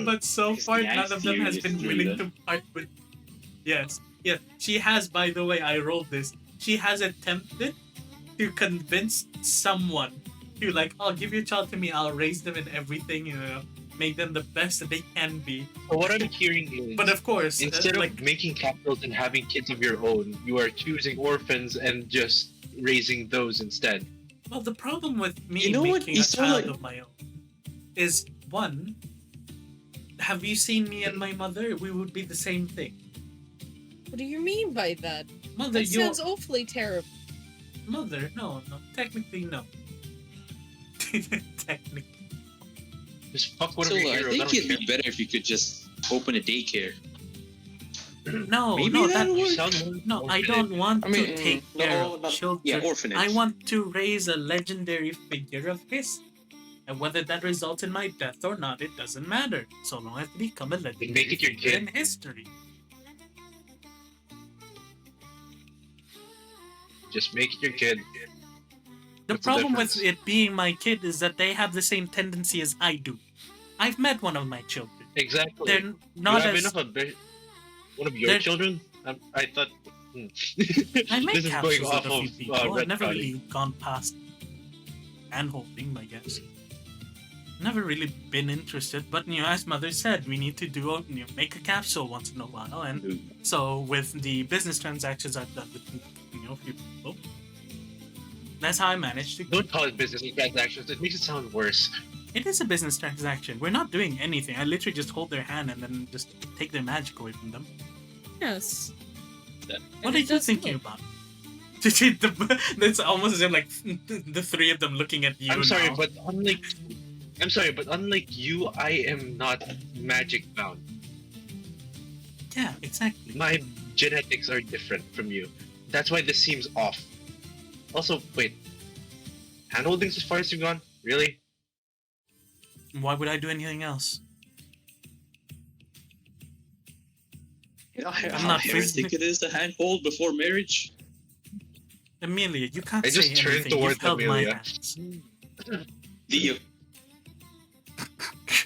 But so It's far, the none of them has serious been dude. willing to part with. Yes, yes. She has, by the way, I rolled this. She has attempted to convince someone to, like, oh, give your child to me, I'll raise them in everything, you know, make them the best that they can be. So what I'm hearing is, But of course, instead like, of making capitals and having kids of your own, you are choosing orphans and just raising those instead. well, the problem with me You know what? making a It's not child like- of my own is, one, have you seen me and my mother? We would be the same thing. What do you mean by that? Mother, That sounds awfully terrible. Mother, no, technically no. Technically. Just fuck one So of your I heroes. think don't it'd care. be better if you could just open a daycare. No, Maybe no, that'll that, work. You sound more no, I confident. don't want I mean, to take care of children. Yeah, orphanage. I want to raise a legendary figure of his. And whether that results in my death or not, it doesn't matter. So long as they become a legendary Make it your figure kid. in history. Just make it your kid. The What's the problem with difference? it being my kid is that they have the same tendency as I do. I've met one of my children. Exactly. They're you not have as enough of one of your they're- children? I thought. I make this is capsules going off with a few of people. I've Red never Friday. really gone past hand-holding, I guess. Never really been interested, but you know, as Mother said, we need to do make a capsule once in a while, and so with the business transactions I've done with a few people, that's how I managed to. Don't call it business transactions. It makes it sound worse. It is a business transaction. We're not doing anything. I literally just hold their hand and then just take their magic away from them. Yes. What are you thinking about? That's almost as if like the three of them looking at you. I'm sorry, now. but unlike you, I am not magic bound. Yeah, exactly. My genetics are different from you. That's why this seems off. Also, wait. Handholdings as far as you've gone? Really? Why would I do anything else? You know I'm how not heretic it is to handhold before marriage? Amelia, you can't I say just turned anything. You've towards held my Amelia. hands. Leo.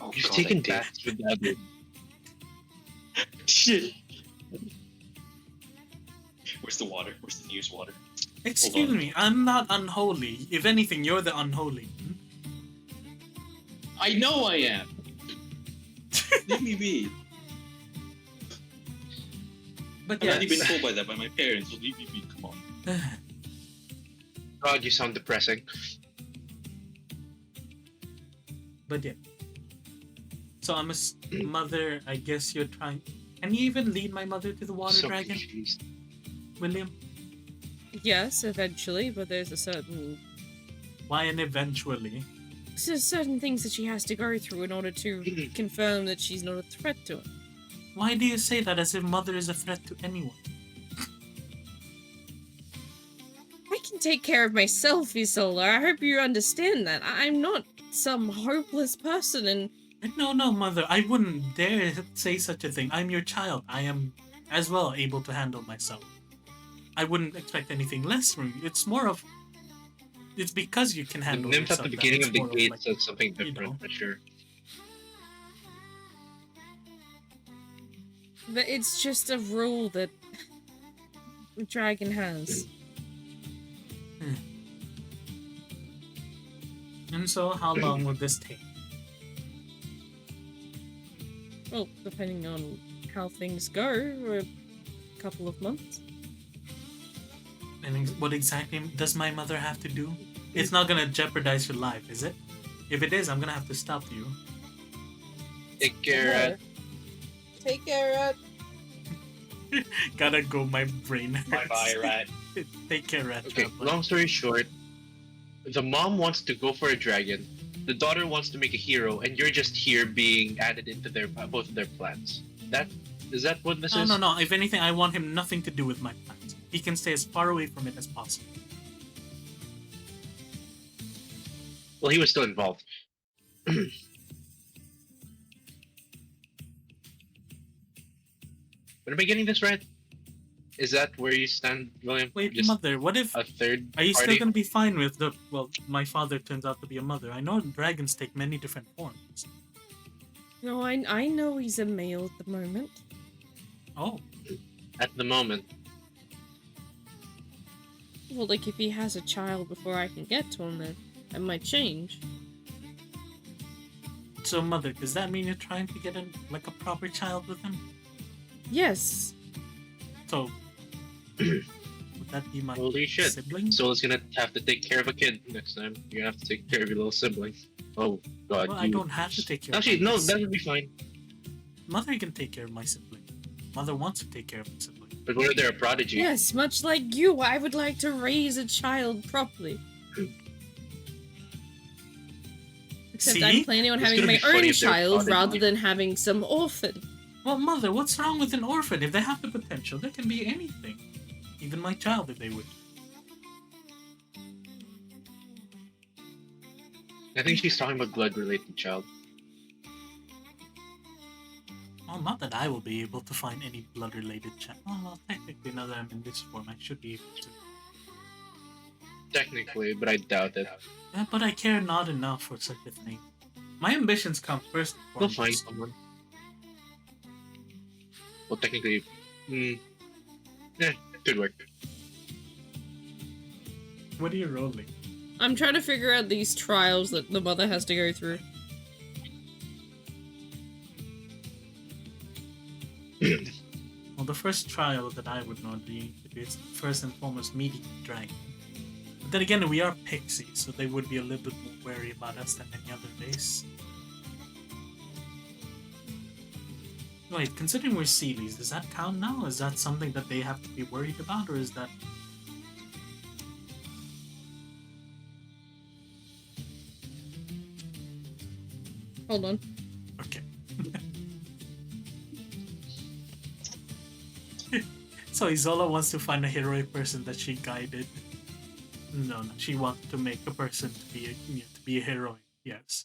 Oh, You've God, taken I did. baths with the other. Shit. Where's the water? Where's the news water? Excuse on. me, I'm not unholy. If anything, you're the unholy. I know I am. Leave me be. But I've yeah, already been told by that by my parents, so leave me be. Come on. God, you sound depressing. but yeah. So I'm a mother. I guess you're trying. Can you even lead my mother to the water So dragon, confused. William? Yes, eventually, but there's Why and eventually? certain things that she has to go through in order to confirm that she's not a threat to him. Why do you say that as if mother is a threat to anyone? I can take care of myself, Isola. I hope you understand that. I'm not some hopeless person, and No, mother. I wouldn't dare say such a thing. I'm your child. I am as well able to handle myself. I wouldn't expect anything less from you. It's more of... It's because you can The handle nymph yourself. at the that beginning it's of the more gate like, said something you different, know. for sure. but it's just a rule that the dragon has. And so, how long will this take? Well, depending on how things go, a couple of months. And what exactly does my mother have to do? It's not gonna jeopardize your life, is it? If it is, I'm gonna have to stop you. Take care. Take care, Rat. Gotta go, my brain hurts. Bye-bye, rat. Take care, Rat. Okay, Traveler. long story short, the mom wants to go for a dragon, the daughter wants to make a hero, and you're just here being added into their both of their plans. Is that what this is? No. If anything, I want him nothing to do with my plans. He can stay as far away from it as possible. Well, he was still involved. But am I getting this right? Is that where you stand, William? Wait, Just mother, what if... a third Are you party? still gonna be fine with the... Well, my father turns out to be a mother. I know dragons take many different forms. No, I know he's a male at the moment. Oh, At the moment. Well, like, if he has a child before I can get to him, then that might change. so mother, does that mean you're trying to get a proper child with him? Yes. So, would that be my Holy shit. sibling? Soul's gonna have to take care of a kid next time. You're gonna have to take care of your little sibling. Oh, God. Well, I don't have to take care Actually, of no, my that would be fine. Mother can take care of my sibling. Mother wants to take care of my sibling. But what if they're a prodigy? Yes, much like you, I would like to raise a child properly. Except See? I'm planning on It's having gonna my be funny own if they're child prodigy. rather than having some orphan. Well, mother, what's wrong with an orphan? If they have the potential, they can be anything. Even my child, if they wish. I think she's talking about blood-related child. Well, not that I will be able to find any blood-related child. Well, technically, now that I'm in this form, I should be able to. Technically, but I doubt it. Yeah, but I care not enough for such a thing. My ambitions come first and We'll foremost. find someone. Well, technically, could work. What are you rolling? I'm trying to figure out these trials that the mother has to go through. Well, the first trial that I would know is first and foremost meeting the dragon. But then again, we are pixies, so they would be a little bit more wary about us than any other race. Wait, considering we're Sealies, does that count now? Is that something that they have to be worried about, or is that... Hold on. Okay. So Isola wants to find a heroic person that she guided. No, she wants to make a person to be a heroine. Yes.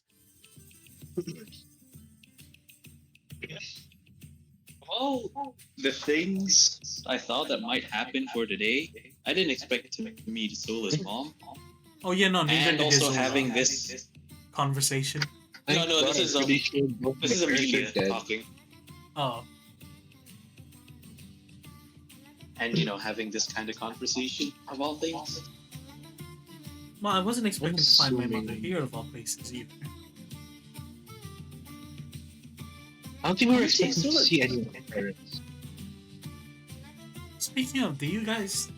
All the things I thought that might happen for today, I didn't expect to meet Zola's mom. Oh yeah, no, neither And did also Isola. having this. Conversation. No, this is pretty sure both This my is parents Amelia are dead. talking. Oh, And having this kind of conversation of all things. well, I wasn't expecting to find my assuming- mother here of all places either. I don't think we were Honestly, expecting to Zula- see any of my parents. Speaking of, do you guys?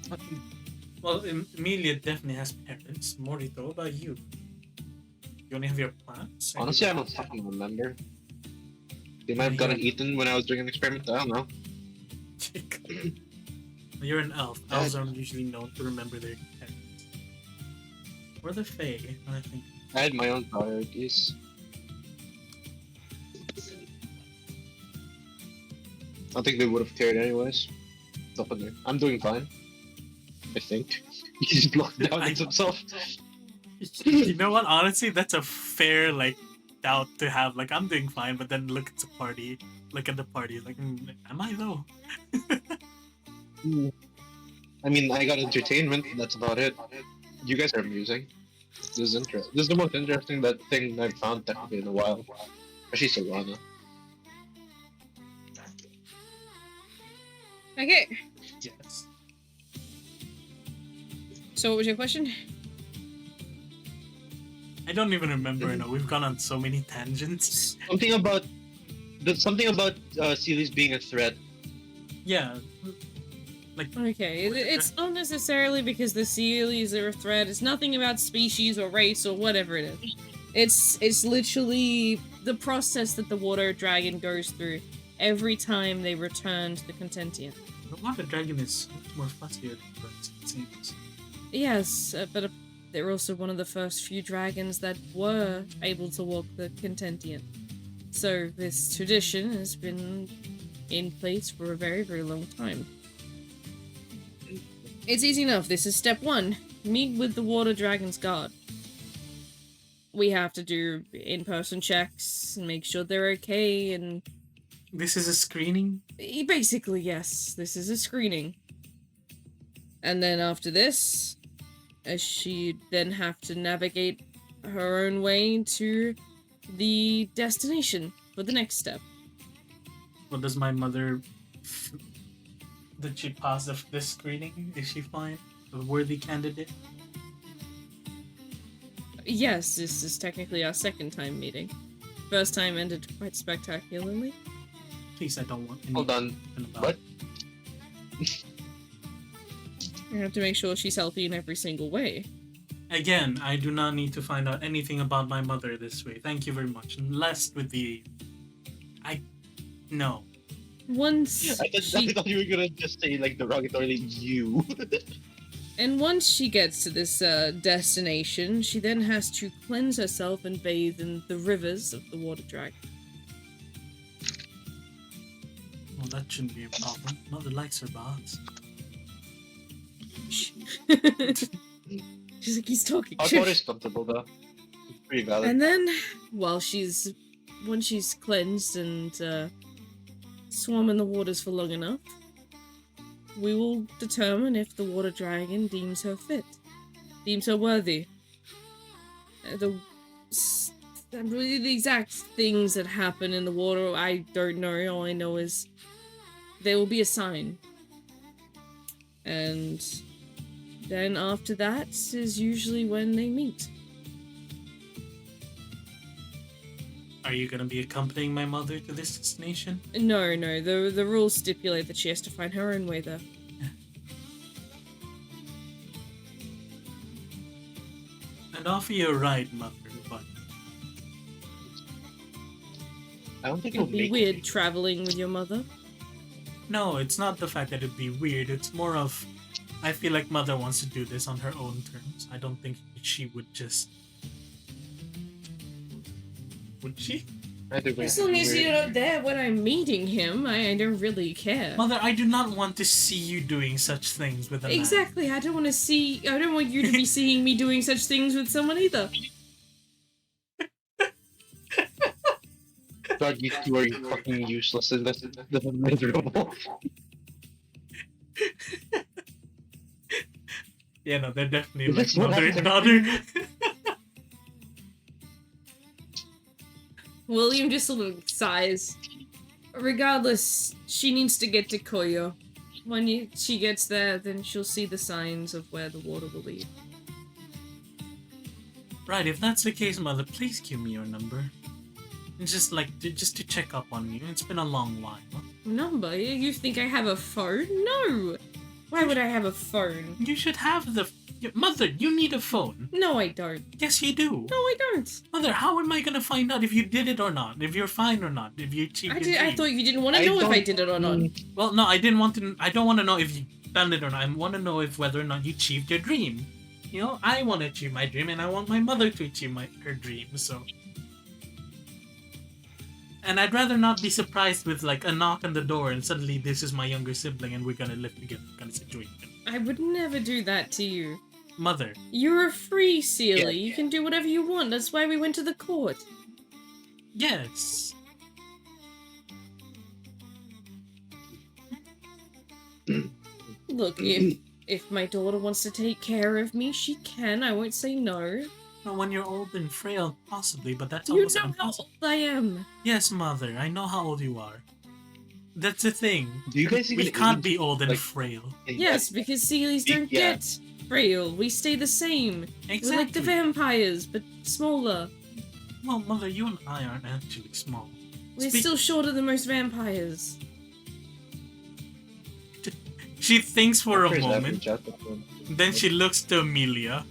Well, Emilia definitely has parents. Morito, what about you? You only have your plants? Honestly, I don't fucking remember. They might have gotten eaten when I was doing an experiment. I don't know. You're an elf. Elves are usually known to remember their parents. Or the Fae, I think. I had my own priorities. I don't think they would have cared anyways. Stop in there. I'm doing fine. I think. He just blocked down himself. You know what? Honestly, that's a fair doubt to have. Like, I'm doing fine, but then look at the party. Look at the party. Like, am I though? I mean, I got entertainment. That's about it. You guys are amusing. This is interesting. This is the most interesting thing I've found technically in a while. Especially Solana. Okay, Yes. so what was your question? I don't even remember. No, we've gone on so many tangents. Something about Celis being a threat. Yeah. Okay, it's not necessarily because the Sealies are a threat. It's nothing about species or race or whatever it is. It's literally the process that the water dragon goes through every time they return to the Contentian. The water dragon is much more fussier than the rest, it seems. Yes, but they're also one of the first few dragons that were able to walk the Contentian. So this tradition has been in place for a very, very long time. It's easy enough. This is step 1. Meet with the water dragon's guard. We have to do in-person checks and make sure they're okay, and This is a screening? basically, yes, this is a screening. And then after this, she'd then have to navigate her own way to the destination for the next step. What does my mother... Did she pass this screening? Is she fine? A worthy candidate? Yes, this is technically our second time meeting. First time ended quite spectacularly. Please, I don't want any... Hold on. about- What? We have to make sure she's healthy in every single way. Again, I do not need to find out anything about my mother this way. Thank you very much. Unless with the... No. Once I she thought you were gonna just say derogatorily you. And once she gets to this destination, she then has to cleanse herself and bathe in the rivers of the water dragon. Well, that shouldn't be a problem. Mother likes her baths. She's like, he's talking Hot shit. water is comfortable though. It's pretty valid. And then, once she's cleansed and swum in the waters for long enough, we will determine if the water dragon deems her worthy. The exact things that happen in the water, I don't know. All I know is there will be a sign. And then after that is usually when they meet. Are you gonna be accompanying my mother to this destination? No, the rules stipulate that she has to find her own way there. I'd offer you a ride, mother, but I don't think It'd it'll be make weird traveling with your mother. no, it's not the fact that it'd be weird. It's more of, I feel like mother wants to do this on her own terms. I don't think she would just. Would she? As long as you're not there when I'm meeting him, I don't really care. Mother, I do not want to see you doing such things with a man. Exactly, I don't want you to be seeing me doing such things with someone either. God, you two are fucking useless and that's miserable. Yeah, no, they're definitely Is like this what mother and happens daughter. William just sort of sighs. Regardless, she needs to get to Koyo. When she gets there, then she'll see the signs of where the water will lead. Right, if that's the case, mother, please give me your number. And just just to check up on you. It's been a long while. Number? You think I have a phone? No! Why would I have a phone? You should have the... Mother, you need a phone. No, I don't. Yes, you do. No, I don't. Mother, how am I gonna find out if you did it or not? If you're fine or not? If you achieved your I dream? thought you didn't want to know if I did it or not. Well, no, I didn't want to... I don't want to know if you done it or not. I want to know if whether or not you achieved your dream. You know, I want to achieve my dream, and I want my mother to achieve her dream, so... And I'd rather not be surprised with, like, a knock on the door and suddenly this is my younger sibling and we're gonna live together kind of situation. I would never do that to you. Mother. You're a free Sealy. Yeah. You can do whatever you want. That's why we went to the court. Yes. Look, if my daughter wants to take care of me, she can. I won't say no. No, when you're old and frail, possibly, but that's You almost know how impossible. old I am. Yes, mother, I know how old you are. That's the thing. Do you guys We even can't age be old and like- frail. Yes, because Sealies don't Yeah. get frail. We stay the same. Exactly. We're like the vampires, but smaller. Well, mother, you and I aren't actually small. We're Speak- still shorter than most vampires. She thinks for a Where's that moment, from, chat? then she looks to Amelia.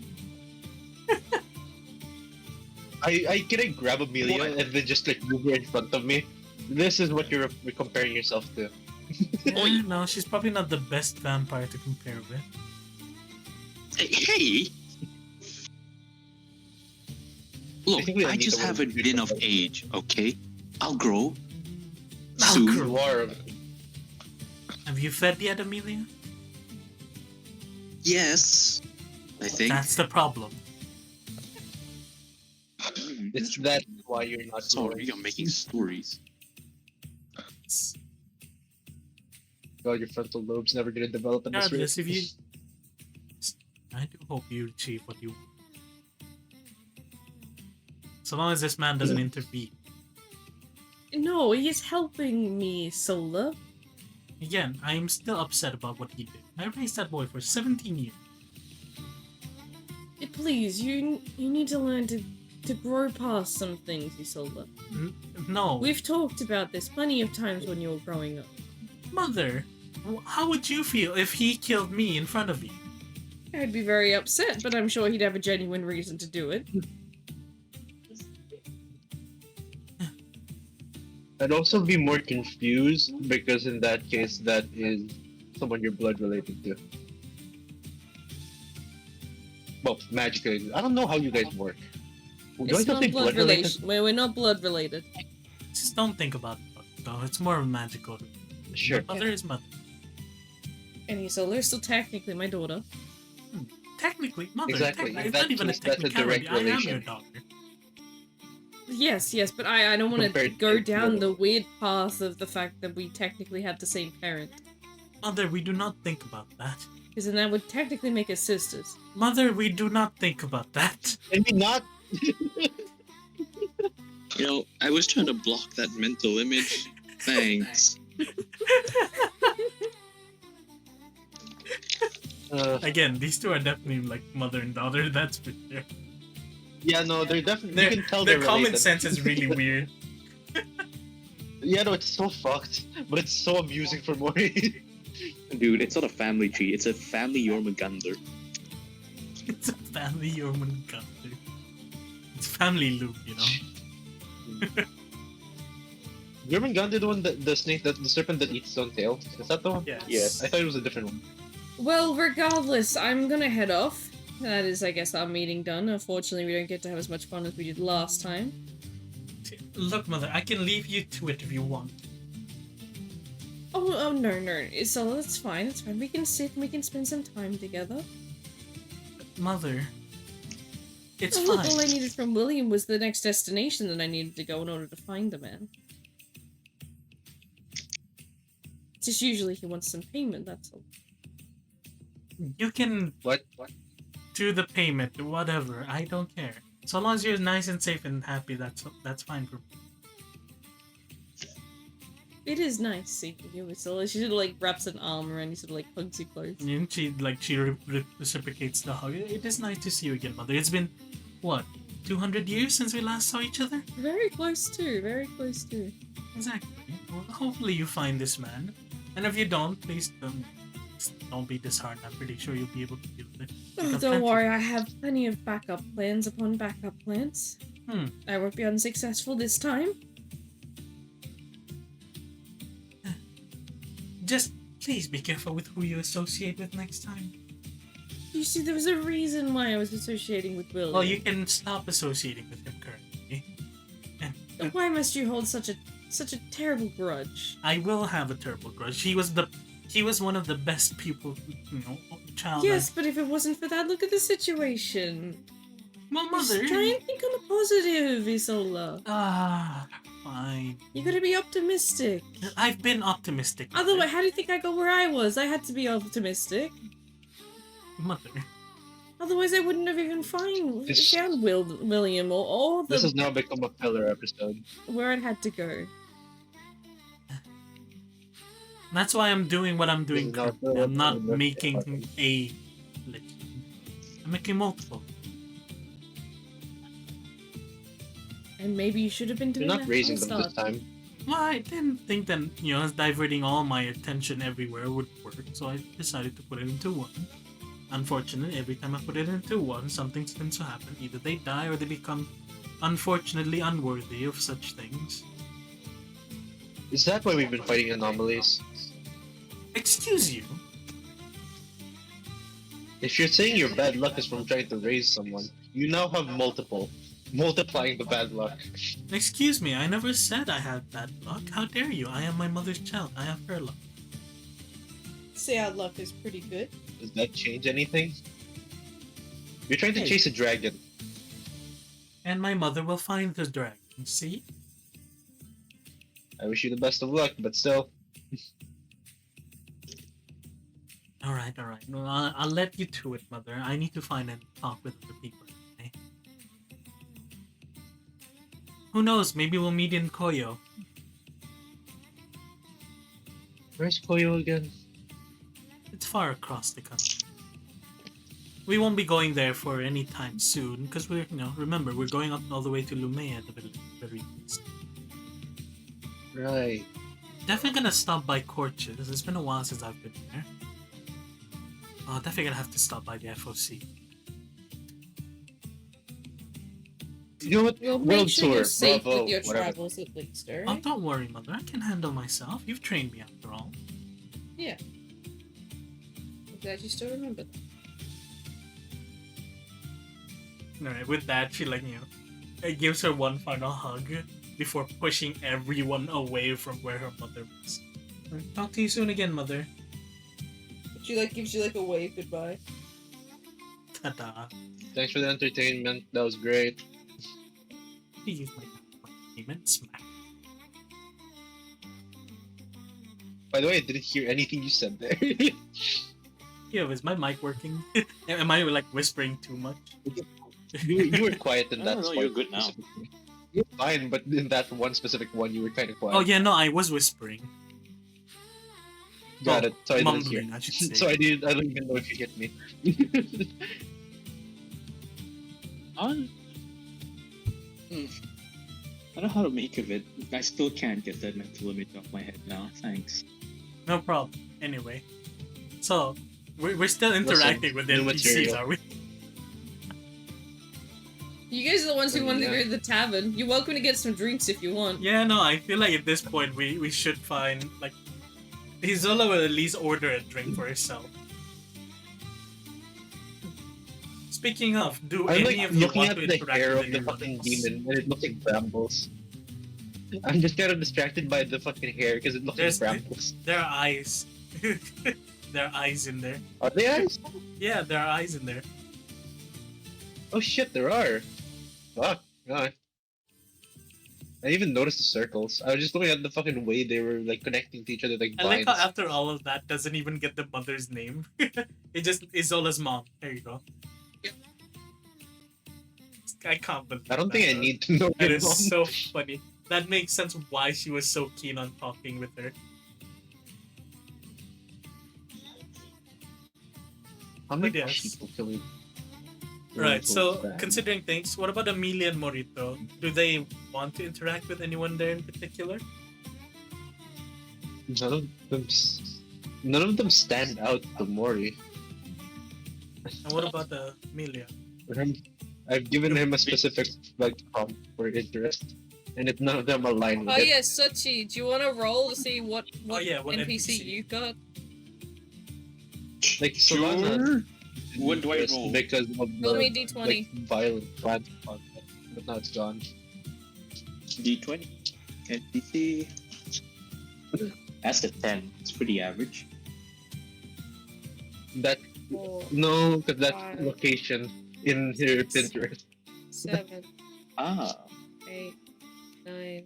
Can I grab Amelia and then just like move her in front of me? This is what you're comparing yourself to. No, she's probably not the best vampire to compare with. Hey! Look, think we I need just to haven't work been of together. age, okay? I'll grow. I'll Soon. grow. You are. Have you fed yet, Amelia? Yes, I think. That's the problem. It's that why you're not Sorry, growing. you're making stories. God, your frontal lobe's never gonna develop in this Regardless, rate. if you... I do hope you achieve what you want. So long as this man doesn't intervene. No, he's helping me, Sola. Again, I am still upset about what he did. I raised that boy for 17 years. Please, you need to learn to grow past some things, Isolde. No. We've talked about this plenty of times when you were growing up. Mother, how would you feel if he killed me in front of you? I'd be very upset, but I'm sure he'd have a genuine reason to do it. I'd also be more confused because in that case, that is someone you're blood related to. Well, magically. I don't know how you guys work. Do I It's still not say blood relation. We're not blood related. Just don't think about it, though. It's more magical. Sure. Mother is mother. And Isolde's still technically my daughter. Technically, mother. Exactly. It's That not even a means that's a technicality. direct I am your relation. daughter. Yes, but I don't want to Compared go to down the- the weird path of the fact that we technically have the same parent. Mother, we do not think about that. Because then that would technically make us sisters. Mother, we do not think about that. Can we not? You know, I was trying to block that mental image. Thanks. Again, these two are definitely like mother and daughter, that's for sure. Yeah, no, they're definitely. You can tell Their they're common related. sense is really weird. Yeah, no, it's so fucked, but it's so amusing for Mori. Dude, it's not a family tree. It's a family Jormungandr. It's a family human gunther. It's family loop, you know? Jormungandr, the one that the snake, the serpent that eats its own tail. Is that the one? Yes. I thought it was a different one. Well, regardless, I'm gonna head off. That is, I guess, our meeting done. Unfortunately, we don't get to have as much fun as we did last time. Look, mother, I can leave you to it if you want. Oh, no. So that's fine. It's fine. We can sit and we can spend some time together. Mother, it's Oh, look, fine. all I needed from William was the next destination that I needed to go in order to find the man. Just usually he wants some payment, that's all. You can What? do the payment, whatever. I don't care. So long as you're nice and safe and happy, that's fine for me. It is nice seeing you, so she sort of like wraps an arm around you, sort of like hugs you close. And she reciprocates the hug. It is nice to see you again, mother. It's been what, 200 years since we last saw each other? Very close too, very close too. Exactly. Well, hopefully you find this man. And if you don't, please don't be disheartened. I'm pretty sure you'll be able to deal with it. Oh, don't worry, I have plenty of backup plans upon backup plans. I won't be unsuccessful this time. Just please be careful with who you associate with next time. You see, there was a reason why I was associating with William. Well, you can stop associating with him currently. And Why must you hold such a terrible grudge? I will have a terrible grudge. He was one of the best people, child. Yes, but if it wasn't for that, look at the situation. Well, mother. Just try and think on the positive, Isola. Fine. You gotta be optimistic. I've been optimistic. Mother. Otherwise, how do you think I got where I was? I had to be optimistic. Mother. Otherwise, I wouldn't have even found William or This has now become a filler episode. where it had to go. That's why I'm doing what I'm doing. This is not currently. I'm not filler. making a legend. I'm making multiple. And maybe you should have been doing You're that not raising from them the this start. time. Well, I didn't think that, diverting all my attention everywhere would work, so I decided to put it into one. Unfortunately, every time I put it into one, something tends to happen. Either they die or they become, unfortunately, unworthy of such things. Is that why we've been fighting anomalies? Excuse you? If you're saying your bad luck is from trying to raise someone, you now have multiple. Multiplying the bad luck. Excuse me, I never said I had bad luck. How dare you? I am my mother's child. I have her luck. Say our luck is pretty good. Does that change anything? You're trying to Hey. chase a dragon. And my mother will find the dragon, see? I wish you the best of luck, but still. Alright. Well, I'll let you to it, mother. I need to find and talk with other people. Okay? Who knows? Maybe we'll meet in Koyo. Where's Koyo again? It's far across the country. We won't be going there for any time soon, because we're, remember, we're going up all the way to Lumea at the very least. Right. Definitely gonna stop by Corches. It's been a while since I've been there. Oh, definitely gonna have to stop by the FOC. You know what? Well, make World sure tour, you're safe bravo, with your whatever. travels at least, Oh, alright? don't worry, mother. I can handle myself. You've trained me after all. Yeah. I'm glad you still remember that. Alright, with that, she it gives her one final hug before pushing everyone away from where her mother was. Talk to you soon again, mother. She gives you a wave goodbye. Ta-da. Thanks for the entertainment. That was great. Please, my payment smack. By the way, I didn't hear anything you said there. Yo, is my mic working? Am I whispering too much? you were quiet in I that don't know, spot you're good now. specifically. You're fine, but in that one specific one, you were kind of quiet. Oh yeah, no, I was whispering. Got it. So I didn't hear. Mumbling, I should say. So I don't even know if you hit me. I don't know how to make of it. I still can't get that mental image off my head now. Thanks. No problem. Anyway, so we're still interacting with the new NPCs, material. are we? You guys are the ones who wanted to Yeah. go to the tavern. You're welcome to get some drinks if you want. Yeah, no, I feel like at this point we should find Isola will at least order a drink for herself. Speaking of, do I'm any of you looking want at to the interact hair with of the anyone fucking else? demon, and it looks like brambles. I'm just kind of distracted by the fucking hair because it looks There's- like brambles. There are eyes. There are eyes in there. Are they eyes? Yeah, there are eyes in there. Oh shit, there are. Fuck. God. I even noticed the circles. I was just looking at the fucking way they were like connecting to each other like I like vines. how after all of that doesn't even get the mother's name. It just Isola's mom. There you go. I can't believe I don't think I that, need to know That your is mom. so funny. That makes sense why she was so keen on talking with her. How many But yes. people can we? Right, so Bad. considering things, what about Amelia and Morito? Do they want to interact with anyone there in particular? None of them. None of them stand out to Mori. And what about Amelia? I've given him a specific like prompt for interest, and if none of them align with Oh it. yeah, Sochi, do you want to roll to see what What NPC NPC? you got? Like Sure. Solana. What do I interest roll? Because of Roll the, me a d20. like, violent violent content, but now it's gone. D20. NPC. That's a 10. It's pretty average. That 4, no, because that's 5, location in her 6. Pinterest. 7, Ah. 8, 9.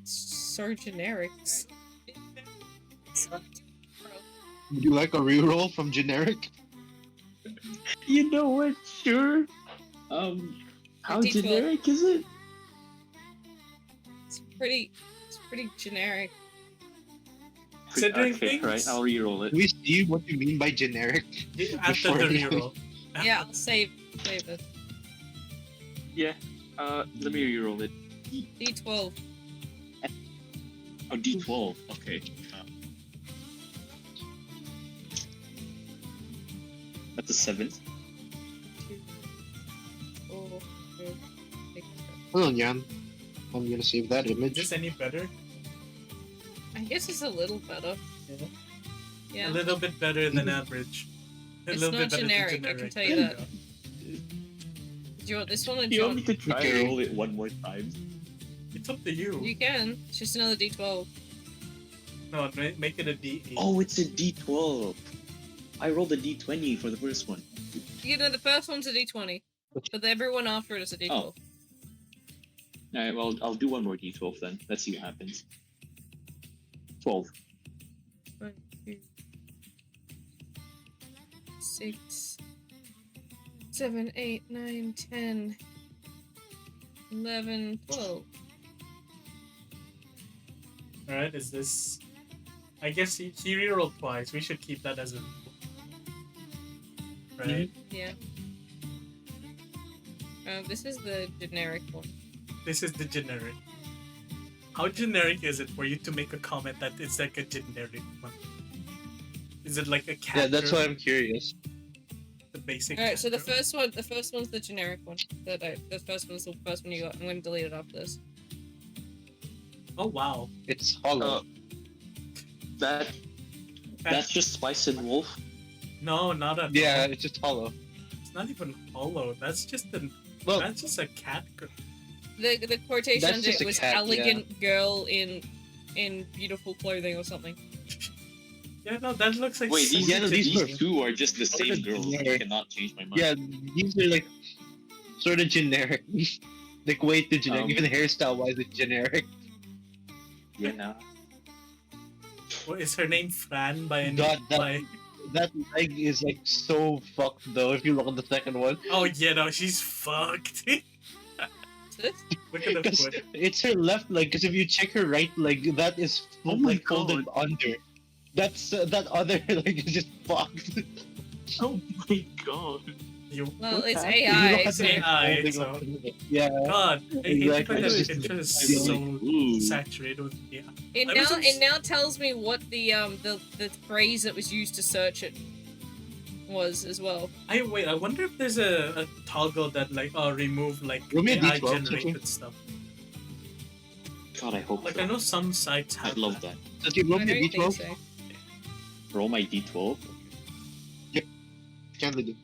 So generics. Would you like a reroll from generic? You know what? Sure. How D12. generic is it? It's pretty generic. Considering Okay, things, right. I'll reroll Do it. we see what you mean by generic? after before the you- reroll. Yeah, I'll save it. Yeah. Let me reroll it. D12. Oh, D12. Okay. That's a 7. 2, 4, 5, 6, 7. Hold on, Jan. I'm gonna save that Is image. this any better? I guess it's a little better. Yeah. Yeah. A little bit better than average. A It's little not bit better generic, than I can generic. tell you There that. go. Do you want this one or do You you want me want... to try Okay. and roll it one more time? It's up to you. You can. It's just another D12. No, make it a D8. Oh, it's a D12. I rolled a D20 for the first one. You know, the first one's a D20. But everyone after it is a D12. Oh. Alright, well, I'll do one more D12 then. Let's see what happens. 12. 1, 2, 6, 7, 8, 9, 10, 11, 12. Alright, is this... I guess he rerolled twice. We should keep that as a... Right? Yeah. This is the generic one. This is the generic. How generic is it for you to make a comment that it's like a generic one? Is it like a cat? Yeah, that's why I'm curious. The basic. Alright, so the cat girl? first one's the generic one. The first one's the first one you got. I'm gonna delete it after this. Oh wow. It's hollow. That's just Spice and Wolf. No, not at yeah, all. it's just hollow. It's not even hollow. That's just a. Well, That's just a cat girl. The quotation That's under just it a was cat, elegant girl in beautiful clothing or something. Yeah, no, that looks like. Wait, so- these two are just the same girl. I generic. cannot change my mind. yeah, these are like sort of generic. Like way too generic. Um, Even hairstyle wise, it's generic. Yeah. What, is her name Fran by any? God, that- by... That leg is like so fucked though. If you look at the second one, Oh yeah, no, she's fucked. This? Look at the 'Cause foot. it's her left leg. Because if you check her right leg, that is Oh my like folded under. That's that other leg is just fucked. Oh my god. You. Well, What it's happened? If you look AI, at so the AI, folding so- of the leg, yeah. God, I hate Exactly. the fact that It's the picture is just- so Ooh. saturated with yeah. it I now was just- it now tells me what the phrase that was used to search it was as well. I wonder if there's a toggle that like remove like Roll me a AI D12, generated stuff. God, I hope Like so. I know some sites have I'd love that. that. Does he roll I me a don't think D12? so. Roll my D12. Can't do.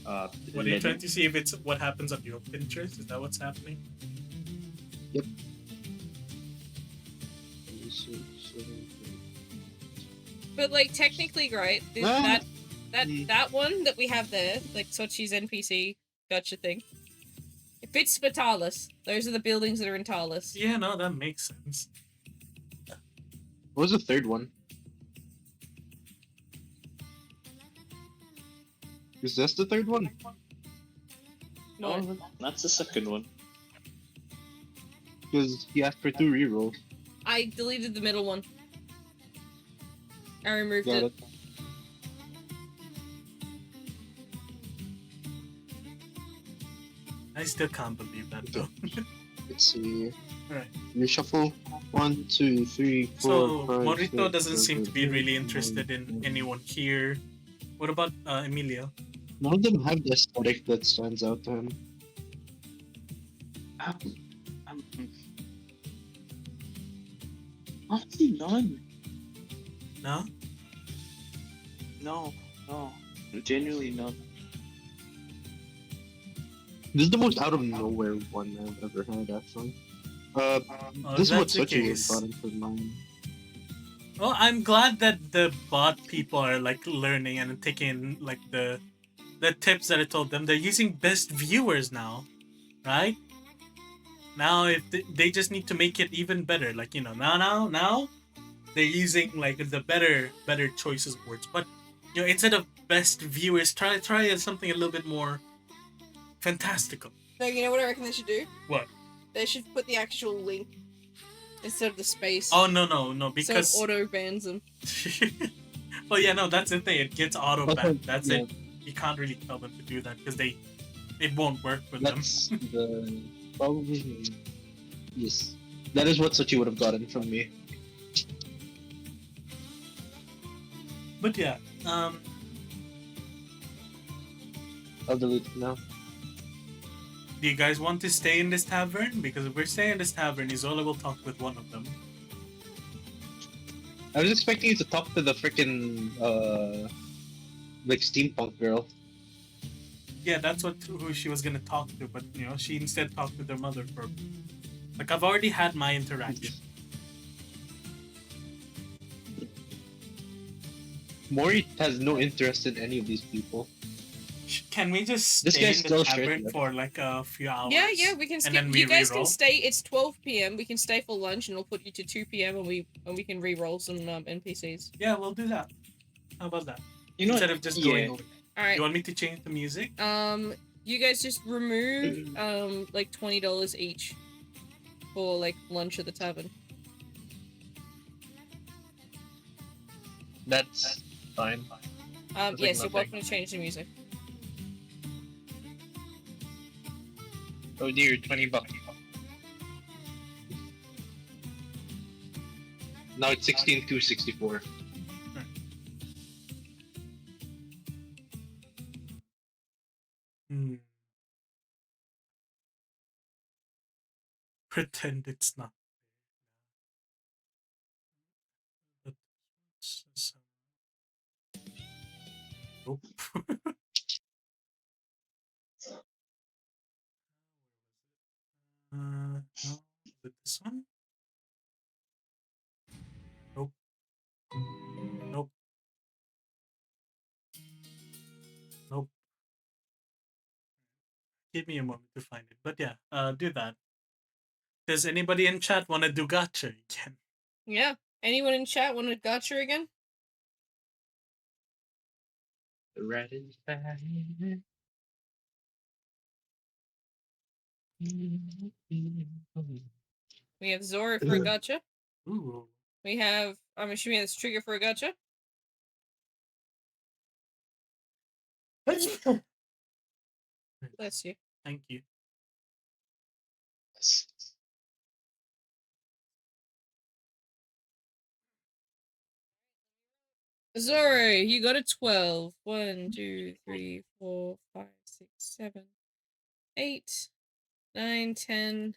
What are you trying to see if it's what happens on your Pinterest? Is that what's happening? But like technically, right? Ah. That one that we have there, like Sochi's NPC gotcha thing. If Fitzvitalis. Those are the buildings that are in Talis. Yeah, no, that makes sense. What was the third one? Is this the third one? What? No, that's the second one. Because he asked for 2 rerolls. I deleted the middle one. I removed Got it. it. I still can't believe that though. Let's see. Alright. You shuffle 1, 2, 3, 4. So 5, Morito 6, doesn't seem to be 7, really 8, interested 9, in 10. anyone here. What about Emilio? None of them have the aesthetic that stands out to him. I'm honestly none. No? No, genuinely none. This is the most out of nowhere one I've ever had, actually. Oh, This is what that's the Sochi was case. gotten for mine. Well, I'm glad that the bot people are like learning and taking like the tips that I told them. They're using best viewers now, right? Now if they just need to make it even better, like now they're using like the better choices of words. But instead of best viewers, try something a little bit more fantastical. No, you know what I reckon they should do? What? They should put the actual link instead of the space. Oh no, because so it auto bans them. well, yeah, no, that's the thing. It gets auto banned. That's Yeah. it. You can't really tell them to do that because it won't work with That's the probably yes. That is what Sochi would have gotten from me. them. But yeah, I'll delete it now. do you guys want to stay in this tavern? Because if we're staying in this tavern, Isola will talk with one of them. I was expecting you to talk to the freaking like steampunk girl. Yeah, that's who she was gonna talk to, but she instead talked with her mother for. Like I've already had my interaction. Mori has no interest in any of these people. Can we just This stay guy's in the still tavern straight, for like a few hours? Yeah, we can skip. then we You guys reroll? can stay. It's 12 p.m. We can stay for lunch, and we'll put you to 2 p.m. and we can re-roll some NPCs. Yeah, we'll do that. How about that? You know Instead what? of just Yeah. going over. All right. You want me to change the music? You guys just remove like $20 each for like lunch at the tavern. That's fine. That's like Yes, you're nothing. welcome to change the music. Oh dear, $20. Now it's 16,264. Hmm. Pretend it's not. Nope. No, is it this one? Nope. Nope. Nope. Give me a moment to find it. But yeah, do that. Does anybody in chat want to do gacha again? Yeah. Anyone in chat want to gotcha again? The rat is back. We have Zora for a gotcha. Ooh. We have, I'm assuming that's Trigger for a gotcha. Bless you. Thank you. Zora, you got a 12. 1, 2, 3, 4, 5, 6, 7, 8, 9, 10,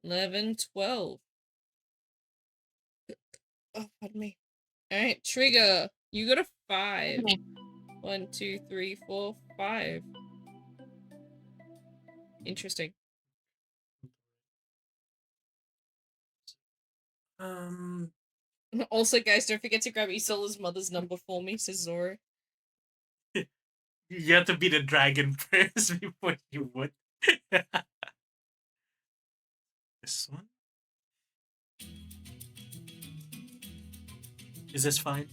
11, 12. Oh, pardon me. Alright, Trigger, you got a 5. 1, 2, 3, 4, 5. Interesting. Also, guys, don't forget to grab Isola's mother's number for me, says Zora. You have to be the dragon first before you would. This one. Is this fine?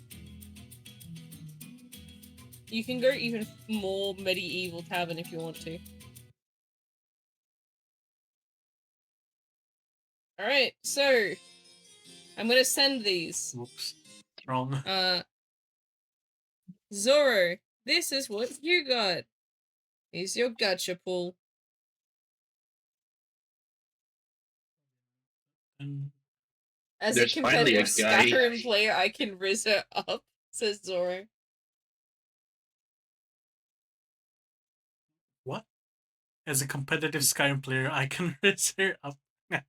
You can go even more medieval tavern if you want to. Alright, so I'm gonna send these. Whoops. Wrong. Zoro, this is what you got. Here's your gacha pool. As There's a finally a competitive guy. Skyrim player, I can riz her up, says Zoro. What? As a competitive Skyrim player, I can raise her up. I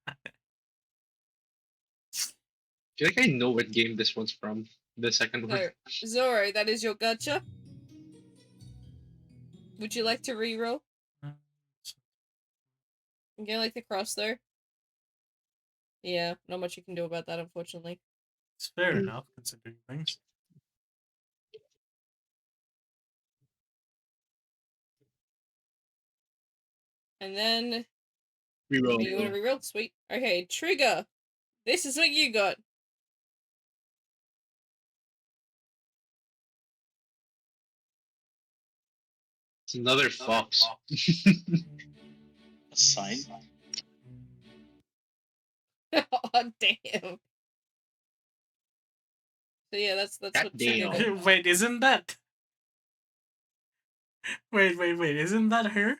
feel like I know what game this one's from. The second one. So, Zoro, that is your gacha. Would you like to reroll? You like the cross there? Yeah, not much you can do about that, unfortunately. It's fair enough, considering things. And then... Reroll. You want to reroll? Sweet. Okay, Trigger. This is what you got. It's another fox. A sign? Oh, damn. So yeah, that's God what Trigger damn. got. Wait, isn't that? Wait, isn't that her?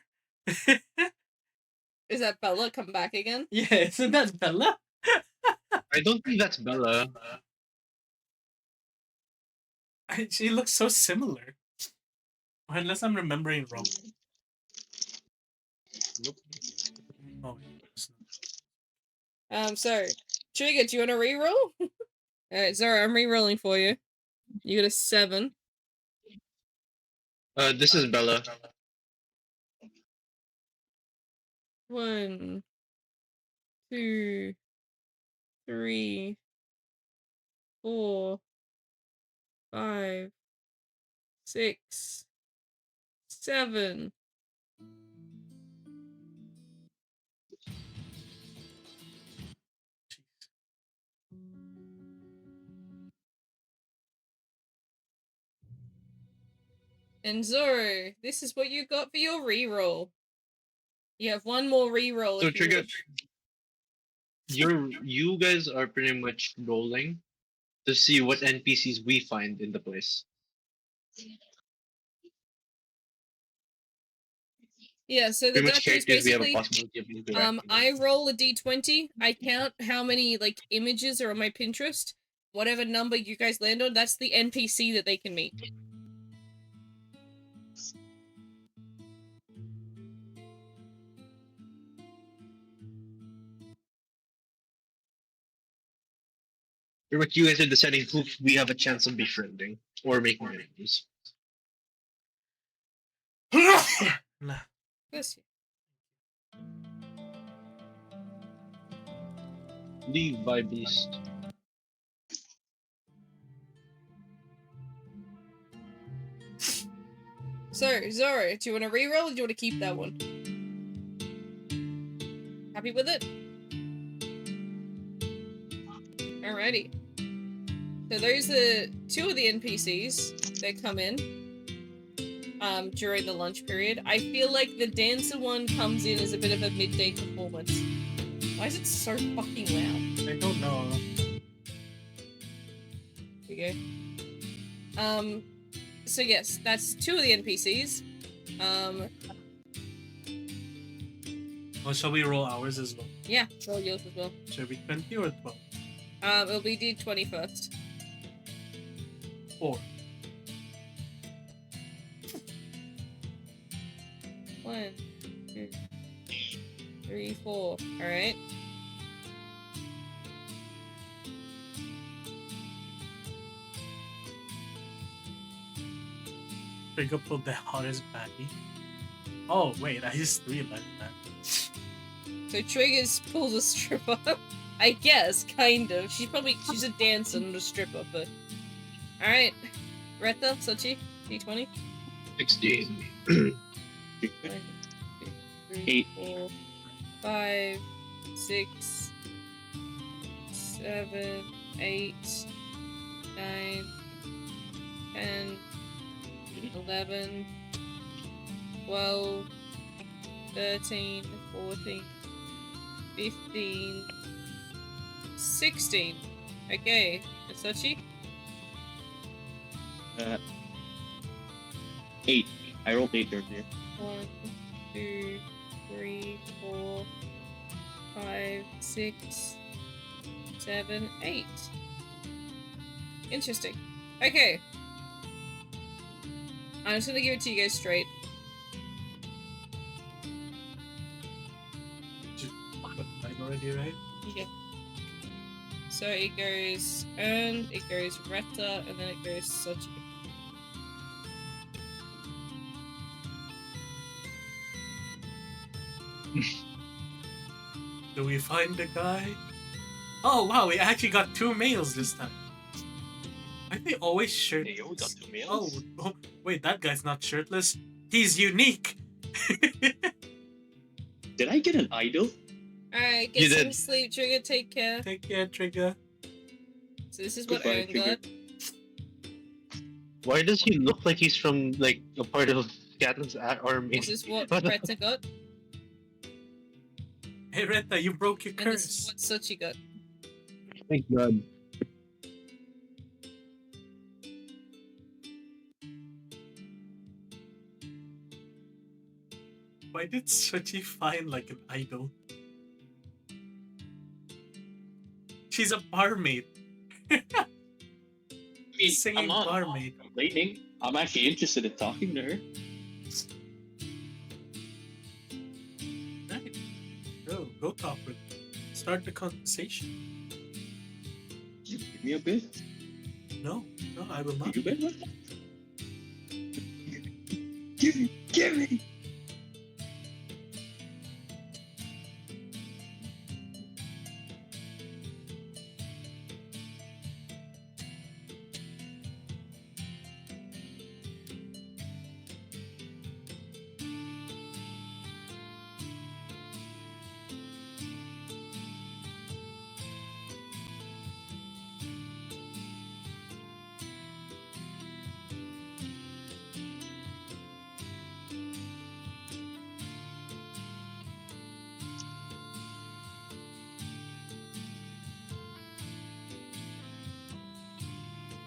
Is that Bella come back again? Yeah, isn't that Bella? I don't think that's Bella. She looks so similar. Unless I'm remembering wrong. Nope. Oh, it's not. So, Trigger, do you want to reroll? Alright, Zara, I'm rerolling for you. You got a 7. This is Bella. 1, 2, 3, 4, 5, 6, 7. And Zoro, this is what you got for your reroll. You have one more reroll So if you Trigger, wish. you guys are pretty much rolling to see what NPCs we find in the place. Yeah, so the Pretty much gacha is characters we have a basically possibility of interacting I with. roll a d20, I count how many like images are on my Pinterest. Whatever number you guys land on, that's the NPC that they can meet. Pretty much you guys are deciding who we have a chance of befriending or making enemies. Nah. Bless you. Levi Beast. So, Zoro, do you want to reroll or do you want to keep that one? Happy with it? Alrighty. So those are 2 of the NPCs that come in during the lunch period. I feel like the dancer one comes in as a bit of a midday performance. Why is it so fucking loud? I don't know. There you go. So yes, that's 2 of the NPCs. Well, shall we roll ours as well? Yeah, roll yours as well. Should we 20 or 12? It'll be D20 first. 4. 1, 2, 3, 4. Alright. Pick up the hottest baddie. Oh, wait, I just realized that. So Triggers pulls a stripper. I guess, kind of. She's a dancer, not a stripper, but... Alright. Retha, Sochi, D20. 16. 1, 2, 3, 8. 4, 5, 6, 7, 8, 9, 10, 11, 12, 13, 14, 15, 16. Okay, Asachi? 8. I rolled 8 earlier. 1, 2, 3, 4, 5, 6, 7, 8. Interesting. Okay. I'm just gonna give it to you guys straight. Minority, right? Yep. So it goes earned, it goes Retta, and then it goes Sochi. Do we find the guy? Oh wow, we actually got 2 males this time. Aren't they always shirtless? Hey, yo, we got 2 males? Oh, wait, that guy's not shirtless. He's unique. Did I get an idol? Alright, You get some did. sleep, Trigger, take care. Take care, Trigger. So this is what Goodbye, Aaron Trigger. got. Why does he look like he's from like a part of Catelyn's army? This is what What the- Retta got. Hey Retta, you broke your And this is curse. what Sochi got. Thank God. Why did Sochi find like an idol? She's a barmaid. I mean, Singing I'm not barmaid. complaining. I'm actually interested in talking to her. Right. Go talk with her. Start the conversation. Give me a bit. No, I will not. You bet. Give me.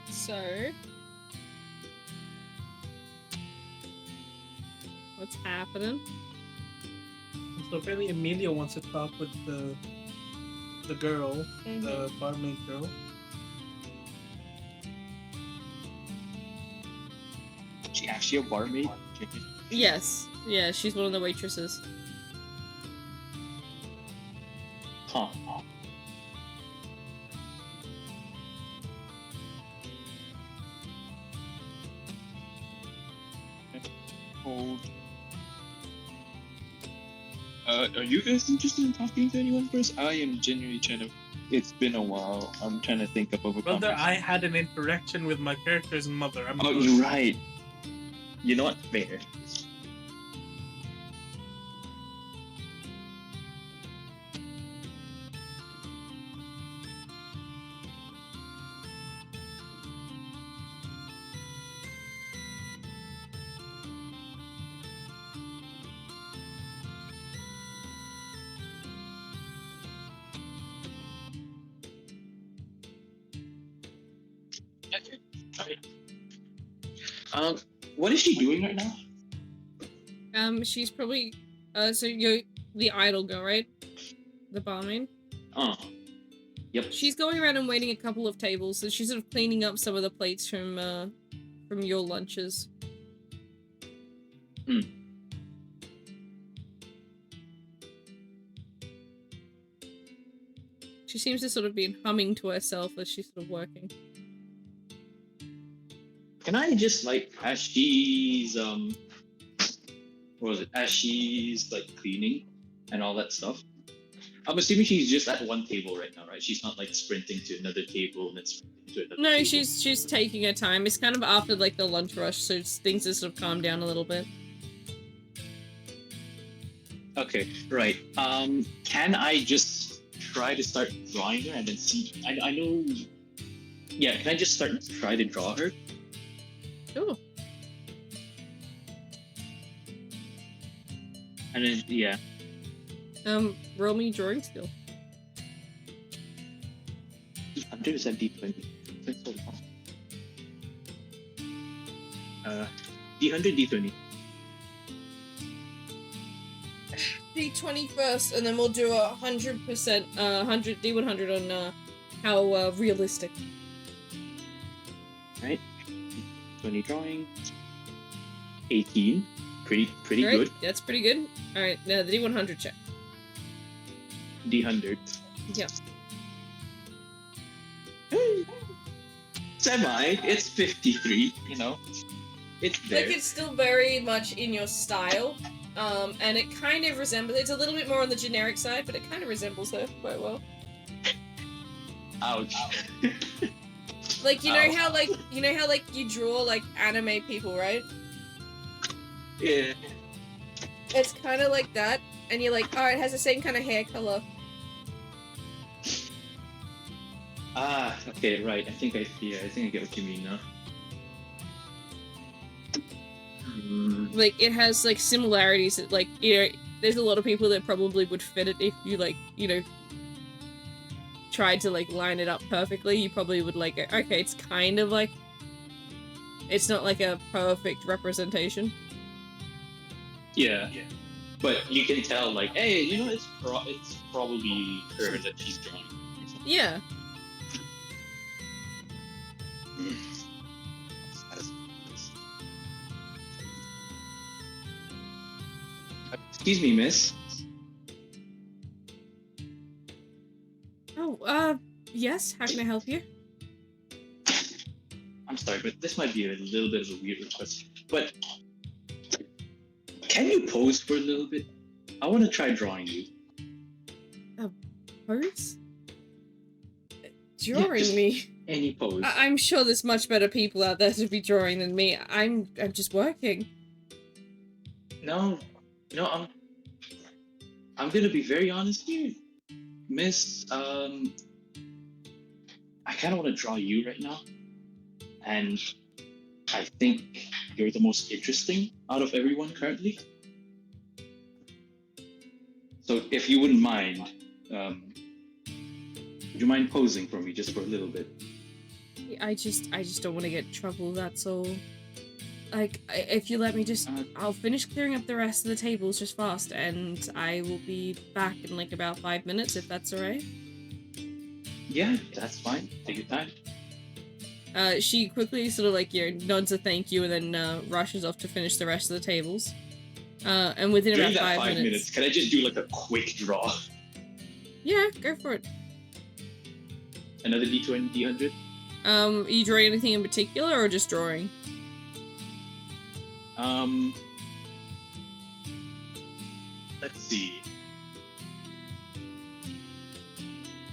So... what's happening? So apparently Amelia wants to talk with the girl, the barmaid girl. She actually a barmaid? Yes. Yeah, she's one of the waitresses. Huh. Hold. Are you guys interested in talking to anyone first? I am genuinely trying to. It's been a while. I'm trying to think up of a Brother, conversation. I had an interaction with my character's mother. I'm Oh, good. you're right. You know what? Fair. Okay. Okay. What is she doing right now? She's probably... so you're the idol girl, right? The barmaid? Yep. She's going around and waiting a couple of tables, so she's sort of cleaning up some of the plates from your lunches. Hmm. She seems to sort of be humming to herself as she's sort of working. Can I just as she's what was it? As she's cleaning and all that stuff. I'm assuming she's just at one table right now, right? She's not sprinting to another table and then sprinting to another No, table. she's taking her time. It's kind of after the lunch rush, so things have sort of calmed down a little bit. Okay, right. Can I just try to start drawing her and then see? I know. Yeah, can I just try to draw her? Sure. And then yeah, Roll me drawing skill. D100 is that D20? D100, D20. D20 first, and then we'll do 100%, 100 D100 on how realistic. Right. 20 drawing. 18. Pretty Alright, good. that's pretty good. Alright, now the D100 check. D100. Yeah. Semi. It's 53. You know, it's there. Like, it's still very much in your style, and it kind of resembles. It's a little bit more on the generic side, but it kind of resembles her quite well. Ouch. Like, you know Ow. how you draw like anime people, right? Yeah. It's kind of like that, and you're like, oh, it has the same kind of hair color. Ah, okay, right. I think I get what you mean now. Like, it has like similarities that, like, you know, there's a lot of people that probably would fit it if you, like, you know, tried to like line it up perfectly. You probably would like it. Okay, it's kind of like, it's not like a perfect representation. Yeah. But you can tell, like, hey, you know, it's probably her that she's drawing. Yeah. Excuse me, miss. Oh, yes, how can I help you? I'm sorry, but this might be a little bit of a weird request. But can you pose for a little bit? I want to try drawing you. Pose? Drawing just me? Any pose. I'm sure there's much better people out there to be drawing than me. I'm just working. No, I'm gonna be very honest here, Miss. I kind of want to draw you right now, and I think you're the most interesting out of everyone currently. So, if you wouldn't mind, would you mind posing for me just for a little bit? I just don't want to get in trouble, that's all. Like, if you let me just, I'll finish clearing up the rest of the tables just fast, and I will be back in like about 5 minutes, if that's alright. Yeah, that's fine. Take your time. She quickly sort of like, you know, nods a thank you and then rushes off to finish the rest of the tables. And within During about that 5 minutes. can I just do like a quick draw? Yeah, go for it. Another D20, D100? Are you drawing anything in particular or just drawing? Let's see.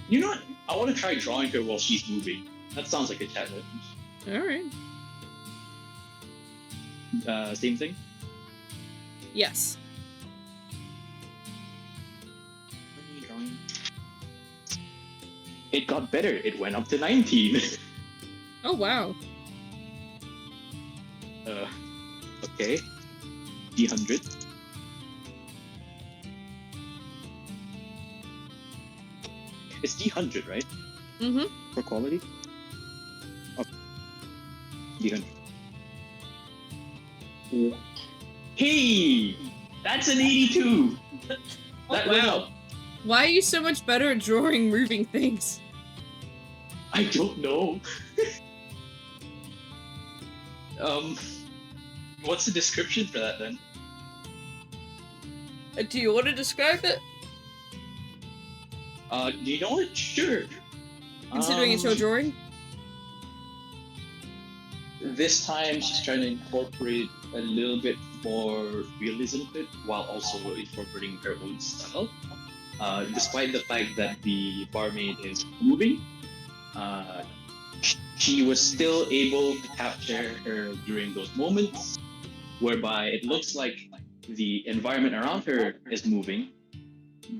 You know what? I want to try drawing her while she's moving. That sounds like a challenge. Alright. Same thing? Yes. Drawing. It got better. It went up to 19. Oh, wow. Okay. D100. It's D100, right? Mm-hmm. For quality? Oh. D100. Hey! That's an 82! That went wow. up. Why are you so much better at drawing moving things? I don't know. What's the description for that then? Do you want to describe it? Do you know what? Sure. Considering it's your drawing? This time she's trying to incorporate a little bit more realism to it while also incorporating her own style. Despite the fact that the barmaid is moving, she was still able to capture her during those moments whereby it looks like the environment around her is moving,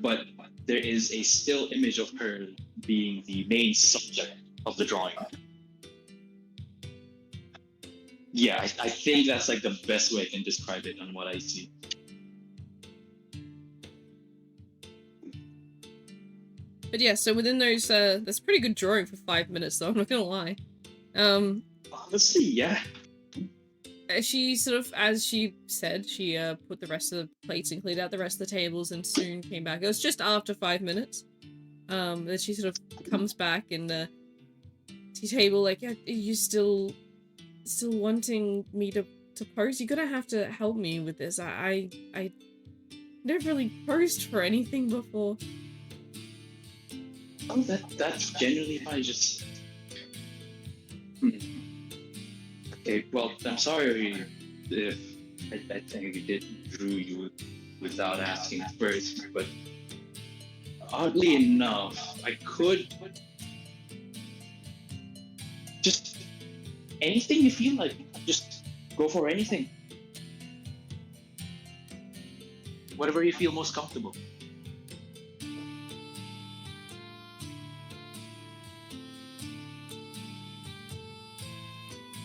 but there is a still image of her being the main subject of the drawing. Yeah, I think that's like the best way I can describe it on what I see. But yeah, so within those, that's pretty good drawing for 5 minutes, though. I'm not gonna lie. Honestly, yeah. She sort of, as she said, she put the rest of the plates and cleared out the rest of the tables, and soon came back. It was just after 5 minutes. That she sort of comes back and the table like, yeah, are you still wanting me to pose? You're gonna have to help me with this. I never really posed for anything before. Oh, that's generally fine. Just okay. Well, I'm sorry if I think we did drew you without asking first, but oddly enough, I could just anything you feel like. Just go for anything. Whatever you feel most comfortable.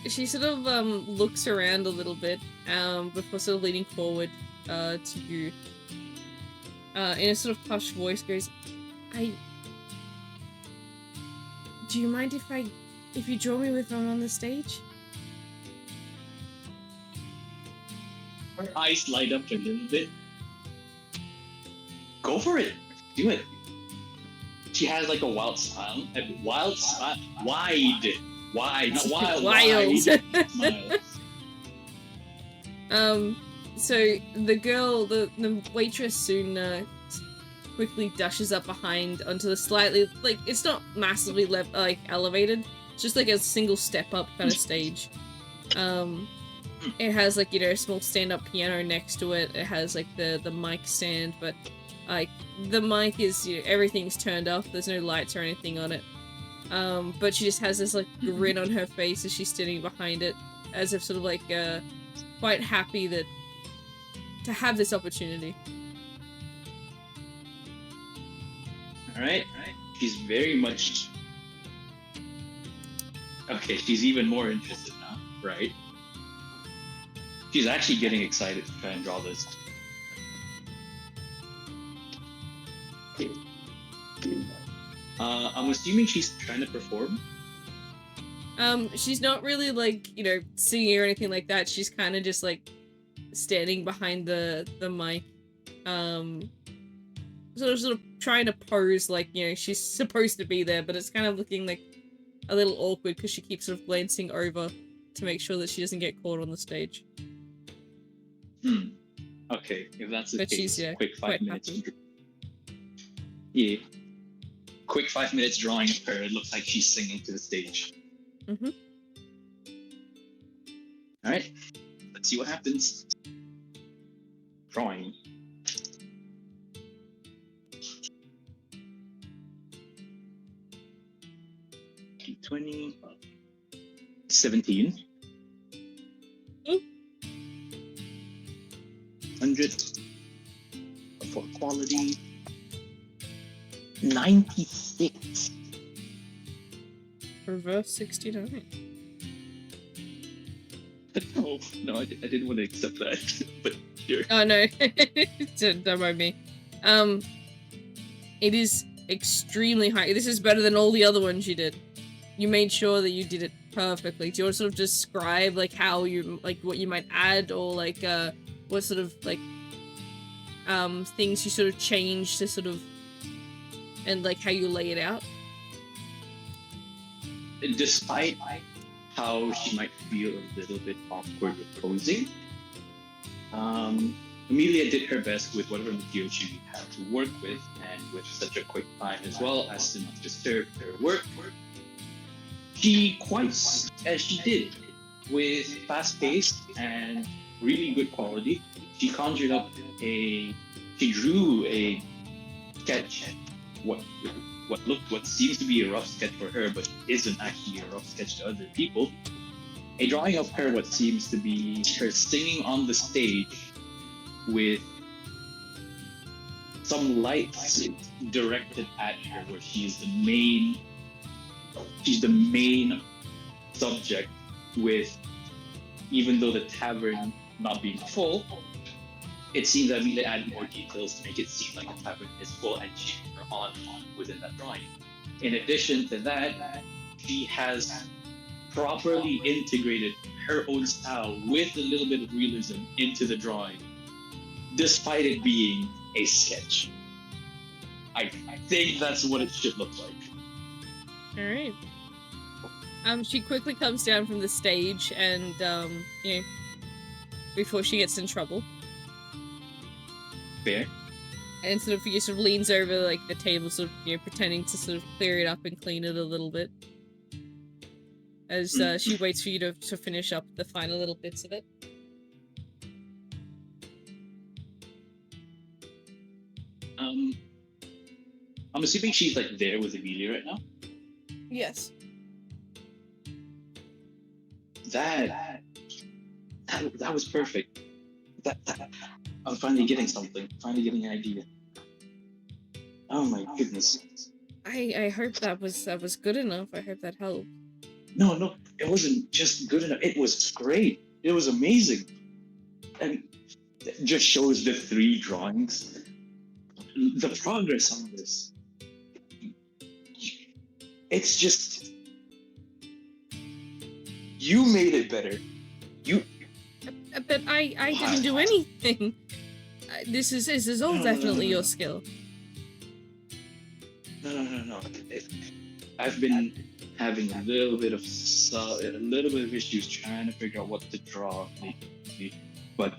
She sort of looks around a little bit before sort of leaning forward to you. In a sort of hushed voice goes, do you mind if you draw me with them on the stage? Her eyes light up a little bit. Go for it. Do it. She has like a wild smile. Wide, not wild. Wild. Smile. So the girl, the waitress soon quickly dashes up behind onto the slightly, like, it's not massively elevated, it's just like a single step up kind of stage. It has like, you know, a small stand-up piano next to it. It has like the mic stand, but like the mic is, you know, everything's turned off. There's no lights or anything on it. But she just has this like grin on her face as she's standing behind it, as if sort of like quite happy to have this opportunity. All right. She's very much okay. She's even more interested now, right? She's actually getting excited to try and draw this. I'm assuming she's trying to perform. She's not really like, you know, singing or anything like that. She's kind of just like standing behind the mic, sort of trying to pose like, you know, she's supposed to be there, but it's kind of looking like a little awkward because she keeps sort of glancing over to make sure that she doesn't get caught on the stage. Okay, if that's the But case, she's, yeah, quick 5 minutes. happy. Yeah. Quick 5 minutes drawing of her. It looks like she's singing to the stage. Mm-hmm. All right, let's see what happens. Drawing. D20. 17. 100 for quality. 96. Reverse 69. No, I didn't want to accept that, but sure. Oh no, don't mind me. It is extremely high. This is better than all the other ones you did. You made sure that you did it perfectly. Do you want to sort of describe like how you, like, what you might add, or like what sort of like things you sort of change to sort of, and like how you lay it out? Despite how she might feel a little bit awkward with posing, Amelia did her best with whatever material she had to work with, and with such a quick time as well as to not disturb her work. She quite as she did with fast pace and really good quality. She conjured up she drew a sketch, what seems to be a rough sketch for her, but isn't actually a rough sketch to other people. A drawing of her, what seems to be her singing on the stage with some lights directed at her, where she's the main subject. With even though the tavern not being full, it seems that Amelia added more details to make it seem like the tavern is full and she's on within that drawing. In addition to that, she has properly integrated her own style with a little bit of realism into the drawing, despite it being a sketch. I think that's what it should look like. All right. She quickly comes down from the stage and, you know, before she gets in trouble. Fair. And sort of leans over like the table, sort of, you know, pretending to sort of clear it up and clean it a little bit. As she waits for you to finish up the final little bits of it. I'm assuming she's like there with Amelia right now. Yes. That was perfect. That I'm finally getting something. Finally getting an idea. Oh my goodness. I hope that was good enough. I hope that helped. No, it wasn't just good enough. It was great. It was amazing. And it just shows the 3 drawings. The progress on this. It's just... You made it better. But I didn't do anything. This is all definitely your skill. No. I've been having a little bit of issues trying to figure out what to draw lately. But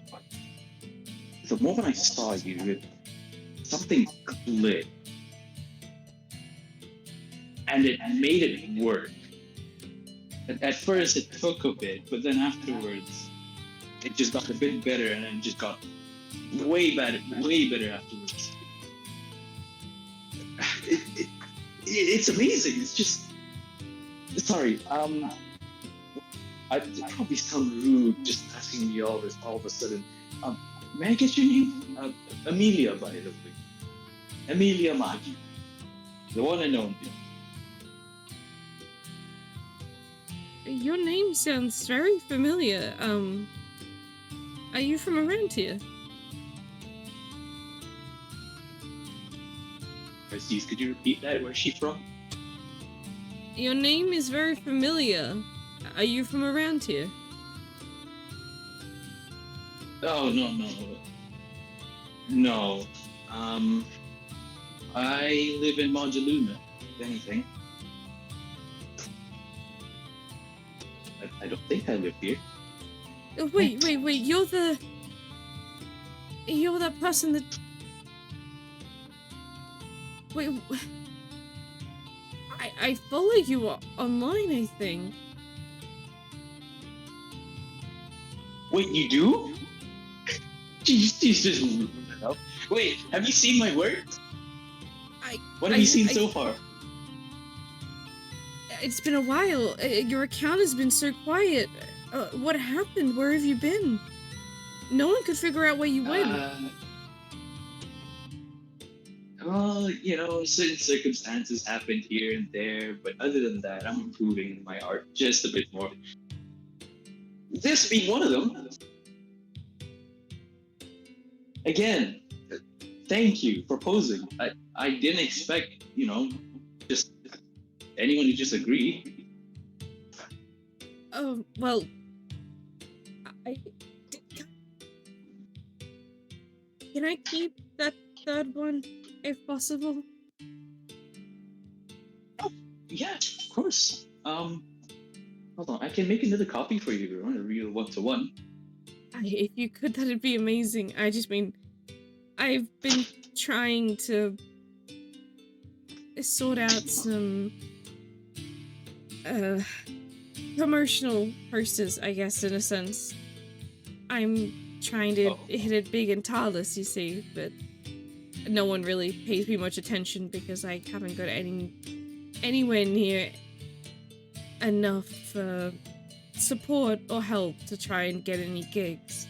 the moment I saw you, something clicked. And it made it work. At first it took a bit, but then afterwards it just got a bit better, and then just got way better afterwards. It's amazing. It's just... Sorry, I probably sound rude just asking you all this all of a sudden. May I get your name? Amelia, by the way. Amelia Magi. The one and only. Your name sounds very familiar. Are you from around here? Prestige, could you repeat that? Where's she from? Your name is very familiar. Are you from around here? Oh, no. I live in Moduluna, if anything. I don't think I live here. Wait, you're that person that... Wait, I follow you online, I think. Wait, you do? Jeez, just... Wait, have you seen my work? What have you seen so far? It's been a while. Your account has been so quiet. What happened? Where have you been? No one could figure out where you went. Well, you know, certain circumstances happened here and there, but other than that, I'm improving my art just a bit more. This being one of them. Again, thank you for posing. I didn't expect, you know, just anyone to just agree. Oh, well... Can I keep that third one, if possible? Oh, yeah, of course. Hold on, I can make another copy for you if you want a real one-to-one. If you could, that'd be amazing. I just mean... I've been trying to... sort out some... promotional posters, I guess, in a sense. I'm trying to hit it big and tallest, you see, but no one really pays me much attention because I haven't got anywhere near enough support or help to try and get any gigs.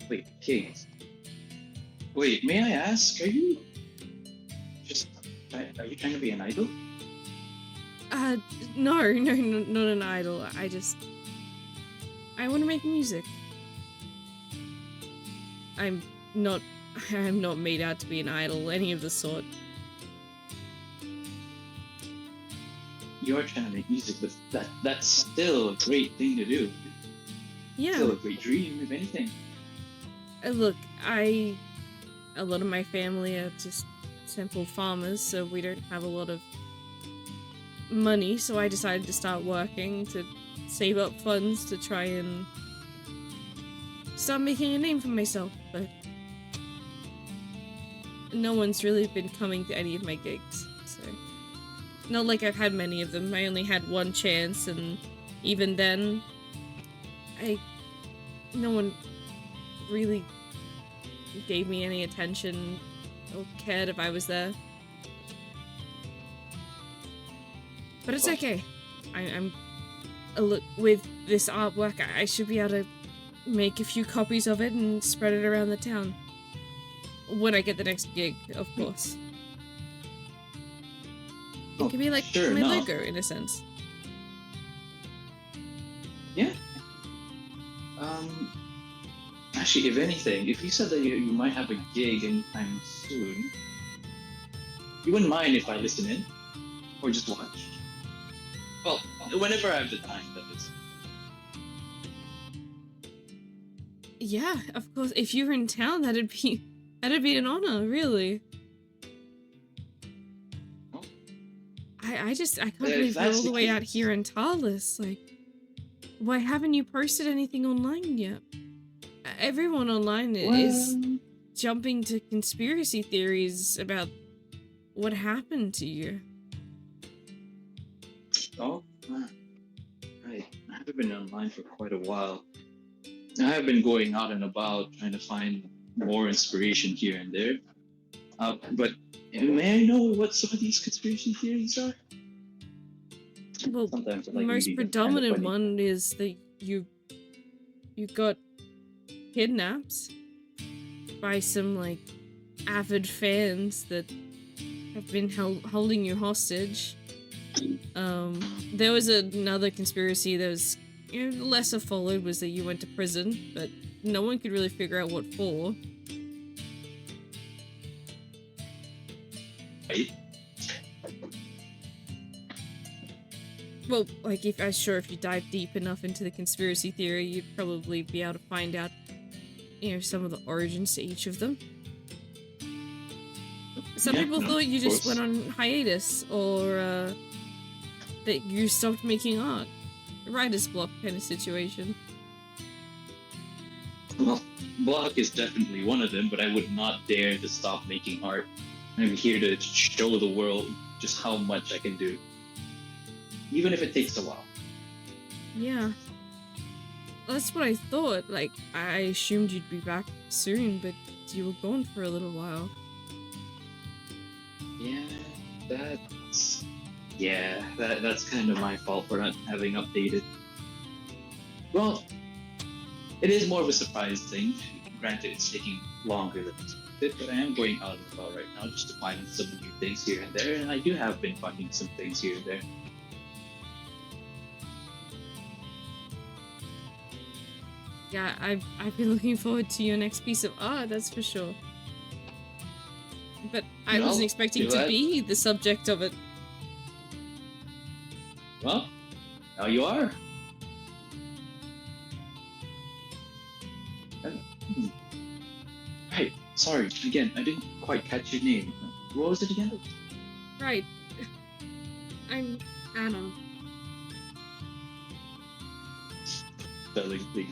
Wait, gigs? Wait, may I ask? Are you just? Are you trying to be an idol? No, not an idol. I want to make music. I'm not made out to be an idol, any of the sort. You're trying to make music, but that's still a great thing to do. Yeah. Still a great dream, if anything. Look, a lot of my family are just simple farmers, so we don't have a lot of money, so I decided to start working to save up funds to try and start making a name for myself, but no one's really been coming to any of my gigs, so not like I've had many of them. I only had one chance, and even then no one really gave me any attention or cared if I was there. But it's okay. Look, with this artwork, I should be able to make a few copies of it and spread it around the town. When I get the next gig, of course. It could be like sure my enough. logo, in a sense. Yeah. Actually, if anything, if you said that you might have a gig anytime soon, you wouldn't mind if I listen in? Or just watch? Well, whenever I have the time, that is. Yeah, of course. If you were in town, that'd be an honor, really. Oh. I can't If believe you're that's all the the way out case- here in Tarlis. Like, why haven't you posted anything online yet? Everyone online is Well, jumping to conspiracy theories about what happened to you. oh, right. I haven't been online for quite a while. I have been going out and about trying to find more inspiration here and there. But may I know what some of these conspiracy theories are? Well, Sometimes I the like most reading them, kinda predominant funny. one is that you got kidnapped by some like avid fans that have been holding you hostage. There was another conspiracy that was lesser followed, was that you went to prison, but no one could really figure out what for. Right? Well, like, if you dive deep enough into the conspiracy theory, you'd probably be able to find out, some of the origins to each of them. Some Yeah, people no, thought you of just course. went on hiatus, or that you stopped making art. Writer's block kind of situation. Well, block is definitely one of them, but I would not dare to stop making art. I'm here to show the world just how much I can do, even if it takes a while. Yeah. That's what I thought. Like, I assumed you'd be back soon, but you were gone for a little while. That's kind of my fault for not having updated. Well, it is more of a surprise thing. Granted, it's taking longer than expected, but I am going out and about right now just to find some new things here and there, and I do have been finding some things here and there. Yeah, I've been looking forward to your next piece of art, that's for sure. But I Well, wasn't expecting you to had- be the subject of it. Well, now you are. Right, sorry, again, I didn't quite catch your name. What was it again? Right. I'm Anna. Spelling, please.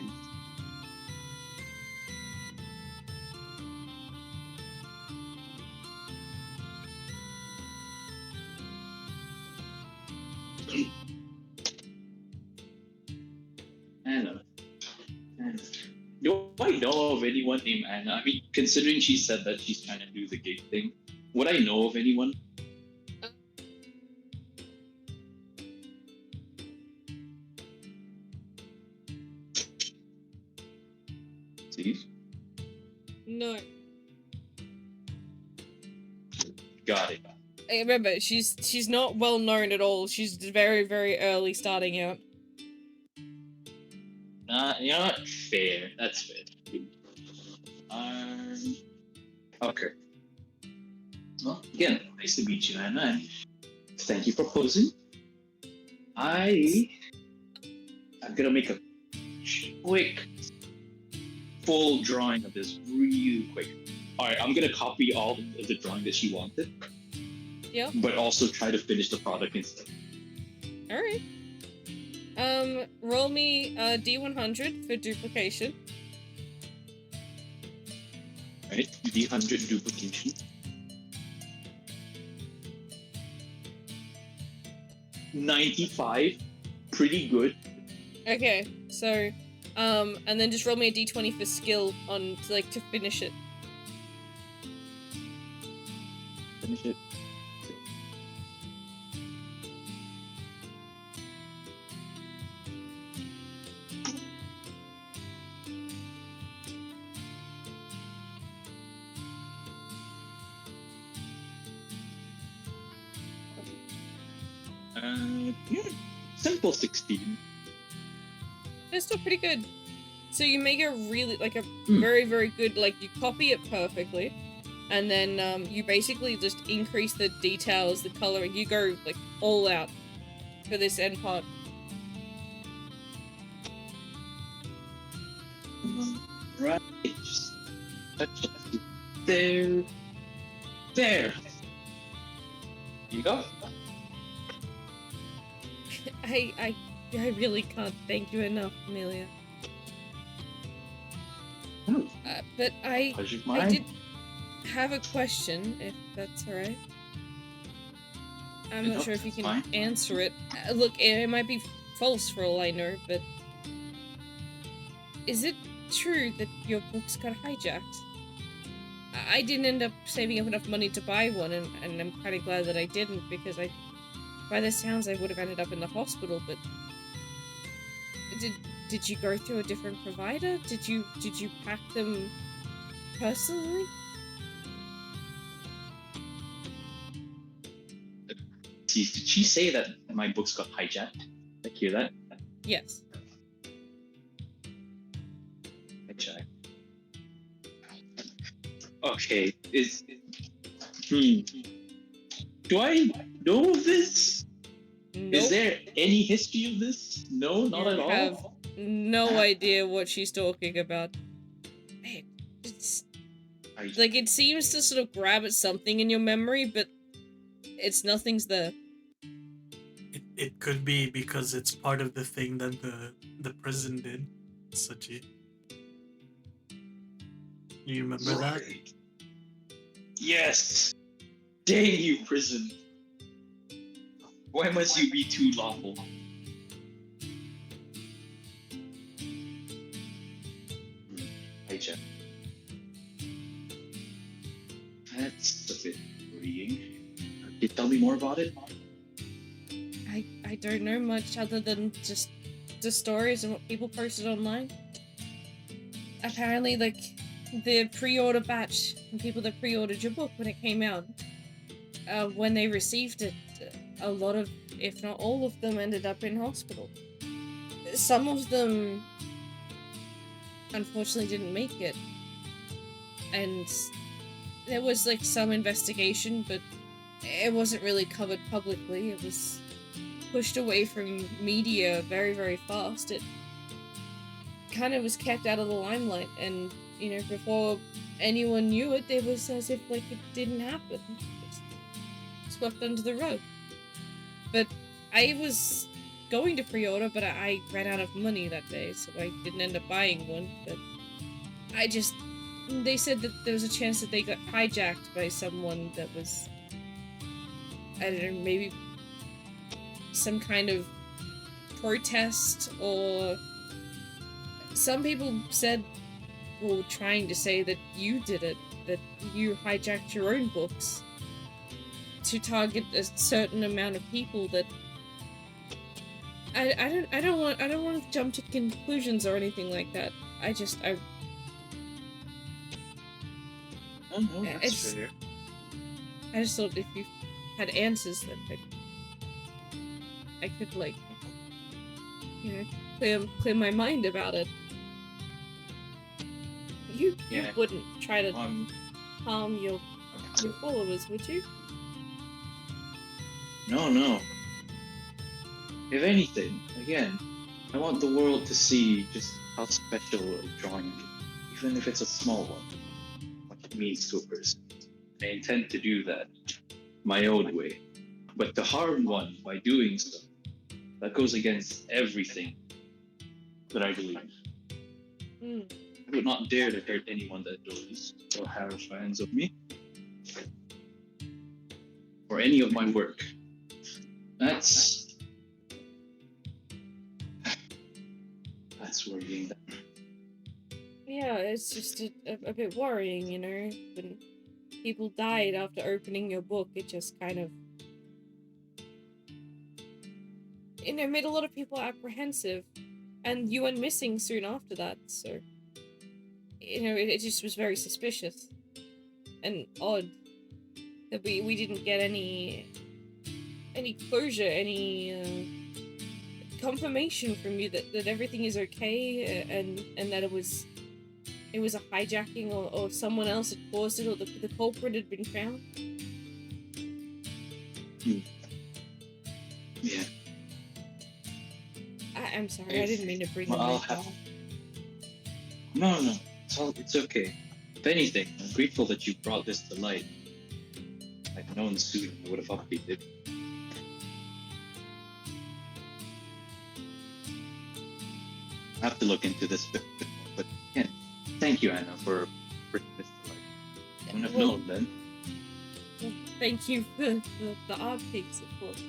Anna. Anna. Do I know of anyone named Anna? I mean, considering she said that she's trying to do the gig thing, would I know of anyone? Steve? No. Got it. Remember, she's not well known at all. She's very, very early starting out. You know what? Fair. That's fair. Okay. Well, again, nice to meet you, Anna, and thank you for posing. I'm gonna make a quick, full drawing of this really quick. Alright, I'm gonna copy all of the drawing that she wanted. Yep. But also try to finish the product instead. Alright. Roll me D100 for duplication. Right? D100 duplication. 95. Pretty good. Okay, so, and then just roll me a D20 for skill on, to finish it. Finish it. Yeah, simple 16. It's still pretty good. So you make a really, very, very good, you copy it perfectly, and then, you basically just increase the details, the coloring, you go, all out for this end part. Right, just touch it. There. There. You go. I really can't thank you enough, Amelia. Oh, But I pleasure's mine. did have a question, if that's alright. I'm not sure if you can Fine. answer it. Look, it might be false for all I know, but is it true that your books got hijacked? I didn't end up saving up enough money to buy one, and I'm kind of glad that I didn't, because by the sounds, I would have ended up in the hospital, but did you go through a different provider? Did you pack them personally? Did she say that my books got hijacked? Did I hear that? Yes. Hijacked. Okay, do I know of this? Nope. Is there any history of this? No, not at all. You have no idea what she's talking about. Man, it seems to sort of grab at something in your memory, but nothing's there. It could be because it's part of the thing that the prison did, Sachi. You remember that? Yes. Dang you, prison. Why must you be too lawful? Hijack. That's a bit worrying. Can you tell me more about it? I don't know much other than just the stories and what people posted online. Apparently, the pre-order batch, and people that pre-ordered your book when it came out, when they received it, a lot of, if not all of them, ended up in hospital. Some of them, unfortunately, didn't make it. And there was, some investigation, but it wasn't really covered publicly. It was pushed away from media very, very fast. It kind of was kept out of the limelight, and, before anyone knew it, it was as if, it didn't happen. Just swept under the rug. But I was going to pre-order, but I ran out of money that day, so I didn't end up buying one, but they said that there was a chance that they got hijacked by someone that was, I don't know, maybe some kind of protest, or some people said, well, trying to say that you did it, that you hijacked your own books to target a certain amount of people. That I don't want to jump to conclusions or anything like that. Oh, no, that's fair. I just thought if you had answers, then I could like, clear my mind about it. You Yeah. wouldn't try to Um, harm your followers, would you? no. If anything, again, I want the world to see just how special a drawing is, even if it's a small one, what it means to a person. I intend to do that my own way. But to harm one by doing so, that goes against everything that I believe. Hmm. I would not dare to hurt anyone that does or have fans of me or any of my work. That's worrying. Yeah, it's just a bit worrying, when people died after opening your book. It just kind of, made a lot of people apprehensive, and you went missing soon after that, so, it just was very suspicious and odd that we didn't get any closure, any confirmation from you that everything is okay, and that it was a hijacking, or someone else had caused it, or the culprit had been found. Yeah. I'm sorry, I didn't mean to bring Well, them I'll in. have... No. It's okay. If anything, I'm grateful that you brought this to light. If I'd known sooner, I would have updated. I have to look into this bit more, but again, thank you, Anna, for bringing this to light. I wouldn't have known then. Well, thank you for the art piece, of course.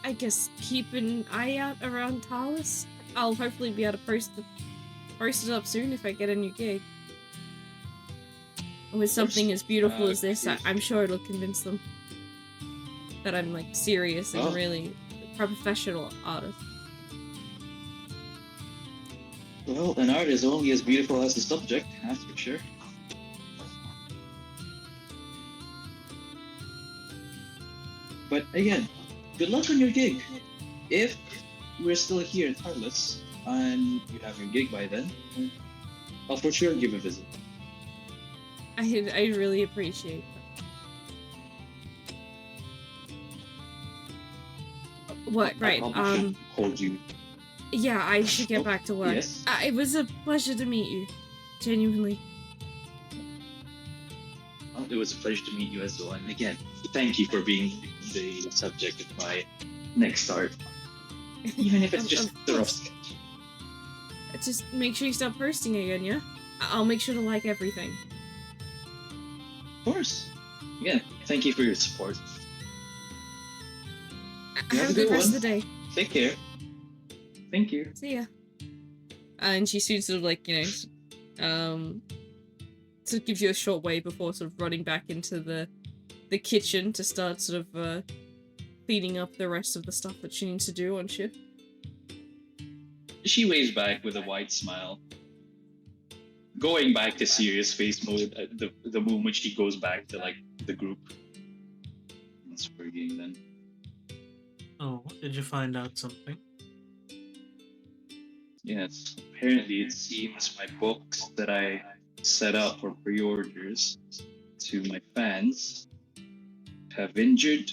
I guess keep an eye out around Talis. I'll hopefully be able to post it up soon if I get a new gig. With something as beautiful as this, I'm sure it'll convince them that I'm like serious and really a professional artist. Well, an art is only as beautiful as the subject, that's for sure. But again, good luck on your gig. If we're still here in Tarlis and you have your gig by then, I'll for sure give a visit. I really appreciate that. What? Right. Hold you. Yeah, I should get back to work. Yes. It was a pleasure to meet you. Genuinely. Well, it was a pleasure to meet you as well. And again, thank you for being the subject of my next art. Even if it's just a rough sketch. Just make sure you stop posting again, yeah? I'll make sure to like everything. Of course. Again, thank you for your support. Have a good rest of the day. Take care. Thank you. See ya. And she soon sort of like, sort of gives you a short way before sort of running back into the kitchen to start sort of cleaning up the rest of the stuff that she needs to do on shift. She waves back with a wide smile, going back to serious face mode at the moment she goes back to like the group. That's worrying then. Oh, did you find out something? Yes, apparently it seems my books that I set up for pre-orders to my fans have injured.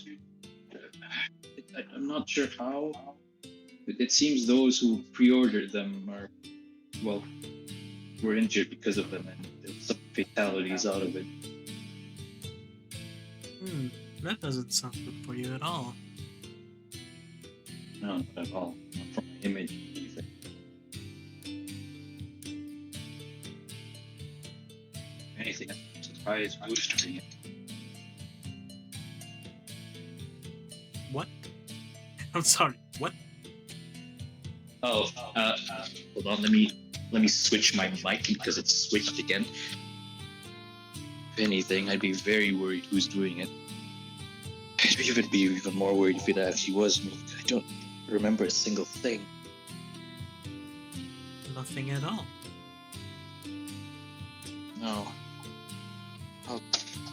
I'm not sure how, but it seems those who pre-ordered them were injured because of them, and there's some fatalities out of it. That doesn't sound good for you at all. No, not at all. Not for my image either. If anything, I'm surprised Bush doing it. What? I'm sorry, what? Oh, hold on. Let me switch my mic because it's switched again. If anything, I'd be very worried who's doing it. I'd be even more worried if it actually was me. I don't remember a single thing. Nothing at all. No.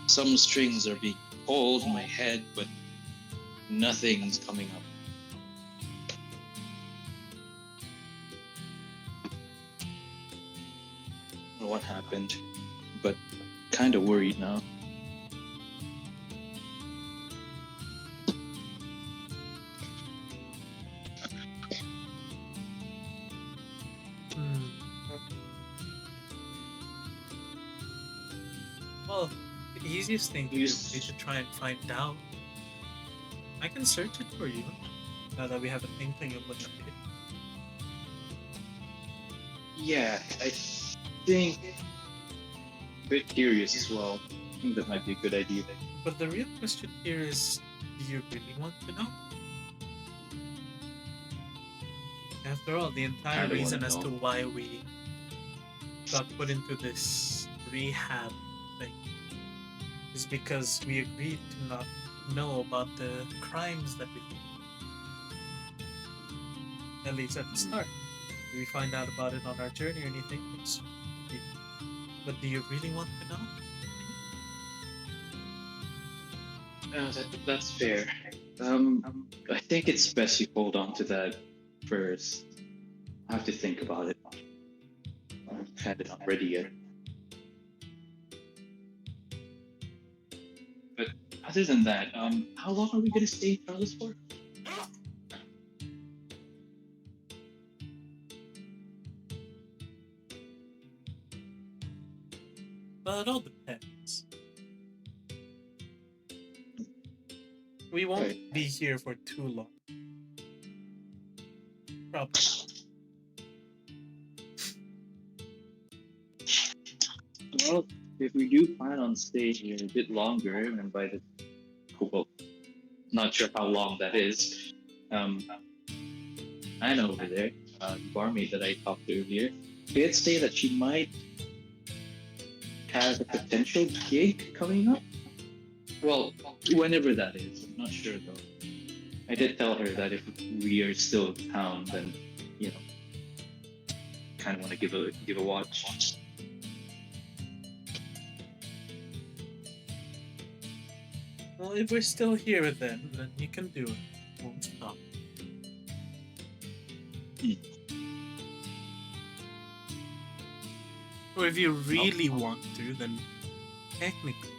Some strings are being pulled in my head, but nothing's coming up. I don't know what happened, but kind of worried now. Well, the easiest thing to do would be to try and find out. I can search it for you, now that we have an inkling of what it is. Yeah, I think a bit curious as well. I think that might be a good idea. But the real question here is, do you really want to know? After all, the entire Kinda reason wanna as know. to why we got put into this rehab thing is because we agreed to not know about the crimes that we did. At least at the start. If we find out about it on our journey or anything, it's okay. But do you really want to know? That's fair. I think it's best you hold on to that first. I have to think about it. I'm kind of not ready yet. But other than that, how long are we gonna stay in Charles for? Well, it all depends. We won't Right. be here for too long. Probably. Well, if we do plan on staying here a bit longer, and by the well, not sure how long that is. Anna over there, the barmaid that I talked to earlier, did say that she might have a potential gig coming up. Well, whenever that is, I'm not sure though. I did tell her that if we are still in town, then you know, kind of want to give a watch. Well, if we're still here then you can do it. Won't stop. Or if you really want to, then technically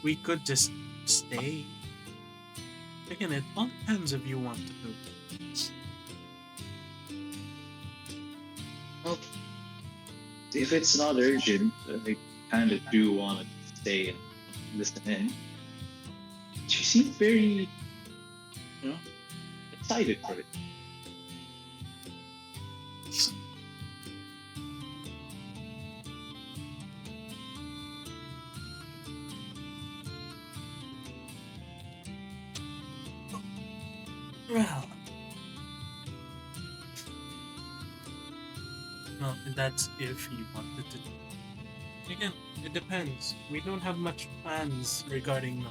we could just stay. Again, it all depends if you want to do it. Well, if it's not urgent, I kind of do want to stay and listen in. She seemed very, excited for it. Well, that's if you wanted to do it. Again, it depends. We don't have much plans regarding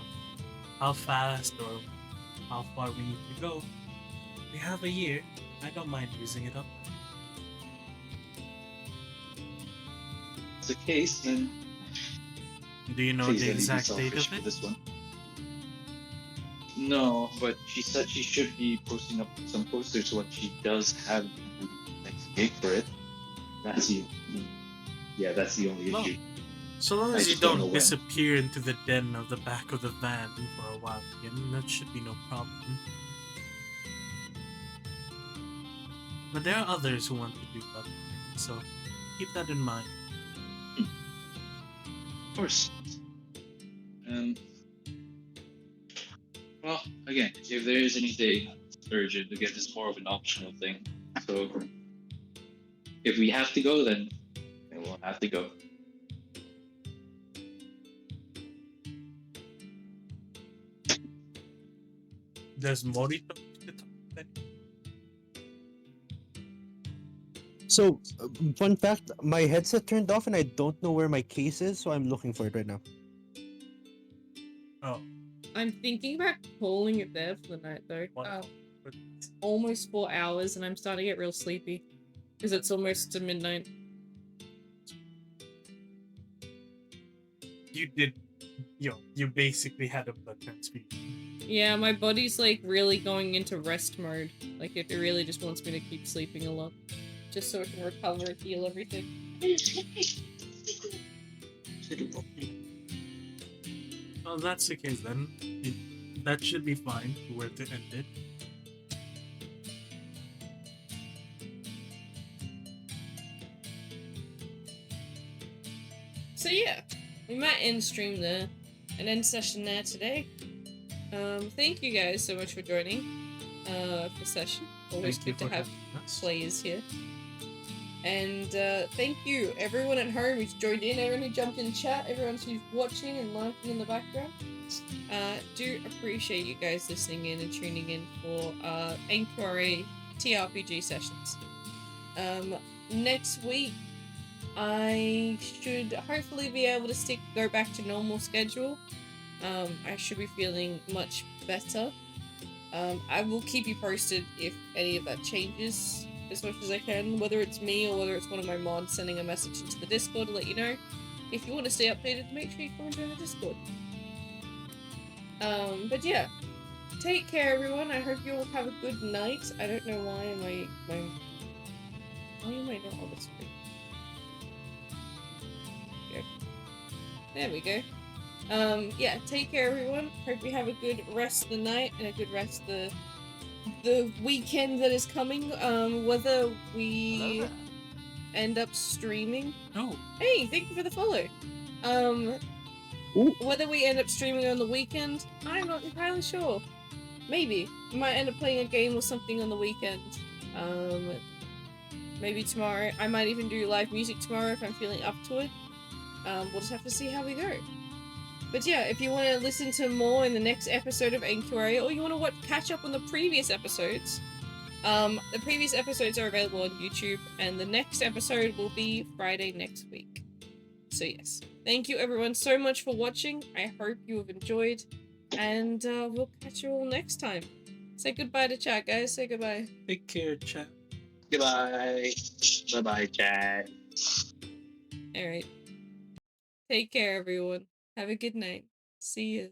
how fast or how far we need to go. We have a year. I don't mind using it up. If it's the case, then Do you know please the let me be exact date selfish of for it? this one. No, but she said she should be posting up some posters when she does have the next gig for it. That's the only Well, issue. So long I as you just don't know don't when. disappear into the den of the back of the van for a while again, that should be no problem. But there are others who want to do other things, so keep that in mind. Of course. Well, again, if there is anything urgent, again, it's more of an optional thing. So, if we have to go, then we'll have to go. There's Morito to talk about. So, fun fact, my headset turned off and I don't know where my case is, so I'm looking for it right now. Oh, I'm thinking about calling it there for the night though. what? It's almost 4 hours and I'm starting to get real sleepy. Because it's almost to midnight. you did, you basically had a blood transfusion. Yeah, my body's like really going into rest mode. Like it really just wants me to keep sleeping a lot. Just so it can recover and heal everything. Well, that's the case then. That should be fine where to end it. So yeah, we might end stream there, and end session there today. Thank you guys so much for joining for session. Always Thank you good to for have having us. players here. And thank you everyone at home who's joined in, everyone who jumped in chat, everyone who's watching and laughing in the background. Do appreciate you guys listening in and tuning in for NQRA TRPG sessions. Next week I should hopefully be able to go back to normal schedule. I should be feeling much better. I will keep you posted if any of that changes as much as I can, whether it's me or whether it's one of my mods sending a message into the Discord to let you know. If you want to stay updated, make sure you come and join the Discord. But yeah, take care everyone. I hope you all have a good night. I don't know why am I not on the screen? Okay. There we go. Yeah, take care everyone. Hope you have a good rest of the night and a good rest of the weekend that is coming. Whether we end up streaming. No. Hey, thank you for the follow. Whether we end up streaming on the weekend, I'm not entirely sure. Maybe. We might end up playing a game or something on the weekend. Maybe tomorrow. I might even do live music tomorrow if I'm feeling up to it. We'll just have to see how we go. But yeah, if you want to listen to more in the next episode of NQRA, or you want to catch up on the previous episodes, the previous episodes are available on YouTube, and the next episode will be Friday next week. So yes, thank you everyone so much for watching. I hope you have enjoyed, and we'll catch you all next time. Say goodbye to chat, guys. Say goodbye. Take care, chat. Goodbye. Bye-bye, chat. Alright. Take care, everyone. Have a good night. See you.